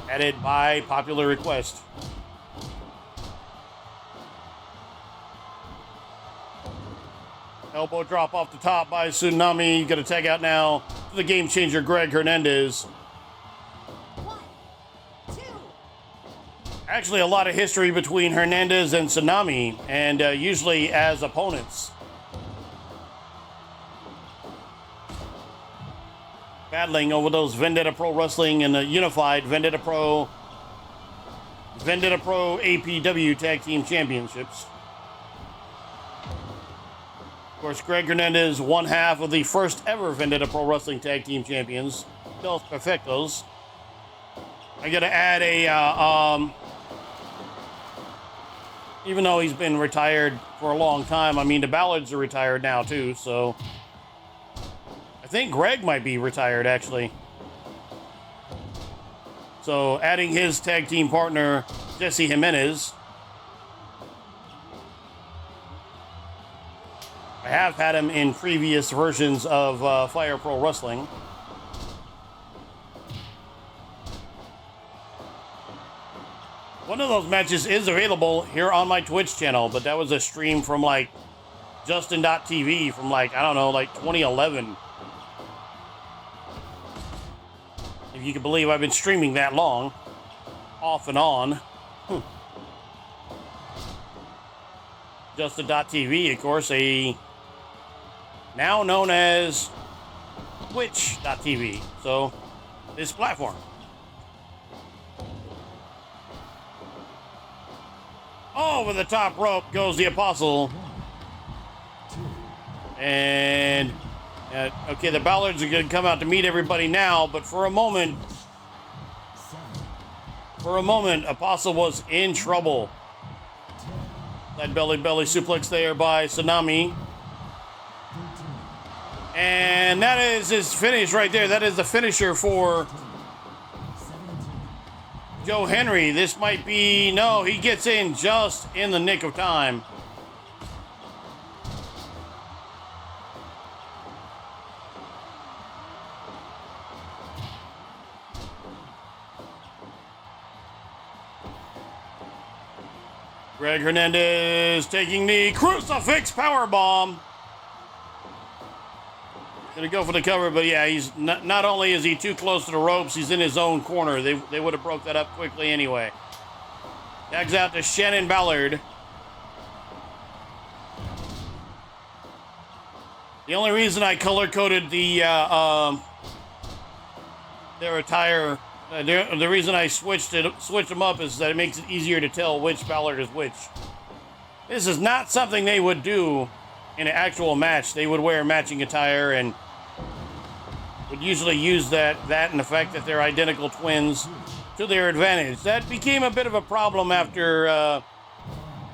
Added by popular request. Elbow drop off the top by Tsunami. Gonna tag out now to the game changer, Greg Hernandez. 1, 2. Actually, a lot of history between Hernandez and Tsunami, and usually as opponents. Battling over those Vendetta Pro Wrestling and the unified Vendetta Pro APW Tag Team Championships. Of course, Greg Hernandez, one half of the first ever Vendetta Pro Wrestling Tag Team Champions, Dos Perfectos. I gotta add a, even though he's been retired for a long time, I mean, the Ballards are retired now too, so I think Greg might be retired, actually. So, adding his tag team partner, Jesse Jimenez. I have had him in previous versions of Fire Pro Wrestling. One of those matches is available here on my Twitch channel, but that was a stream from, like, Justin.tv from, like, I don't know, like 2011. If you can believe I've been streaming that long, off and on. Justin.tv, of course, now known as Twitch.tv. So, this platform. Over the top rope goes the Apostle. And okay, the Ballards are going to come out to meet everybody now, but for a moment, Apostle was in trouble. That belly suplex there by Tsunami. And that is his finish right there. That is the finisher for Joe Henry. This might be, no, he gets in just in the nick of time. Greg Hernandez taking the Crucifix Powerbomb. Gonna go for the cover, but yeah, he's not only is he too close to the ropes, he's in his own corner. They would have broke that up quickly anyway. Tags out to Shannon Ballard. The only reason I color-coded their attire, the reason I switched them up is that it makes it easier to tell which Ballard is which. This is not something they would do in an actual match. They would wear matching attire and would usually use that and the fact that they're identical twins to their advantage. That became a bit of a problem after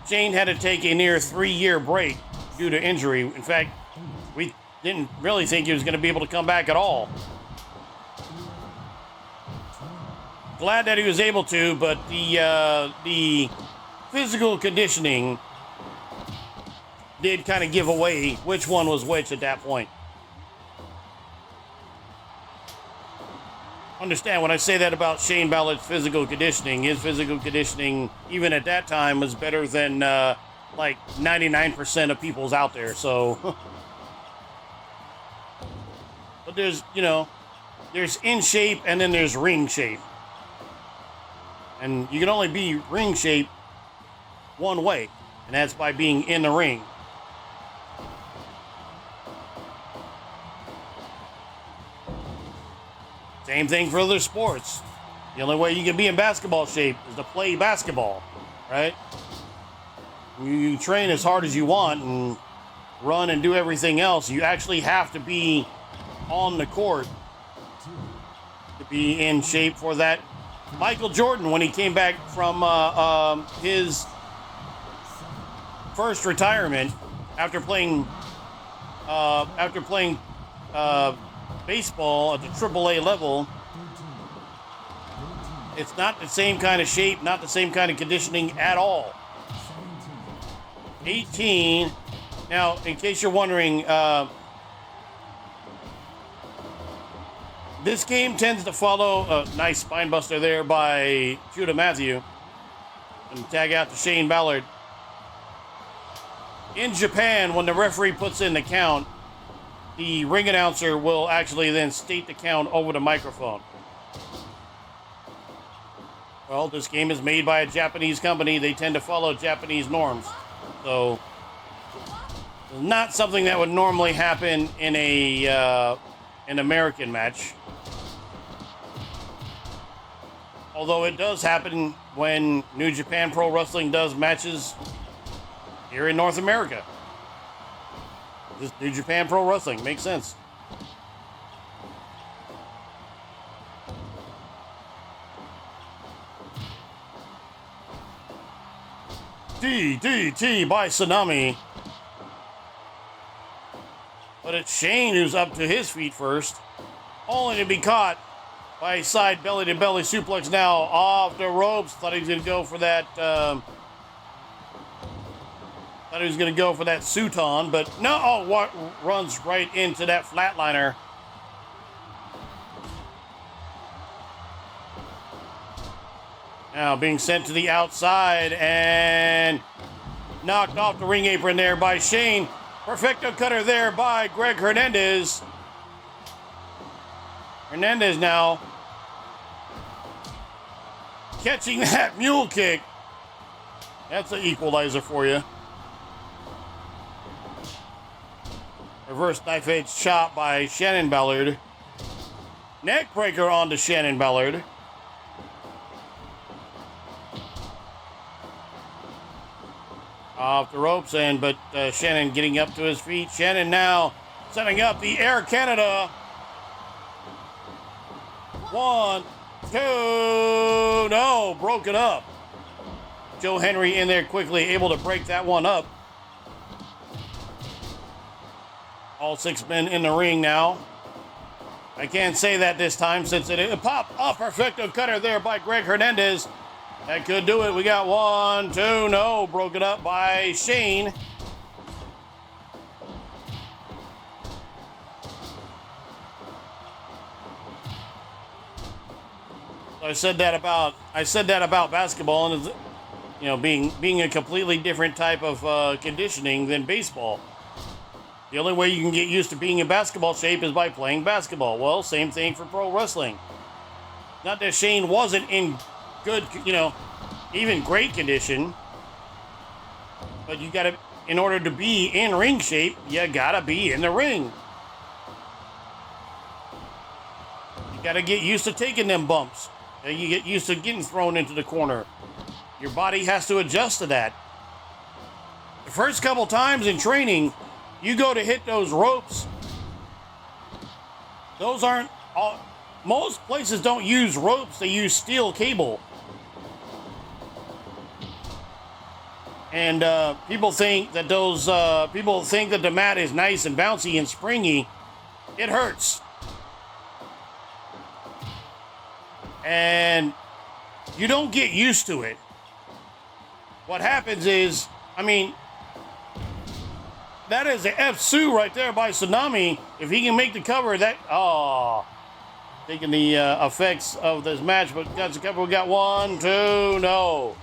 Shane had to take a near 3-year break due to injury. In fact, we didn't really think he was going to be able to come back at all. Glad that he was able to, but the physical conditioning did kind of give away which one was which at that point. Understand when I say that about Shane Balor's physical conditioning, his physical conditioning, even at that time, was better than like 99% of people's out there. So, but there's, you know, there's in shape and then there's ring shape. And you can only be ring shape one way, and that's by being in the ring. Same thing for other sports. The only way you can be in basketball shape is to play basketball, right? You train as hard as you want and run and do everything else. You actually have to be on the court to be in shape for that. Michael Jordan, when he came back from his first retirement after playing baseball at the AAA level, it's not the same kind of shape, not the same kind of conditioning at all. 18. Now, in case you're wondering, this game tends to follow a nice spine buster there by Judah Matthew. And tag out to Shane Ballard. In Japan, when the referee puts in the count, the ring announcer will actually then state the count over the microphone. Well, this game is made by a Japanese company. They tend to follow Japanese norms. So, not something that would normally happen in an American match. Although it does happen when New Japan Pro Wrestling does matches here in North America. This New Japan Pro Wrestling makes sense. DDT by Tsunami. But it's Shane who's up to his feet first. Only to be caught by a side belly-to-belly suplex now off the ropes. Thought he was going to go for that... Thought he was going to go for that Suton, but no, what runs right into that flatliner. Now being sent to the outside and knocked off the ring apron there by Shane. Perfecto cutter there by Greg Hernandez. Hernandez now catching that mule kick. That's an equalizer for you. Reverse knife edge chop by Shannon Ballard. Neck breaker onto Shannon Ballard. Off the ropes, but Shannon getting up to his feet. Shannon now setting up the Air Canada. 1, 2, no, broken up. Joe Henry in there quickly, able to break that one up. All 6 men in the ring now. I can't say that this time since it pop off perfecto cutter there by Greg Hernandez. That could do it. We got 1, 2, no, broken up by Shane. I said that about basketball, and you know, being a completely different type of conditioning than baseball. The only way you can get used to being in basketball shape is by playing basketball. Well, same thing for pro wrestling. Not that Shane wasn't in good, you know, even great condition, but you gotta, in order to be in ring shape, you gotta be in the ring. You gotta get used to taking them bumps. You get used to getting thrown into the corner. Your body has to adjust to that. The first couple times in training, you go to hit those ropes. Those aren't all, most places don't use ropes, they use steel cable. And people think that the mat is nice and bouncy and springy. It hurts. And you don't get used to it. What happens is, I mean, that is an F-Su right there by Tsunami. If he can make the cover, taking the effects of this match, but got the cover. We got 1, 2, no.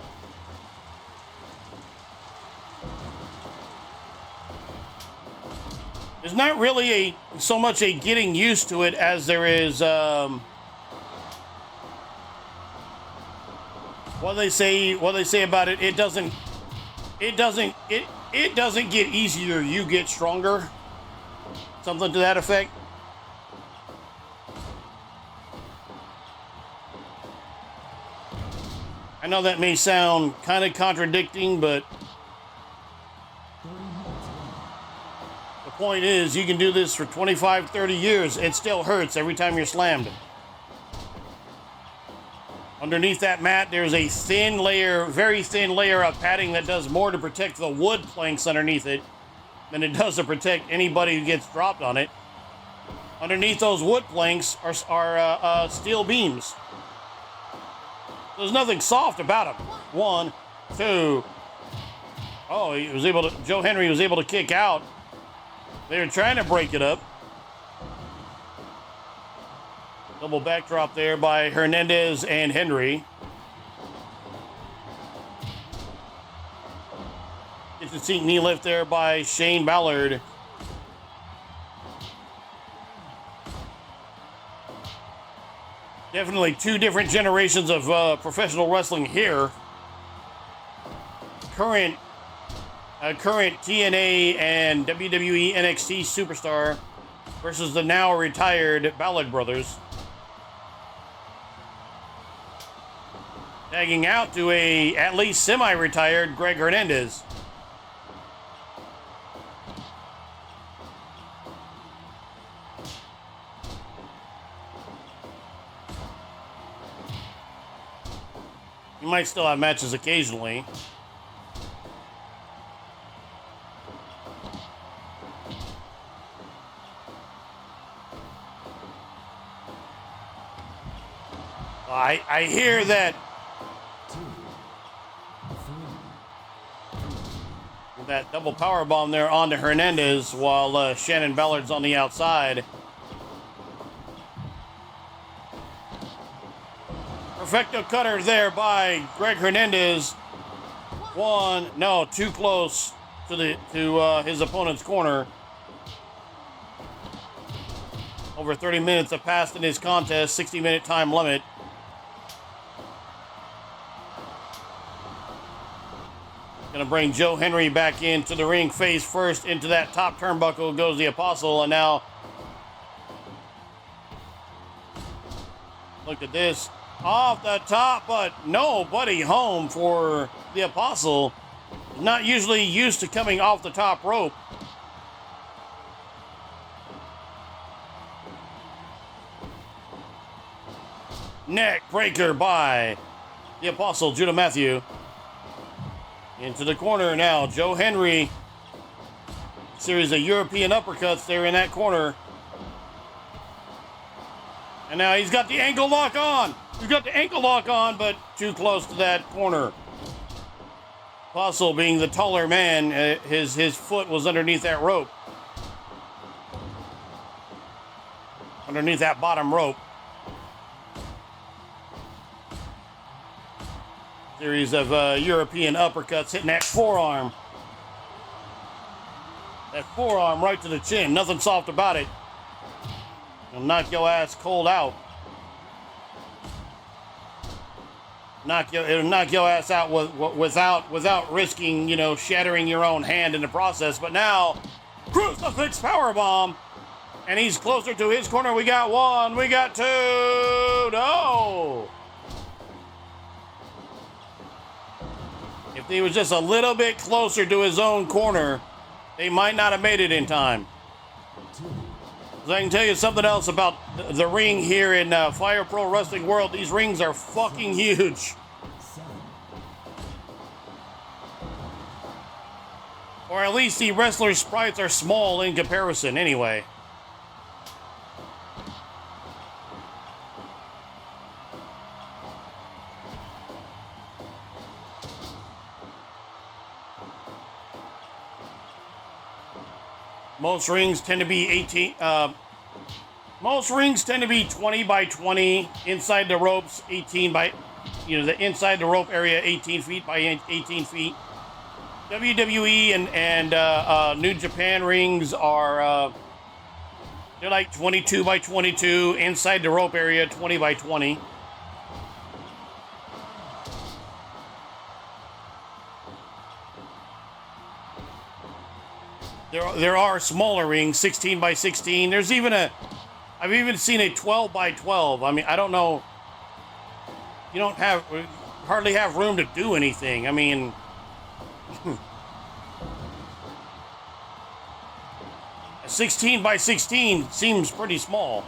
There's not really so much a getting used to it as there is what they say about it. It doesn't get easier, you get stronger. Something to that effect. I know that may sound kind of contradicting, but the point is you can do this for 25, 30 years. It still hurts every time you're slammed. Underneath that mat, there's a thin layer, very thin layer of padding that does more to protect the wood planks underneath it than it does to protect anybody who gets dropped on it. Underneath those wood planks are steel beams. There's nothing soft about them. 1, 2. Oh, Joe Henry was able to kick out. They were trying to break it up. Double backdrop there by Hernandez and Henry. Kitchen sink knee lift there by Shane Ballard. Definitely two different generations of professional wrestling here. Current TNA and WWE NXT superstar versus the now retired Ballard brothers. Tagging out to a at least semi-retired Greg Hernandez. You might still have matches occasionally. I hear that that double power bomb there onto Hernandez while Shannon Ballard's on the outside. Perfecto cutter there by Greg Hernandez. Too close to his opponent's corner. Over 30 minutes have passed in his contest, 60-minute time limit. Gonna bring Joe Henry back into the ring face first. Into that top turnbuckle goes the Apostle, and now look at this. Off the top, but nobody home for the Apostle. Not usually used to coming off the top rope. Neck breaker by the Apostle, Judah Matthew. Into the corner now, Joe Henry. Series of European uppercuts there in that corner. And now he's got the ankle lock on. He's got the ankle lock on, but too close to that corner. Apostle, being the taller man, his foot was underneath that rope. Underneath that bottom rope. Series of European uppercuts hitting that forearm. That forearm right to the chin. Nothing soft about it. It'll knock your ass cold out. It'll knock your ass out without risking, shattering your own hand in the process. But now, crucifix powerbomb. And he's closer to his corner. We got 1, we got 2. No! If he was just a little bit closer to his own corner, they might not have made it in time. So I can tell you something else about the ring here in Fire Pro Wrestling World. These rings are fucking huge. 7, Or at least the wrestler sprites are small in comparison anyway. Most rings tend to be 18. Most rings tend to be 20 by 20. Inside the ropes, 18 by, the inside the rope area, 18 feet by 18 feet. WWE and New Japan rings are they're like 22 by 22. Inside the rope area, 20 by 20. There are smaller rings, 16 by 16. There's even I've even seen a 12 by 12. I mean, I don't know. You don't hardly have room to do anything. I mean, a 16 by 16 seems pretty small.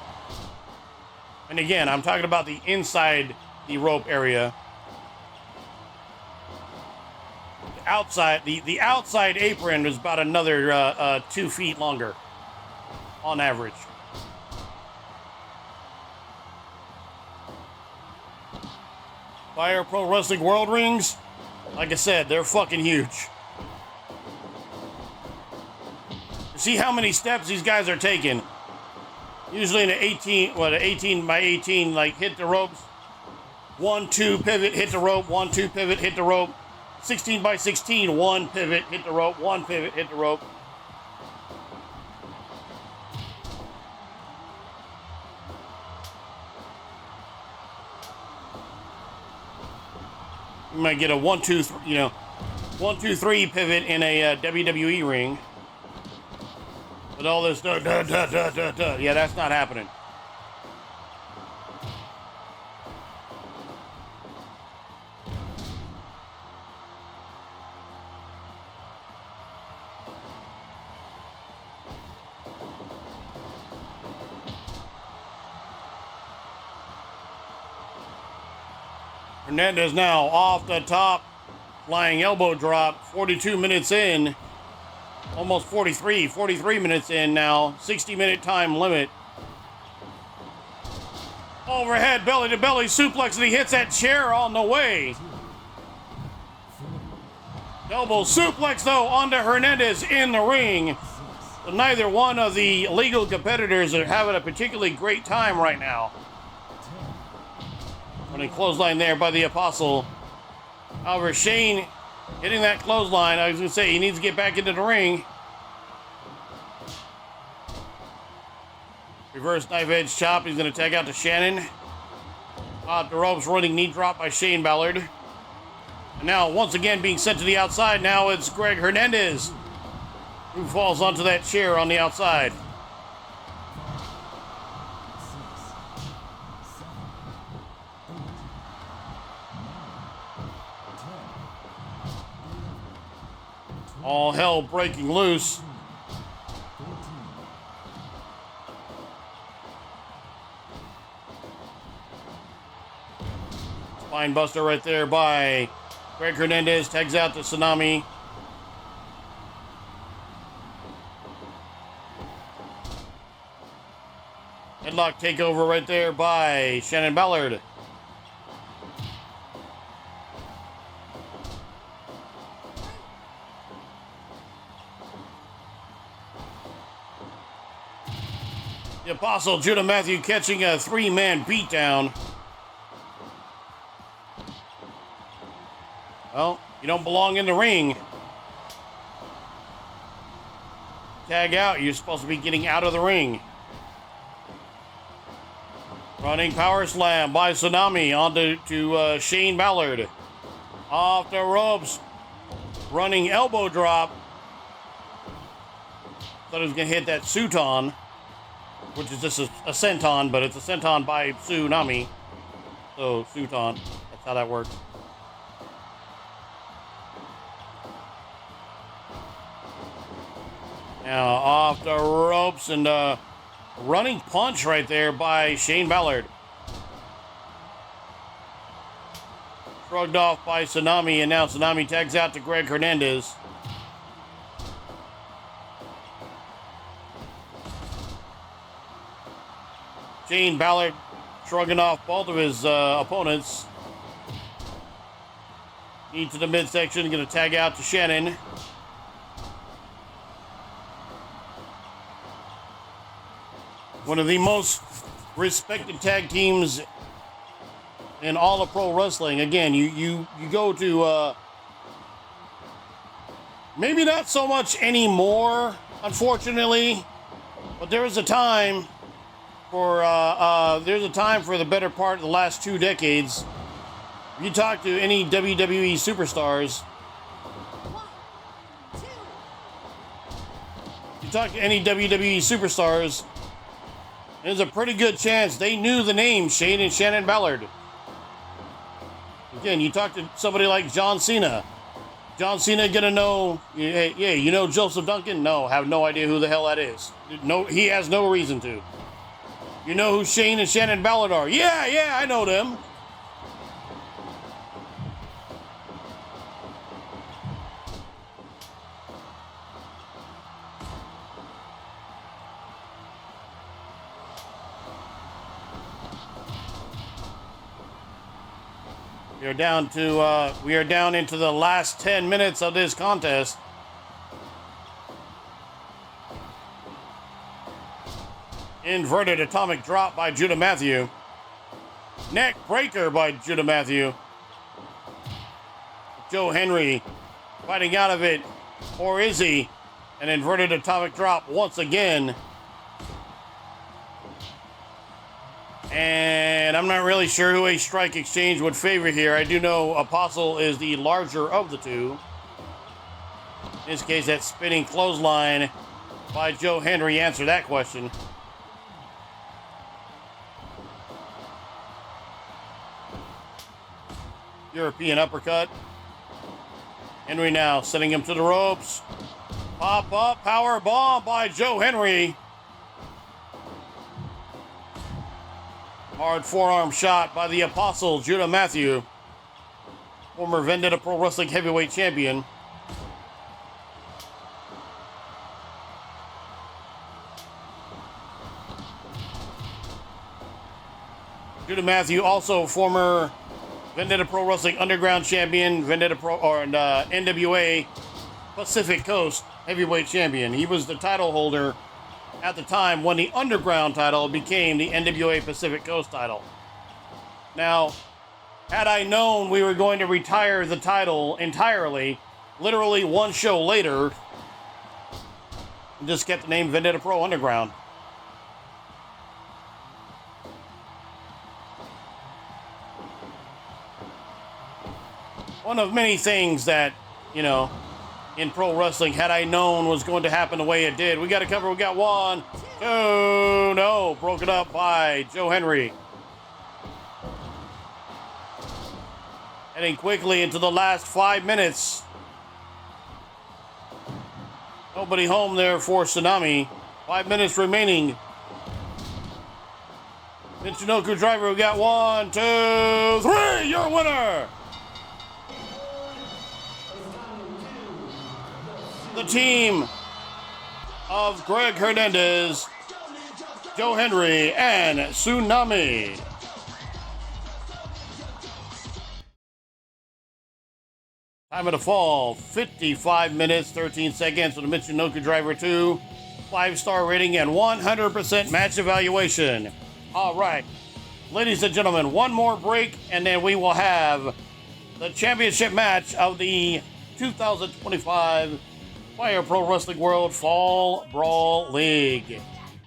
And again, I'm talking about the inside the rope area. Outside the outside apron is about another 2 feet longer on average. Fire Pro Wrestling World rings, like I said, they're fucking huge. See how many steps these guys are taking. Usually in an 18 by 18, like hit the ropes, 1, 2, pivot, hit the rope, 1, 2, pivot, hit the rope. 16 by 16, 1 pivot, hit the rope, 1 pivot, hit the rope. You might get a 1, 2, 1, 2, 3 pivot in a WWE ring. With all this, yeah, that's not happening. Hernandez now off the top, flying elbow drop, 42 minutes in, almost 43 minutes in now, 60-minute time limit. Overhead, belly to belly suplex, and he hits that chair on the way. Elbow suplex, though, onto Hernandez in the ring. So neither one of the legal competitors are having a particularly great time right now. Running clothesline there by the Apostle. However, Shane hitting that clothesline, I was going to say, he needs to get back into the ring. Reverse knife edge chop. He's going to tag out to Shannon. Off the ropes, running knee drop by Shane Ballard. And now, once again, being sent to the outside. Now it's Greg Hernandez who falls onto that chair on the outside. All hell breaking loose. Spine buster right there by Greg Hernandez. Tags out to Tsunami. Headlock takeover right there by Shannon Ballard. The Apostle Judah Matthew catching a 3-man beatdown. Well, you don't belong in the ring. Tag out, you're supposed to be getting out of the ring. Running power slam by Tsunami onto Shane Ballard. Off the ropes. Running elbow drop. Thought he was going to hit that Suton, which is just a senton, but it's a senton by Tsunami. So, Suton. That's how that works. Now, off the ropes and Running punch right there by Shane Ballard. Shrugged off by Tsunami, and now Tsunami tags out to Greg Hernandez. Shane Ballard shrugging off both of his opponents. Into the midsection, going to tag out to Shannon. One of the most respected tag teams in all of pro wrestling. Again, you go to maybe not so much anymore, unfortunately, but there was a time for the better part of the last 2 decades. If you talk to any WWE superstars, there's a pretty good chance they knew the name Shane and Shannon Ballard. Again, you talk to somebody like John Cena. John Cena gonna know, yeah, you know Joseph Duncan? No, have no idea who the hell that is. No, he has no reason to. You know who Shane and Shannon Ballard are? Yeah, I know them. We are down into the last 10 minutes of this contest. Inverted atomic drop by Judah Matthew. Neck breaker by Judah Matthew. Joe Henry fighting out of it. Or is he? An inverted atomic drop once again. And I'm not really sure who a strike exchange would favor here. I do know Apostle is the larger of the two. In this case, that spinning clothesline by Joe Henry answered that question. European uppercut. Henry now sending him to the ropes. Pop up power bomb by Joe Henry. Hard forearm shot by the Apostle, Judah Matthew, former Vendetta Pro Wrestling Heavyweight Champion. Judah Matthew, also former Vendetta Pro Wrestling Underground Champion, NWA Pacific Coast Heavyweight Champion. He was the title holder at the time when the Underground title became the NWA Pacific Coast title. Now, had I known we were going to retire the title entirely, literally one show later, just kept the name Vendetta Pro Underground. One of many things that, in pro wrestling, had I known was going to happen the way it did. We got to cover. We got 1, 2, no. Broken up by Joe Henry. Heading quickly into the last 5 minutes. Nobody home there for Tsunami. 5 minutes remaining. Michinoku Driver, we got 1, 2, 3. Your winner. The team of Greg Hernandez, Joe Henry, and Tsunami. Time of the fall, 55 minutes, 13 seconds with the Michinoku Driver 2, 5-star rating and 100% match evaluation. All right, ladies and gentlemen, one more break and then we will have the championship match of the 2025 Fire Pro Wrestling World Fall Brawl League.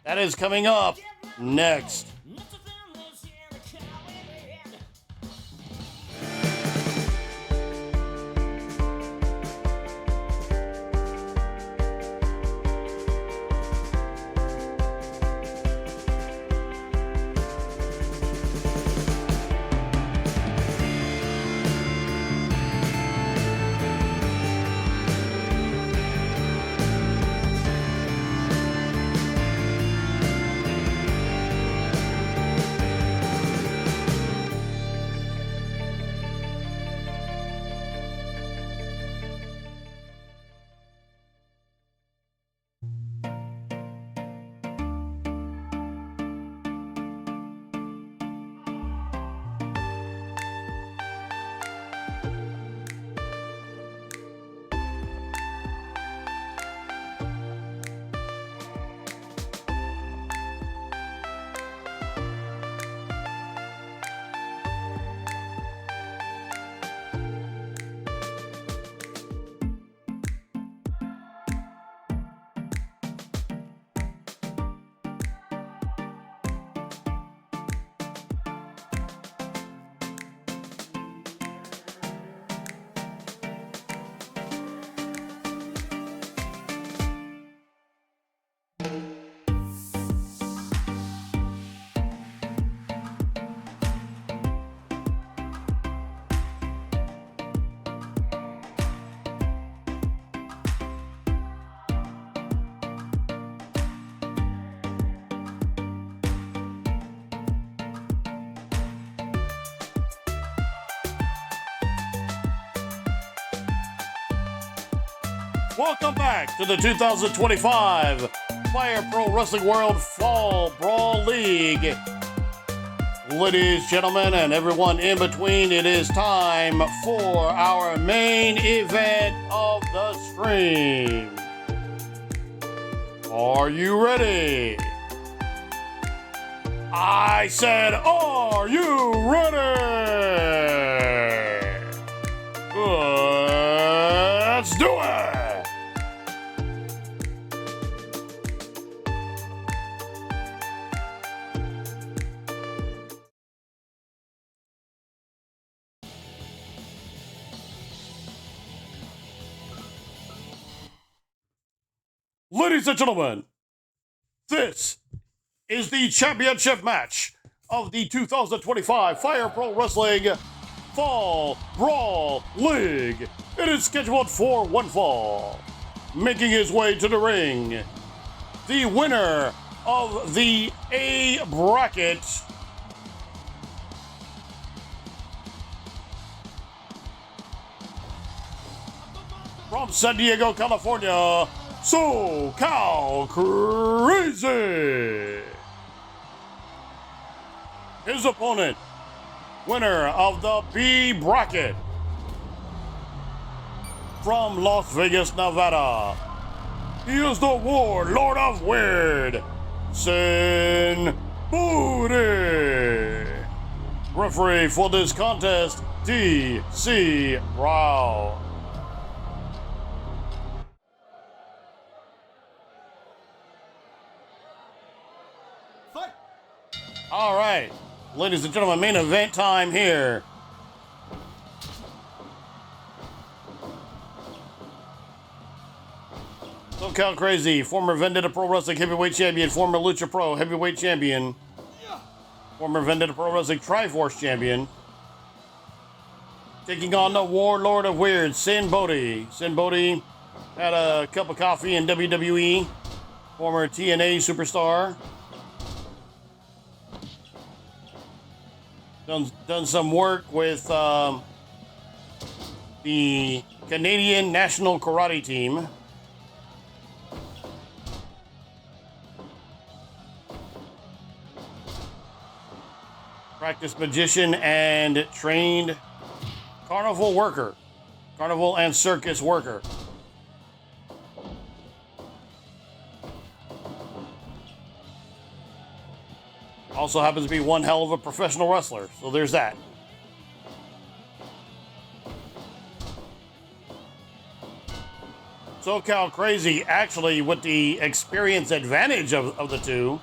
That is coming up next. Welcome back to the 2025 Fire Pro Wrestling World Fall Brawl League. Ladies, gentlemen, and everyone in between, it is time for our main event of the stream. Are you ready? I said, are you ready? Let's do it! Ladies and gentlemen, this is the championship match of the 2025 Fire Pro Wrestling Fall Brawl League. It is scheduled for one fall. Making his way to the ring, the winner of the A bracket, from San Diego, California, SoCal Crazy. His opponent, winner of the B bracket, from Las Vegas, Nevada. He is the Warlord of Weird, Sin Booty. Referee for this contest, DC Brawl. All right, ladies and gentlemen, main event time here. SoCal Crazy, former Vendetta Pro Wrestling Heavyweight Champion, former Lucha Pro Heavyweight Champion, former Vendetta Pro Wrestling Triforce Champion, taking on the Warlord of Weird, Sin Booty. Sin Booty had a cup of coffee in WWE, former TNA superstar. Done some work with the Canadian National Karate Team. Practiced magician and trained carnival worker. Carnival and circus worker. Also happens to be one hell of a professional wrestler, so there's that. SoCal Crazy, actually, with the experience advantage of the two.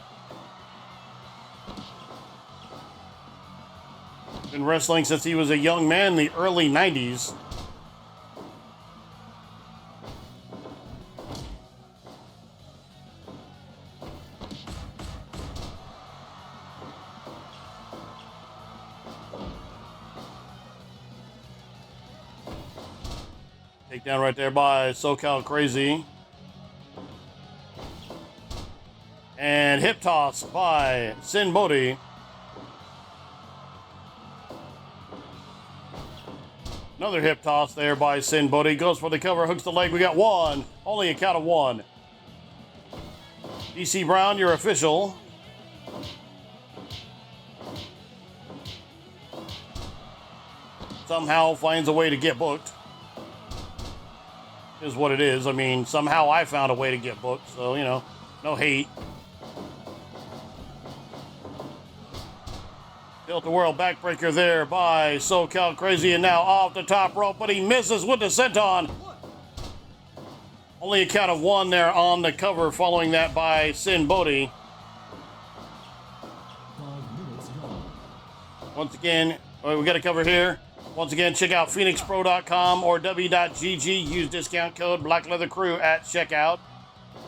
Been wrestling since he was a young man in the early 90s. Takedown right there by SoCal Crazy. And hip toss by Sin Booty. Another hip toss there by Sin Booty. Goes for the cover, hooks the leg. We got one. Only a count of one. DC Brown, your official. Somehow finds a way to get booked. Is what it is. I mean, somehow I found a way to get booked, so, you know, no hate. Tilt-a-whirl backbreaker there by SoCal Crazy, and now off the top rope, but he misses with the senton. Only a count of one there on the cover, following that by Sin Booty. 5 minutes gone. Once again, we got a cover here. Once again, check out PhoenixPro.com or W.GG. Use discount code Black Leather Crew at checkout.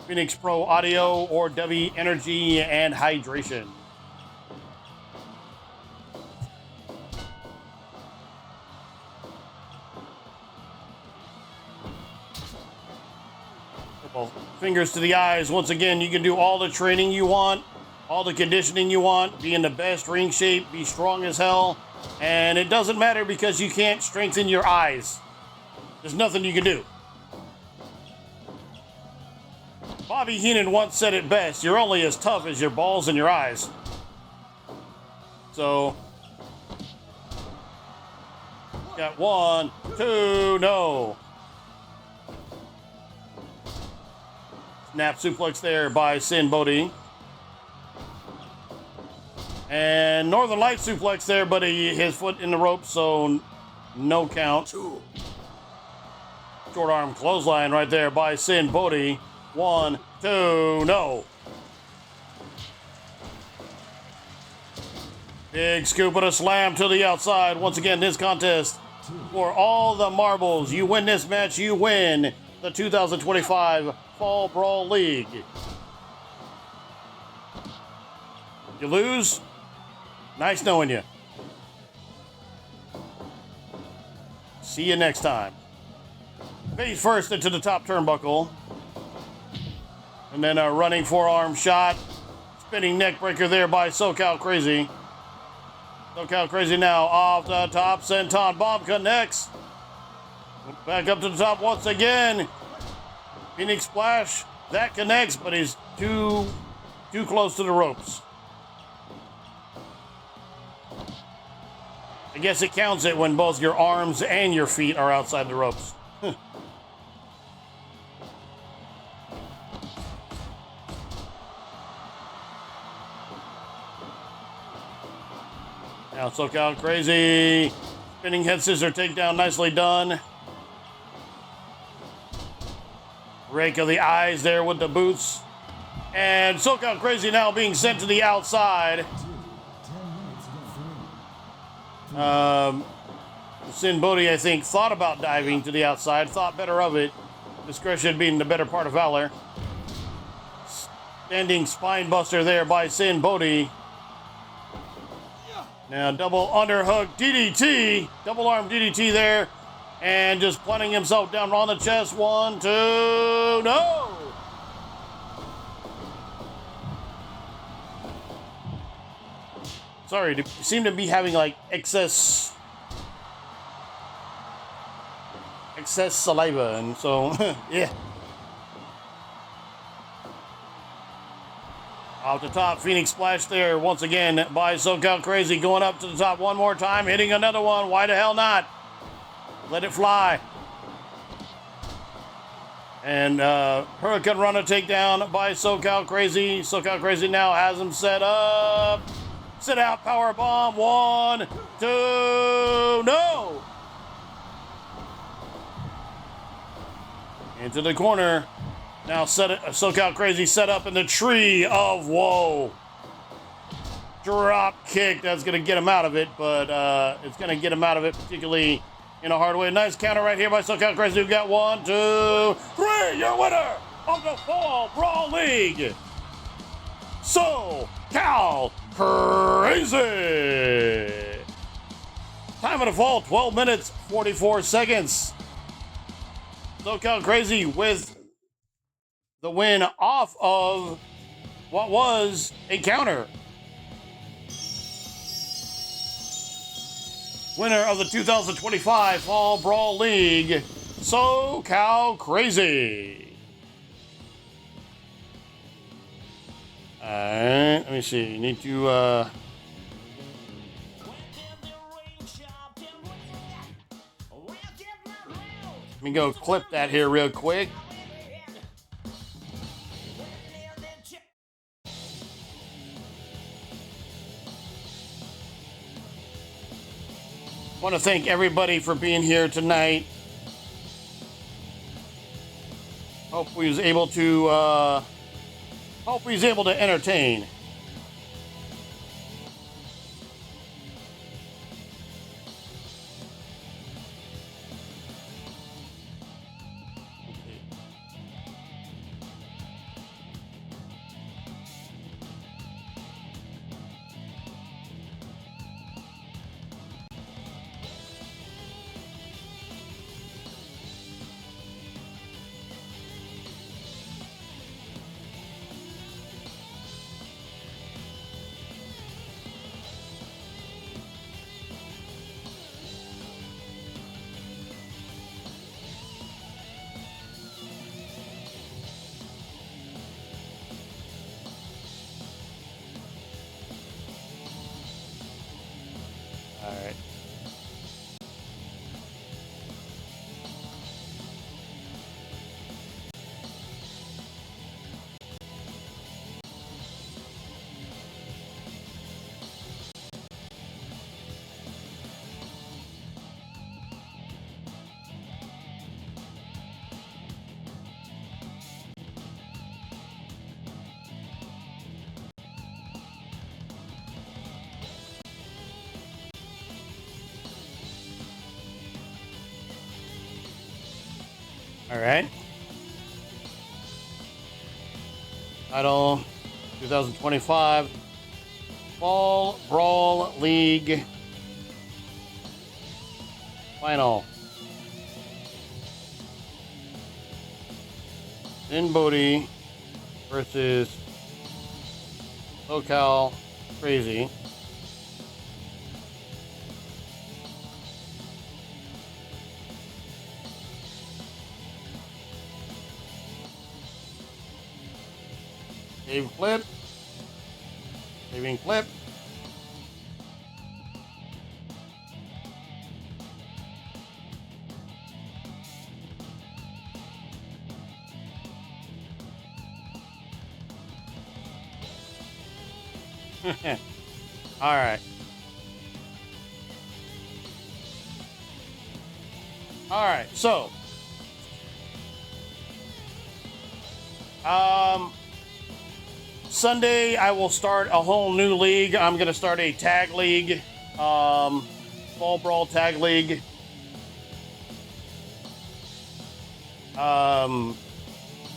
Phoenix Pro Audio or W Energy and Hydration. Fingers to the eyes. Once again, you can do all the training you want, all the conditioning you want, be in the best ring shape, be strong as hell, and it doesn't matter because you can't strengthen your eyes. There's nothing you can do. Bobby Heenan once said it best, you're only as tough as your balls and your eyes. So, got 1, 2, no. Snap suplex there by Sin Bodhi. And Northern Light suplex there, but his foot in the rope, so no count. Short arm clothesline right there by Sin Bodhi. 1, 2, no. Big scoop and a slam to the outside. Once again, this contest for all the marbles. You win this match, you win the 2025 Fall Brawl League. You lose? Nice knowing you. See you next time. Face first into the top turnbuckle. And then a running forearm shot. Spinning neck breaker there by SoCal Crazy. SoCal Crazy now off the top. Senton Bomb connects. Back up to the top once again. Phoenix Splash. That connects, but he's too close to the ropes. I guess it counts it when both your arms and your feet are outside the ropes. Now SoCal Crazy. Spinning head scissor takedown, nicely done. Rake of the eyes there with the boots. And SoCal Crazy now being sent to the outside. 10 minutes, go. Sin Bodhi, I think, thought about diving to the outside, thought better of it. Discretion being the better part of valor. Standing spine buster there by Sin Bodhi. Now double underhook DDT, double arm DDT there, and just planting himself down on the chest. 1, 2, no! Sorry, you seem to be having like excess saliva, and so yeah. Off the top, Phoenix Splash there once again by SoCal Crazy, going up to the top one more time, hitting another one. Why the hell not? Let it fly. And Hurricane Runner takedown by SoCal Crazy. SoCal Crazy now has him set up. Sit out power bomb. 1, 2, no! Into the corner. Now SoCal Crazy set up in the tree of woe. Drop kick. That's going to get him out of it, but it's going to get him out of it, particularly in a hard way. Nice counter right here by SoCal Crazy. We've got 1, 2, 3. Your winner of the Fall Brawl League, SoCal Crazy. Time of the fall, 12 minutes, 44 seconds. SoCal Crazy with the win off of what was a counter. Winner of the 2025 Fall Brawl League, SoCal Crazy. Alright, let me see. Need to let me go clip that here real quick. I want to thank everybody for being here tonight. Hope we was able to entertain. right. All right. Title 2025 Fall Brawl League Final. In Bodie versus SoCal Crazy. Save clip. Saving clip. All right. All right. So, Sunday I will start a whole new league. I'm gonna start a tag league, Fall Brawl Tag League. So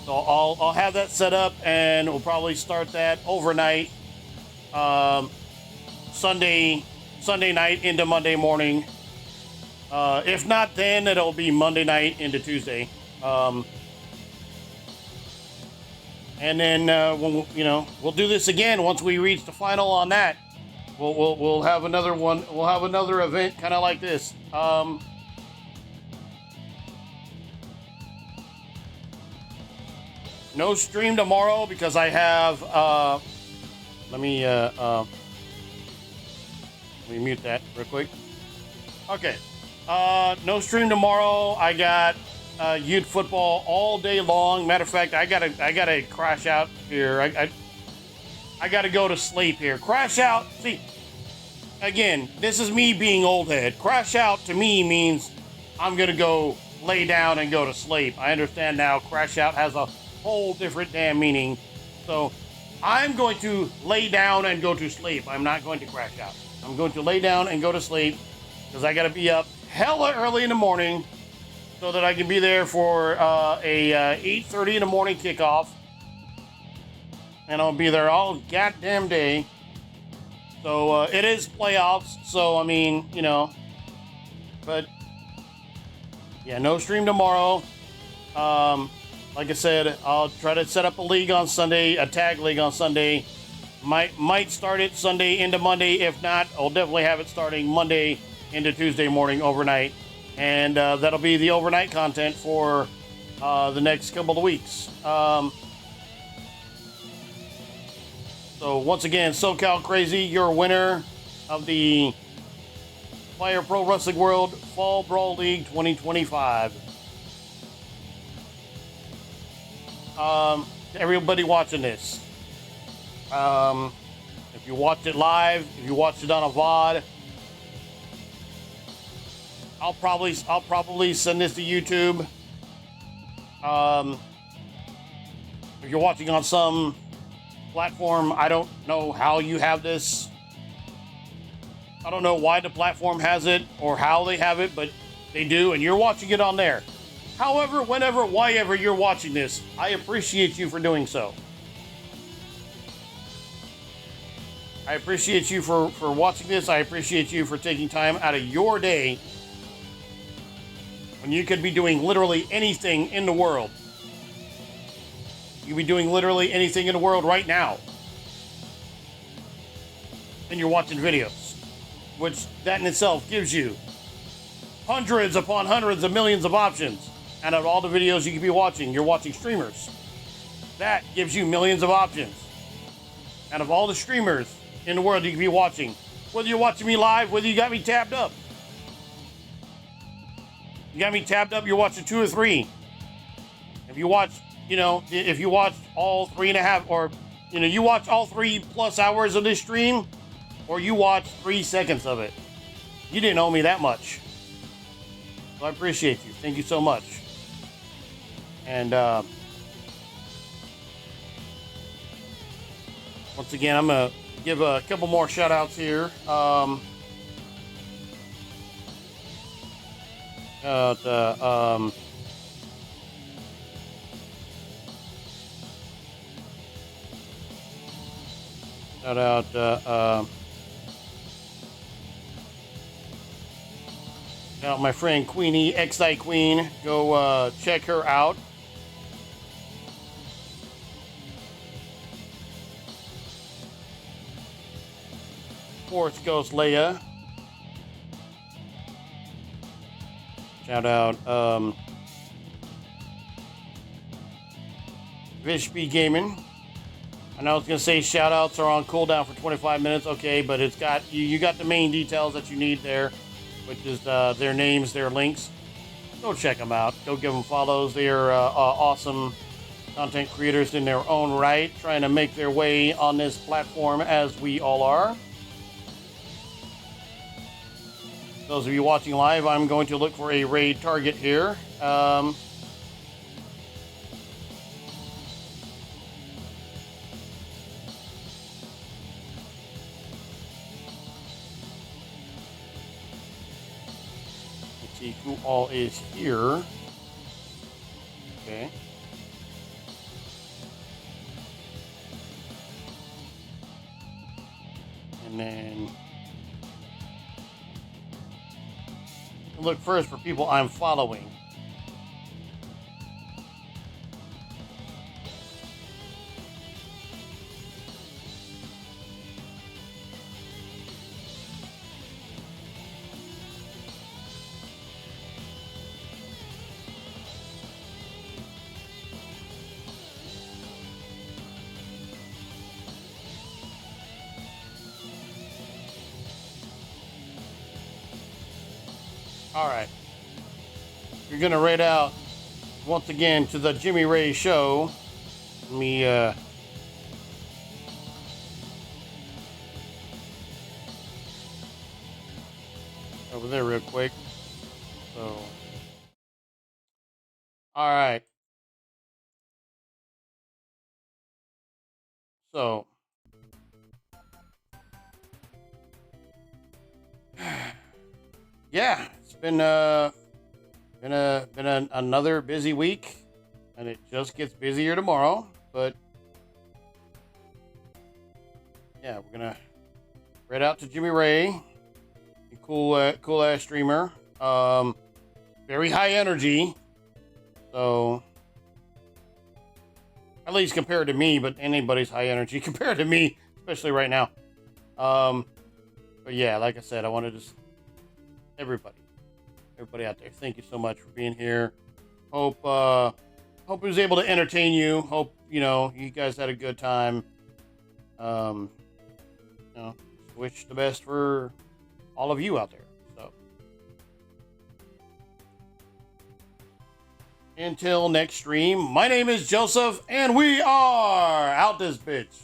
I'll have that set up, and we'll probably start that overnight. Sunday night into Monday morning. If not, then it'll be Monday night into Tuesday. And then we'll do this again once we reach the final on that. We'll have another one. We'll have another event kind of like this. No stream tomorrow because I have. Let me mute that real quick. Okay. No stream tomorrow. I got youth football all day long. Matter of fact, I gotta crash out here. I gotta go to sleep here. Crash out. See, again, this is me being old head. Crash out to me means I'm gonna go lay down and go to sleep. I understand now. Crash out has a whole different damn meaning. So I'm going to lay down and go to sleep. I'm not going to crash out. I'm going to lay down and go to sleep because I gotta be up hella early in the morning so that I can be there for a 8:30 in the morning kickoff, and I'll be there all goddamn day. So it is playoffs, so I mean, but yeah, no stream tomorrow. Like I said, I'll try to set up a league on Sunday, a tag league on Sunday. Might start it Sunday into Monday. If not, I'll definitely have it starting Monday into Tuesday morning overnight. And that'll be the overnight content for the next couple of weeks. So once again, SoCal Crazy, your winner of the Fire Pro Wrestling World Fall Brawl League 2025. Everybody watching this, if you watched it live, if you watched it on a VOD, I'll probably send this to YouTube. If you're watching on some platform, I don't know how you have this. I don't know why the platform has it or how they have it, but they do, and you're watching it on there. However, whenever, why ever you're watching this, I appreciate you for doing so. I appreciate you for watching this. I appreciate you for taking time out of your day when you could be doing literally anything in the world. You could be doing literally anything in the world right now. And you're watching videos, which that in itself gives you hundreds upon hundreds of millions of options. And of all the videos you could be watching, you're watching streamers. That gives you millions of options. And of all the streamers in the world you could be watching, Whether you're watching me live, whether you got me tabbed up. You got me tabbed up, you're watching 2 or 3. If you watch, if you watched all 3.5, or, you watch all 3+ hours of this stream, or you watch 3 seconds of it, you didn't owe me that much. So I appreciate you. Thank you so much. And once again, I'm going to give a couple more shout outs here. Shout out my friend Queenie, XI Queen. Go check her out. Force Ghost Leia. Shout out Vishby Gaming. I know I was gonna say shout outs are on cooldown for 25 minutes. Okay, but it's got you got the main details that you need there, which is their names, their links. Go check them out. Go give them follows. They are awesome content creators in their own right, trying to make their way on this platform as we all are. Those of you watching live, I'm going to look for a raid target here. Let's see who all is here. Okay. And then look first for people I'm following. All right. You're going to raid out once again to the Jimmy Ray Show. Let me, over there real quick. So, all right. So, yeah. Been another busy week, and it just gets busier tomorrow. But yeah, we're gonna raid out to Jimmy Ray, a cool ass streamer. Very high energy, so at least compared to me. But anybody's high energy compared to me, especially right now. But yeah, like I said, I wanted to everybody out there, thank you so much for being here. Hope it was able to entertain you. Hope you guys had a good time. Wish the best for all of you out there. So until next stream, my name is Joseph, and we are out this bitch.